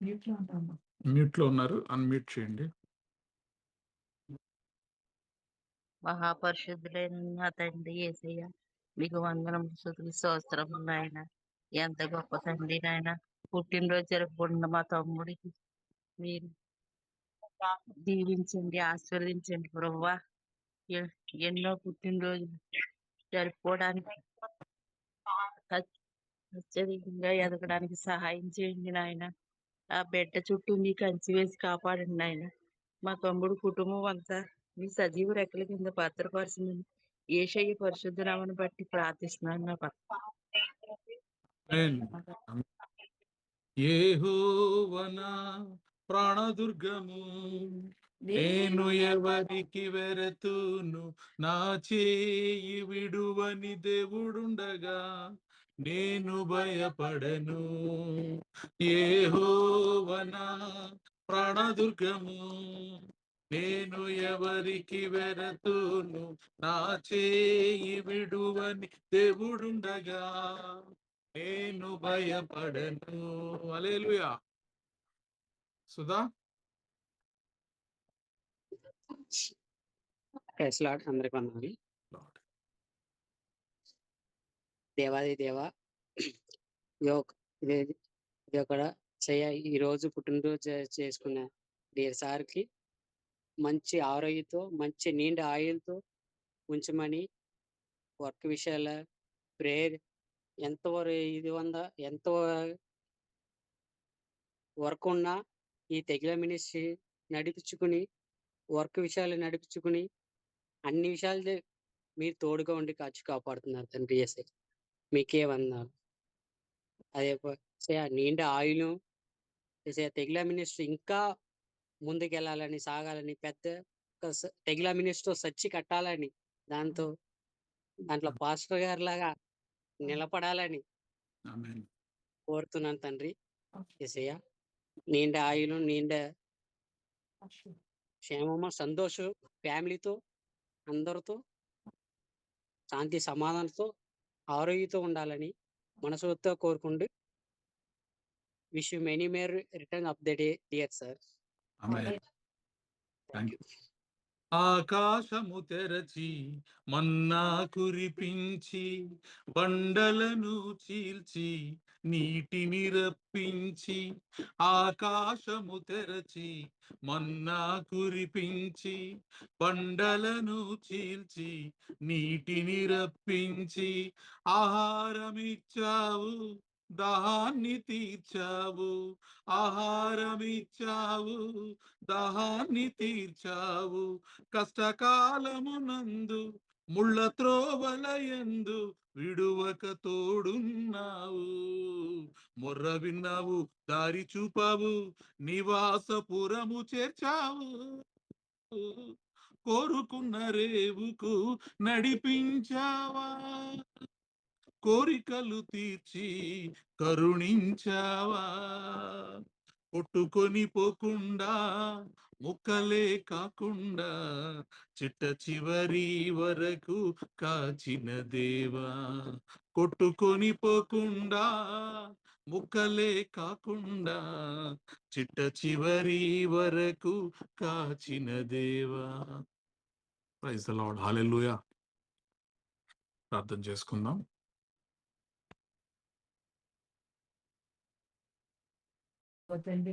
మ్యూట్ లో ఉంటామా? మ్యూట్ లో ఉన్నారు, అన్మ్యూట్ చేయండి. మహాపరిశుద్ధులైన నా తండ్రి యేసయ్య, మీకు వందనం, స్తుతులు, స్తోత్రములు నాయన. ఎంత గొప్ప తండ్రి నాయన. పుట్టినరోజు జరుపుకుంటున్న మా తమ్ముడికి మీరు దీవించండి, ఆశీర్వదించండి ప్రభువా. ఎన్నో పుట్టినరోజులు జరుపుకోవడానికి అత్యధికంగా ఎదగడానికి సహాయం చేయండి నాయన. ఆ బిడ్డ చుట్టూ మీ కంచి వేసి కాపాడండి నాయన. మా తమ్ముడు కుటుంబం అంతా మీ సజీవ రెక్కల కింద భద్రపరచమని యేషయ్య పరిశుద్ధ నామమును బట్టి ప్రార్థిస్తున్నాను నా ఆమేన్. యెహోవా నా ప్రాణదుర్గము, నేను ఎవరికి వెరతును, నా చేయి విడువని దేవుడుండగా నేను భయపడను. యెహోవా నా ప్రాణదుర్గము, నేను ఎవరికి వెరతును, నా చేయి విడువని దేవుడుండగా నేను భయపడను. హల్లెలూయా. సుధా. Praise Lord. అందరికి వందనాలు. దేవాది దేవ, ఇది ఒక ఈ రోజు పుట్టినరోజు చేసుకున్న డియర్ సార్కి మంచి ఆరోగ్యంతో మంచి నిండు ఆయుల్తో ఉంచమని వర్క్ విషయాల ప్రేయర్ ఎంత వర్క్ ఉన్నా ఈ తెగిల మినిస్ట్రీ నడిపించుకుని వర్క్ విషయాలు నడిపించుకుని అన్ని విషయాలు మీరు తోడుగా ఉండి కాపాడుతున్నారు తండ్రి యేసయ్య. మీకే వందనాలు. అదే నిండు ఆయులు యేసయ్య, తెగిల మినిస్ట్రీ ఇంకా ముందుకెళ్ళాలని సాగాలని పెద్ద తెగిల మినిస్ట్రీ సచ్చి కట్టాలని దాంట్లో పాస్టర్ గారి లాగా నిలబడాలని ఆమేన్. కోరుతున్నాను తండ్రి యేసయ్య. నిండా ఆయులు నిండా క్షేమము సంతోషం ఫ్యామిలీతో అందరితో శాంతి సమాధానంతో ఆరోగ్యంతో ఉండాలని మనసుతో కోరుకుంటూ wish you many more return of the day dear sir. Amen. Thank you. ఆకాశము తెరచి మన్నా కురిపించి బండలను చీల్చి నీటిని రప్పించి, ఆకాశము తెరచి మన్నా కురిపించి బండలను చీల్చి నీటిని రప్పించి, ఆహారమిచ్చావు దాహాన్ని తీర్చావు, ఆహారమిచ్చావు దాహాన్ని తీర్చావు, కష్టకాలమునందు ముళ్ళ త్రోవలయందు విడువక తోడున్నావు, మొర్ర విన్నావు దారి చూపావు నివాసపురము చేర్చావు, కోరుకున్న రేవుకు నడిపించావా, కోరికలు తీర్చి కరుణించావా, కొట్టుకొని పోకుండా ముక్కలే కాకుండా చిట్ట చివరి వరకు కాచిన దేవా, కొట్టుకొని పోకుండా ముక్కలే కాకుండా చిట్ట చివరి వరకు కాచిన దేవా. Praise the Lord. హల్లెలూయా. ప్రార్థన చేసుకుందాం. తండ్రి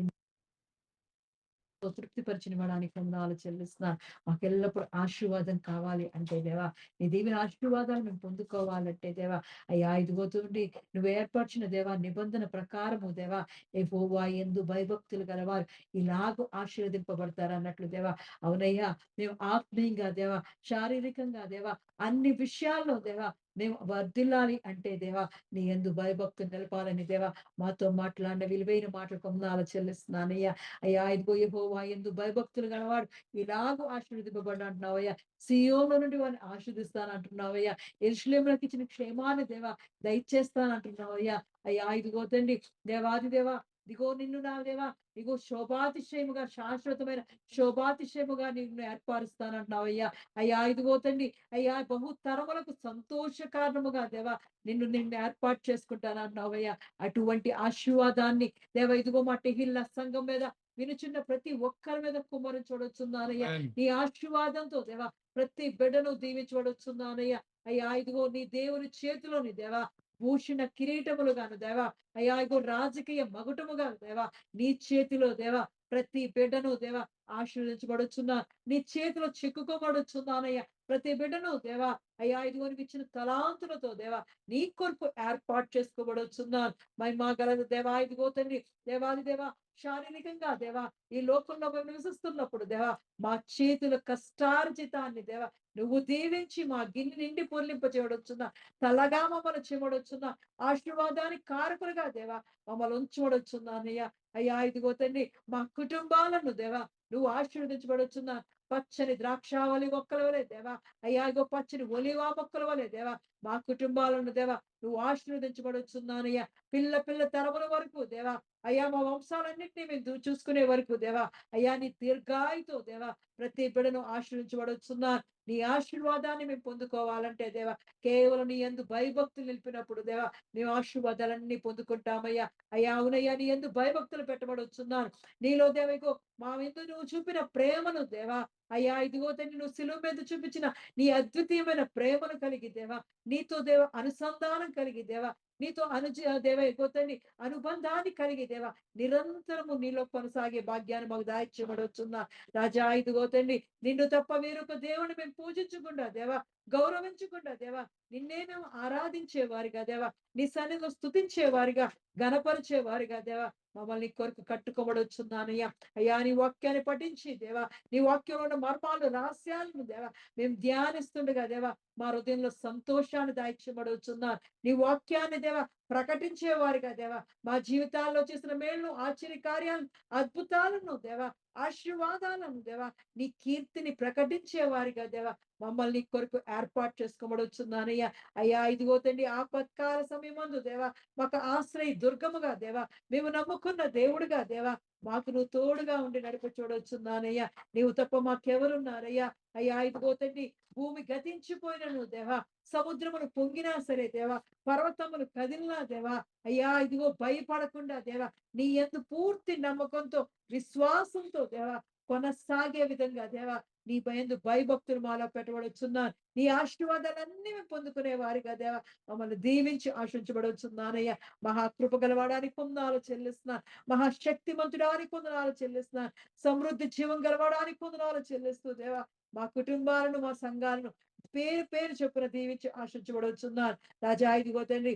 తృప్తిపరిచిన వాడానికి వందనాలు చెల్లిస్తున్నాను. మాకు ఎల్లప్పుడు ఆశీర్వాదం కావాలి అంటే దేవా, నీ దీవెన ఆశీర్వాదాలు మేము పొందుకోవాలంటే దేవా, అయ్యా ఇదిగోతుండి నువ్వు ఏర్పరిచిన దేవా నిబంధన ప్రకారము దేవా, యెహోవా యందు భయభక్తులు గలవారు ఇలాగూ ఆశీర్వదింపబడతారు అన్నట్లు దేవా. అవునయ్యా, మేము ఆత్మీయంగా దేవా, శారీరకంగా దేవా, అన్ని విషయాల్లో దేవా మేము వర్ధిల్లాలి అంటే దేవా, నీ యందు భయభక్తులు నిలపాలని దేవా మాతో మాట్లాడిన విలువైన మాటలకు వందనాలు చెల్లిస్తున్నానయ్యా. అయ్యా ఇదిగో యెహోవా యందు భయభక్తులు గలవాడు ఇలాగూ ఆశీర్వదింపబడి అంటున్నావయ్యా. సియోను నుండి వారిని ఆశీర్దిస్తానంటున్నావయ్యా. యెరూషలేములకు ఇచ్చిన క్షేమాన్ని దేవా దయచేస్తానంటున్నావయ్యా. అయ్యా ఇదిగో తండ్రి దేవాది దేవా, ఇదిగో నిన్ను నా దేవా, ఇగో శోభాతిశయముగా శాశ్వతమైన శోభాతిశయముగా నిన్ను ఏర్పరుస్తానంటున్నావయ్యా. అయ్యా ఇదిగో తండ్రి, అయ్యా బహుతరములకు సంతోష కారణముగా దేవా నిన్ను ఏర్పాటు చేసుకుంటానంటున్నావయ్యా. అటువంటి ఆశీర్వాదాన్ని దేవా ఇదిగో మా టెహిల్లా సంఘం మీద వినుచున్న ప్రతి ఒక్కరి మీద కుమ్మరించబడుచున్నానయ్యా. నీ ఆశీర్వాదంతో దేవా ప్రతి బిడ్డను దీవించబడుచున్నానయ్యా. అయ్యా ఇదిగో నీ దేవుని చేతిలోని దేవా భూషణ కిరీటములుగాను దేవా, అయ్యా ఇగో రాజకీయ మగుటముగా దేవా నీ చేతిలో దేవా ప్రతి బిడ్డను దేవా ఆశీర్వదించబడుచున్నా, నీ చేతిలో చిక్కుకోబడుచున్నానయ్యా. ప్రతి బిడ్డను దేవా అయ్యా ఇదిగో నీకు ఇచ్చిన తలాంతులతో దేవా నీ కొరకు ఏర్పాటు చేసుకోబడుచున్నాను. మహిమా గలదు దేవా ఇదిగో తండ్రి, దేవాది దేవా శారీరకంగా దేవా ఈ లోకంలో మేము నివసిస్తున్నప్పుడు దేవా మా చేతుల కష్టార్జితాన్ని దేవా నువ్వు దీవించి మా గిన్నె నిండి పొర్లింప చేయవచ్చున్నా, తలగా మమ్మల్ని చేయవచ్చున్నా, ఆశీర్వాదానికి కారకులుగా దేవా మమ్మల్ని ఉంచబడొచ్చున్నానయ్యా. అయ్యా ఇదిగో తండ్రి మా కుటుంబాలను దేవా నువ్వు ఆశీర్వదించబడుచున్నా, పచ్చని ద్రాక్షావళి మొక్కల వలె దేవా, అయ్యా ఇగో పచ్చని ఒలివా మొక్కల వలె దేవా మా కుటుంబాలను దేవా నువ్వు ఆశీర్వదించబడుచున్నానయ్యా. పిల్ల తరముల వరకు దేవా అయ్యా మా వంశాలన్నింటినీ మేము చూసుకునే వరకు దేవా అయ్యా నీ దీర్ఘాయుతో దేవా ప్రతి బిడ్డను ఆశీర్వించబడుచున్నాను. నీ ఆశీర్వాదాన్ని మేము పొందుకోవాలంటే దేవా కేవలం నీ యందు భయభక్తులు నిలిపినప్పుడు దేవా నీ ఆశీర్వాదాలన్నీ పొందుకుంటామయ్యా. అయ్యా అవునయ్యా నీ యందు భయభక్తులు పెట్టబడుచున్నాను. నీలో దేవో మా మీద నువ్వు చూపిన ప్రేమను దేవా అయ్యా ఇదిగో తండ్రి నువ్వు సిలువ మీద చూపించిన నీ అద్వితీయమైన ప్రేమను కలిగి దేవా నీతో దేవ అనుసంధానం కలిగి దేవా నీతో దేవ ఇదిగో తండ్రి అనుబంధాన్ని కలిగి దేవ నిరంతరము నీలో కొనసాగే భాగ్యాన్ని మాకు దాయిచ్చబడుతున్నా రాజా. ఇదిగో తండ్రి నిన్ను తప్ప వేరొక దేవుని మేము పూజించకుండా దేవా, గౌరవించకుండా దేవా, నిన్నే మేము ఆరాధించేవారిగా దేవా, నీ సన్నిధిలో స్తుతించేవారిగా, గణపరిచేవారిగా దేవా మమ్మల్ని కొరకు కట్టుకోబడొచ్చున్నానయ్యా. అయ్యా నీ వాక్యాన్ని పఠించి దేవా, నీ వాక్యంలో ఉన్న మర్మాలు రహస్యాలను దేవా మేము ధ్యానిస్తుండగా దేవా మా హృదయంలో సంతోషాన్ని దాయిచ్చబడుచున్నారు. నీ వాక్యాన్ని దేవా ప్రకటించేవారిగా దేవా, మా జీవితాల్లో చేసిన మేళ్ళు, ఆశ్చర్య కార్యాలను, అద్భుతాలను దేవా, ఆశీర్వాదాలను దేవా, నీ కీర్తిని ప్రకటించేవారిగా దేవా మమ్మల్ని నీ కొరకు ఏర్పాటు చేసుకోబడుచున్నానయ్యా. అయ్యా ఇదిగో తండ్రి ఆపత్కాల సమయమందు దేవా మాకు ఆశ్రయ దుర్గముగా దేవా, మేము నమ్ముకున్న దేవుడుగా దేవా మాకు నువ్వు తోడుగా ఉండి నడిపి చూడొచ్చున్నానయ్యా. నీవు తప్ప మాకెవరున్నారయ్యా. అయ్యా ఇదిగో తండ్రి భూమి గతించిపోయినను దేవా, సముద్రమును పొంగినా సరే దేవా, పర్వతములు కదిలినా దేవా, అయ్యా ఇదిగో భయపడకుండా దేవా నీ యందు పూర్తి నమ్మకంతో, విశ్వాసంతో దేవా కొనసాగే విధంగా దేవా నీ యందు భయభక్తులు మాలో పెట్టబడుచున్నారు. నీ ఆశీర్వాదాలన్నీ మేము పొందుకునే వారిగా దేవా మమ్మల్ని దీవించి ఆశించబడుచున్నానయ్యా. మహాకృప గలవాడానికి పొందాలు చెల్లిస్తున్నాను, మహాశక్తిమంతుడానికి పొందనాలు చెల్లిస్తున్నాను, సమృద్ధి జీవం గలవడానికి పొందనాలు చెల్లిస్తూ దేవా మా కుటుంబాలను, మా సంఘాలను పేరు పేరు చొప్పున దీవించి ఆశించబడుచున్నాను రాజా. ఇదిగో తండ్రి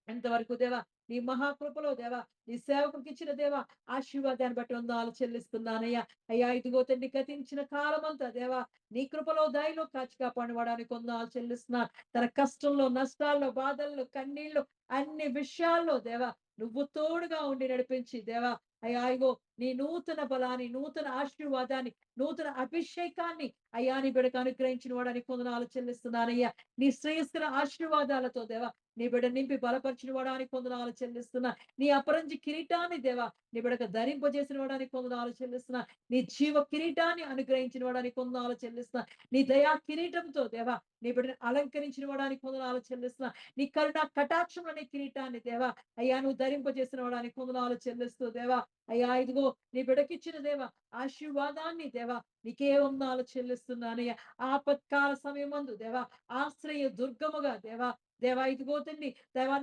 ఎంతవరకు దేవా నీ మహాకృపలో దేవా నీ సేవకుడికి ఇచ్చిన దేవా ఆశీర్వాదాన్ని బట్టి వందనాలు చెల్లిస్తున్నానయ్యా. అయ్యా ఇదిగో తండ్రి గతించిన కాలమంతా దేవా నీ కృపలో దయలో కాచి కాపాడడానికి వందనాలు చెల్లిస్తున్నారు. తన కష్టంలో, నష్టాల్లో, బాధల్లో, కన్నీళ్ళు అన్ని విషయాల్లో దేవా నువ్వు తోడుగా ఉండి నడిపించి దేవా అయ్యా ఇగో నీ నూతన బలాన్ని, నూతన ఆశీర్వాదాన్ని, నూతన అభిషేకాన్ని అయ్యా నీ బిడ్డకు అనుగ్రహించిన వాడానికి వందనాలు చెల్లిస్తున్నానయ్యా. నీ శ్రేయస్కర ఆశీర్వాదాలతో దేవా నీ బిడ్డ నింపి బలపరిచిన వాడానికి వందనాలు చెల్లిస్తున్నా. నీ అపరంజి కిరీటాన్ని దేవా నీ బిడ్డకు ధరింపజేసిన వాడానికి వందనాలు చెల్లిస్తున్నా. నీ జీవ కిరీటాన్ని అనుగ్రహించిన వాడానికి వందనాలు చెల్లిస్తున్నా. నీ దయా కిరీటంతో దేవా నీ బిడ్డను అలంకరించిన వాడానికి వందనాలు చెల్లిస్తున్నా. నీ కరుణ కటాక్షం అనే కిరీటాన్ని దేవా అయ్యా నువ్వు ధరింపజేసిన వాడానికి వందనాలు చెల్లిస్తూ దేవా అయ్యా ఇదిగో నీ బిడ్డకిచ్చిన దేవా ఆశీర్వాదాన్ని దేవా నీకే వందనాలు చెల్లిస్తున్నానయ్యా. ఆపత్కాల సమయమందు దేవా ఆశ్రయ దుర్గముగా దేవా దేవా ఇదిగో తండ్రి దేవా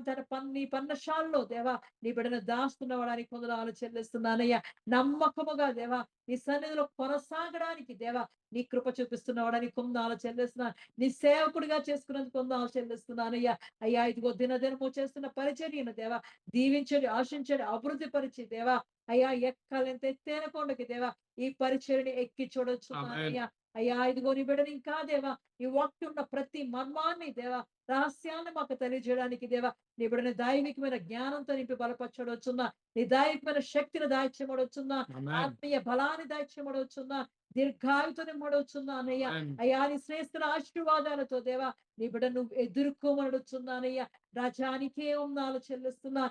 నీ పన్నశాలలో దేవా నీ బిడ్డను దాస్తున్నవాడానికి వందనాలు చెల్లిస్తున్నానయ్యా. నమ్మకముగా దేవా నీ సన్నిధిలో కొనసాగడానికి దేవా నీ కృప చూపిస్తున్నవాడానికి వందనాలు చెల్లిస్తున్నాను. నీ సేవకుడిగా చేసుకున్నందుకు వందనాలు చెల్లిస్తున్నానయ్యా. అయ్యా ఇదిగో దినదినము చేస్తున్న పరిచర్యను దేవా దీవించండి, ఆశించండి, అభివృద్ధి పరిచి దేవా అయ్యా ఎక్కాలంత ఎత్తైన కొండకి దేవా ఈ పరిచర్ని ఎక్కి చూడొచ్చున్నానయ్యా. అయ్యా ఇదిగో నీ బిడ్డని ఇంకా దేవా ఈ వాక్యం ఉన్న ప్రతి మర్మాన్ని దేవా రహస్యాన్ని మాకు తెలియజేయడానికి దేవా నీ బిడ్డని దైవికమైన జ్ఞానంతో నింపి బలపరచడొచ్చున్నా, నీ దైవికమైన శక్తిని దాయిచ్చబడొచ్చున్నా, ఆత్మీయ బలాన్ని దాయిచ్చబడొచ్చున్నా, దీర్ఘాయుతో నింపడొచ్చున్నా అన్నయ్య. అయ్యా నీ శ్రేష్ఠ ఆశీర్వాదాలతో దేవా నీ బిడ్డ నువ్వు ఎదుర్కోమనొచ్చున్నానయ్యా. రాజానికే వందనాలు చెల్లిస్తున్నా,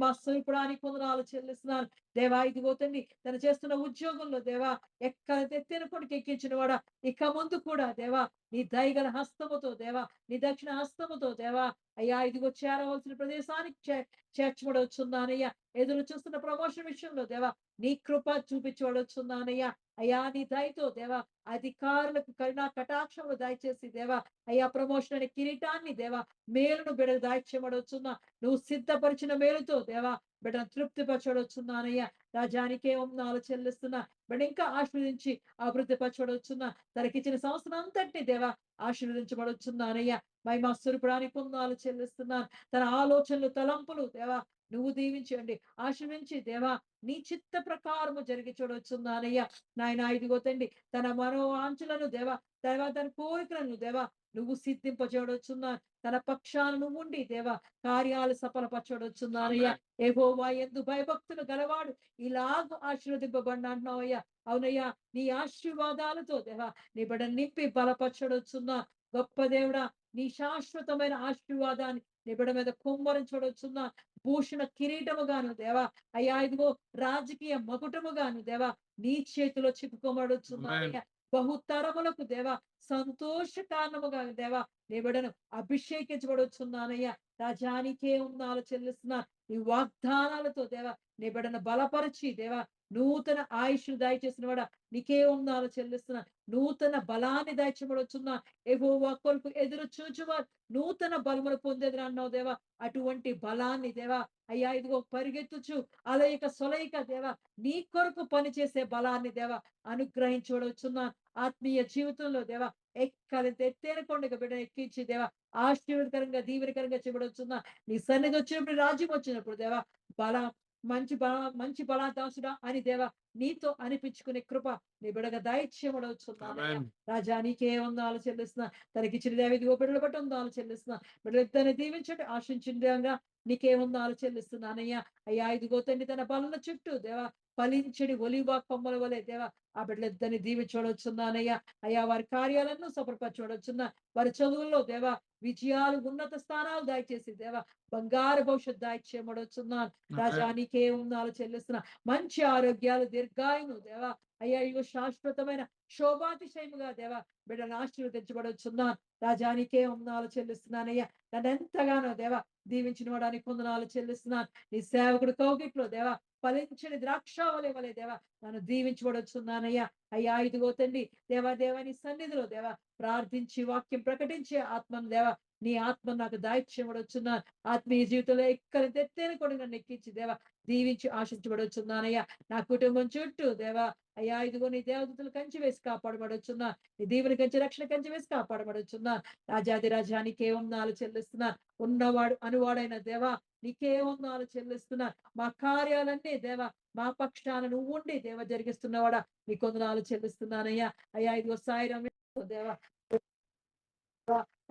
మా స్వరూపుడానికి వందనాలు చెల్లిస్తున్నాను దేవా. ఇదిగో తండ్రి తను చేస్తున్న ఉద్యోగంలో దేవా ఎక్కడ తెత్తిన కొడుకు ఎక్కించిన వాడా ఇక ముందు కూడా దేవా నీ దయగల హస్తముతో దేవా నీ దక్షిణ హస్తముతో దేవా అయ్యా ఇదిగో చేరవలసిన ప్రదేశానికి చేర్చబడవచ్చున్నానయ్యా. ఎదురు చూస్తున్న ప్రమోషన్ విషయంలో దేవా నీ కృప చూపించబడవచ్చున్నానయ్యా. అయ్యా నీ దయతో దేవా అధికారులకు కరుణా కటాక్షములు దయచేసి దేవా అయ్యా ప్రమోషన్ అనే కిరీటాన్ని దేవా మేలును బిడ్డకు దాయిచ్చబడవచ్చున్నా. నువ్వు సిద్ధపరిచిన మేలుతో దేవా బిడ్డను తృప్తిపరచడొచ్చున్నానయ్యా. రాజానికే వందనాలు చెల్లిస్తున్నా. బిడ్డ ఇంకా ఆశీర్వదించి అభివృద్ధి పరచబడొచ్చున్నా. తనకిచ్చిన సంవత్సరం అంతటిని దేవా ఆశీర్వదించబడొచ్చున్నానయ్యా. మా స్వరూపుడానికి వందనాలు చెల్లిస్తున్నాను. తన ఆలోచనలు, తలంపులు దేవా నువ్వు దీవించండి, ఆశీర్వించి దేవా నీ చిత్త ప్రకారము జరిగి చూడొచ్చున్నానయ్యా. నాయన ఇదిగో తండ్రి తన మనోవాంఛలను దేవా తన కోరికలను దేవా నువ్వు సిద్ధింపచేయడొచ్చున్నా. తన పక్షాలను ఉండి దేవా కార్యాలు సఫలపరచడొచ్చున్నానయ్యా. యెహోవా యందు భయభక్తులు గలవాడు ఇలాగూ ఆశీర్వదింపబడిన అంటున్నావయ్యా. అవునయ్యా నీ ఆశీర్వాదాలతో దేవా నీ బిడ్డ నింపి బలపరచడొచ్చున్నా. గొప్ప దేవుడా నీ శాశ్వతమైన ఆశీర్వాదాన్ని నీ బిడ్డ మీద కుమ్మరించబడొచ్చున్నా. భూషణ కిరీటముగాను దేవా అయ్యా ఇదిగో రాజకీయ మకుటముగాను దేవా నీ చేతిలో చిక్కుకోమడొచ్చున్నానయ్యా. బహుతరములకు దేవా సంతోష కారణముగా దేవా నీ బిడ్డను అభిషేకించబడొచ్చున్నానయ్యా. రాజానికే వందనాలు చెల్లిస్తున్నా. నీ వాగ్దానాలతో దేవా నీ బిడ్డను బలపరిచి దేవా నూతన ఆయుష్ను దయచేసిన వాడా నీకే వందనాలు చెల్లిస్తున్నా. నూతన బలాన్ని దయచేయబడుచున్నా. యెహోవా కొరకు ఎదురు చూచువారు నూతన బలములు పొందేదని అన్నావు దేవా. అటువంటి బలాన్ని దేవా అయ్యా ఇదిగో పరిగెత్తుచు అలయిక సొలయిక దేవా నీ కొరకు పనిచేసే బలాన్ని దేవా అనుగ్రహించబడుచున్నా. ఆత్మీయ జీవితంలో దేవా ఎక్కడంత ఎత్తైన కొండకు బిడ్డ ఎక్కించి దేవా ఆశీర్వాదకరంగా దీవెనకరంగా చేయబడుచున్నా. నీ సన్నిధి వచ్చినప్పుడు రాజ్యం వచ్చినప్పుడు దేవా బల మంచి బలాదాసుడా అని దేవా నీతో అనిపించుకునే కృప నీ బిడగా దయచేయబడుచున్నానయ్యా. ఆమేన్. రాజా నీకే వందనాలు చెల్లిస్తున్నా. తనకిచ్చిన దేవ ఇదిగో బిడ్డలు బట్టి వందనాలు చెల్లిస్తున్నా. బిడ్డలిద్దరిని దీవించండి ఆశించిందేగా నీకే వందనాలు చెల్లిస్తున్నానయ్యా. అయ్యా ఇదిగో తండ్రి తన బలన చుట్టూ దేవా ఫలించడి ఒలివ కొమ్మల వలె దేవా ఆ బిడ్డలిద్దరిని దీవించబడుచున్నానయ్యా. అయ్యా వారి కార్యాలను సఫలపరచబడుచున్నా. వారి చదువుల్లో దేవా విజయాలు ఉన్నత స్థానాలు దయచేసి దేవా బంగారు భవిష్యత్తు దయచేయబడుచున్నాను. రాజా నీకే వందనాలు చెల్లిస్తున్నా. మంచి ఆరోగ్యాలు దీర్ఘాయును దేవా అయ్యా ఇవి శాశ్వతమైన శోభాతిశయముగా దేవా బిడ్డను ఆశీర్వదించబడుచున్నాను. రాజా నీకే వందనాలు చెల్లిస్తున్నానయ్యా. నన్ను ఎంతగానో దేవా దీవించిన వాడానికి వందనాలు చెల్లిస్తున్నాను. నీ సేవకుడు కౌగిట్లో దేవా ఫలించని ద్రాక్షావళి వలె దేవా నన్ను దీవించబడుచున్నానయ్యా. అయ్యా ఇదిగో తండ్రి దేవా నీ సన్నిధిలో దేవా ప్రార్థించి వాక్యం ప్రకటించే ఆత్మను దేవా నీ ఆత్మ నాకు దాయిచ్యబడుచున్నాను. ఆత్మీయ జీవితంలో ఎక్కడ తెత్తేని కూడా నన్ను ఎక్కించి దేవా దీవించి ఆశించబడుచున్నానయ్యా. నా కుటుంబం చుట్టూ దేవా అయ్యా ఇదిగో నీ దేవతలు కంచి వేసి కాపాడబడుచున్నా. నీ దీవుని కంచి రక్షణ కంచి వేసి కాపాడబడుచున్నా. రాజాది రాజానికే వందనాలు చెల్లిస్తున్నాను. ఉన్నవాడు అనువాడైన దేవా నీకే వందనాలు చెల్లిస్తున్నాను. మా కార్యాలన్నీ దేవా మా పక్షాన నువ్వు ఉండి దేవ జరిగిస్తున్నవాడా నీకు వందనాలు చెల్లిస్తున్నానయ్యా. అయ్యా ఇదిగో సాయిరాం దేవా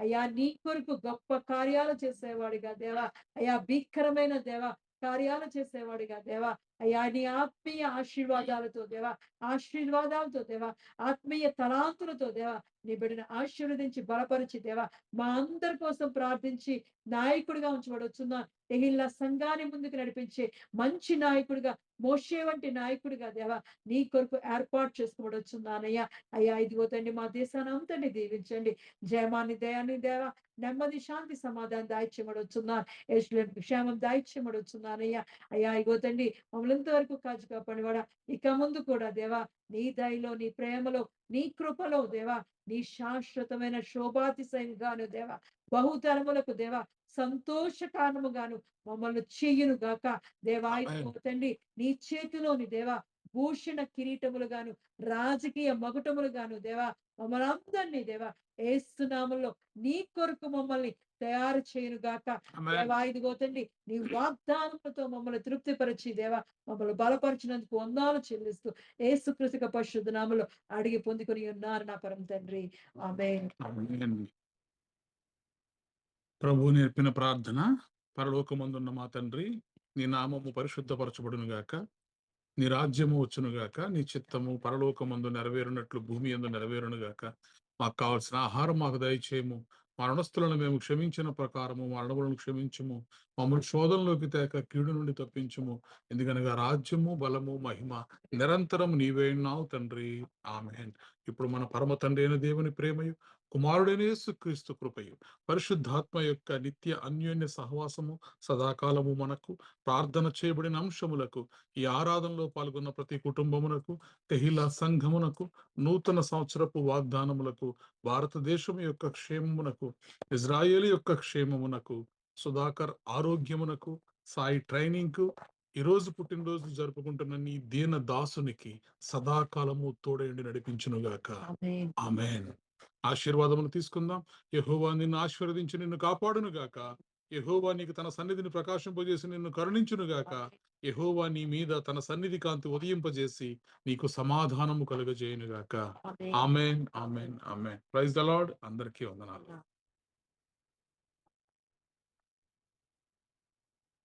అయ్యా నీ కొరకు గొప్ప కార్యాలు చేసేవాడిగా దేవా అయ్యా భీకరమైన దేవా కార్యాలు చేసేవాడిగా దేవా అయ్యా నీ ఆత్మీయ ఆశీర్వాదాలతో దేవా ఆత్మీయ తలాంతులతో దేవా నీ బిడ్డను ఆశీర్వదించి బలపరిచి దేవా మా అందరి కోసం ప్రార్థించి నాయకుడిగా ఉంచబడుచున్నా. తెగిల్ల సంఘాన్ని ముందుకు నడిపించే మంచి నాయకుడిగా మోషే వంటి నాయకుడిగా దేవా నీ కొరకు ఏర్పాటు చేసుకోబడుచున్నానయ్యా. అయ్యా ఇదిగో తండ్రి మా దేశాన్ని అంతని దీవించండి. జయమాన్ని దయాన్ని దేవా నెమ్మది శాంతి సమాధానం దాయిచ్యమడుచున్నాను. యెరూషలేముకు క్షేమం దాయిచ్యమడుచున్నానయ్యా. అయ్యా ఇగో తండ్రి మమ్మల్ని ఇంతవరకు కాచి కాపాడివాడా ఇక ముందు కూడా దేవా నీ దయలో నీ ప్రేమలో నీ కృపలో దేవా నీ శాశ్వతమైన శోభాతిశయంగాను దేవా బహుతరములకు దేవా సంతోష కారణముగాను మమ్మల్ని చెయ్యును గాక దేవా తండ్రి నీ చేతిలోని దేవా భూషణ కిరీటములుగాను రాజకీయ మగుటములుగాను దేవా మమ్మల్ని అందరినీ దేవా ఏసునామములో నీ కొరకు మమ్మల్ని తయారు చేయను గాక దేవా ఇదిగో తండ్రి నీ వాగ్దానములతో మమ్మల్ని తృప్తిపరిచి దేవా మమ్మల్ని బలపరిచినందుకు వందనాలు చెల్లిస్తూ యేసుక్రీస్తు పరిశుద్ధ నామములో అడిగి పొందుకొని ఉన్నారు నా పరమ తండ్రి ఆమేన్. ప్రభు నేర్పిన ప్రార్థన. పరలోకమందున్న మా తండ్రి నీ నామము పరిశుద్ధపరచబడును గాక, నీ రాజ్యము వచ్చును గాక, నీ చిత్తము పరలోకమందు నెరవేరునట్లు భూమి యందు నెరవేరును గాక. మాకు కావాల్సిన ఆహారం మాకు దయచేయము. మా రుణస్థులను మేము క్షమించిన ప్రకారము మా రుణములను క్షమించుము. మమ్మల్ని శోధనలోకి తేక కీడు నుండి తప్పించుము. ఎందుకనగా రాజ్యము బలము మహిమ నిరంతరం నీవే ఉన్నావు తండ్రి. ఆమేన్. ఇప్పుడు మన పరమ తండ్రి అయిన దేవుని ప్రేమయు కుమారుడైన యేసుక్రీస్తు కృపయు పరిశుద్ధాత్మ యొక్క నిత్య అన్యోన్య సహవాసము సదాకాలము మనకు ప్రార్థన చేయబడిన అంశములకు ఈ ఆరాధనలో పాల్గొన్న ప్రతి కుటుంబమునకు తెహిలా సంఘమునకు నూతన సంవత్సరపు వాగ్దానములకు భారతదేశం యొక్క క్షేమమునకు ఇజ్రాయేల్ యొక్క క్షేమమునకు సుధాకర్ ఆరోగ్యమునకు సాయి ట్రైనింగ్ కు ఈ రోజు పుట్టినరోజు జరుపుకుంటున్న నీ దీన దాసునికి సదాకాలము తోడేండి నడిపించునుగాక. ఆమేన్. ఆమేన్. ఆశీర్వాదములు తీసుకుందాం. యెహోవా నిన్ను ఆశీర్వదించి నిన్ను కాపాడును గాక. యెహోవా నీకు తన సన్నిధిని ప్రకాశింపజేసి నిన్ను కరుణించును గాక. యెహోవా నీ మీద తన సన్నిధి కాంతి ఉదయింపజేసి నీకు సమాధానము కలుగజేయును గాక. ఆమేన్. ఆమేన్. ఆమేన్. ఆమేన్. Praise the Lord. అందరికీ వందనాలు.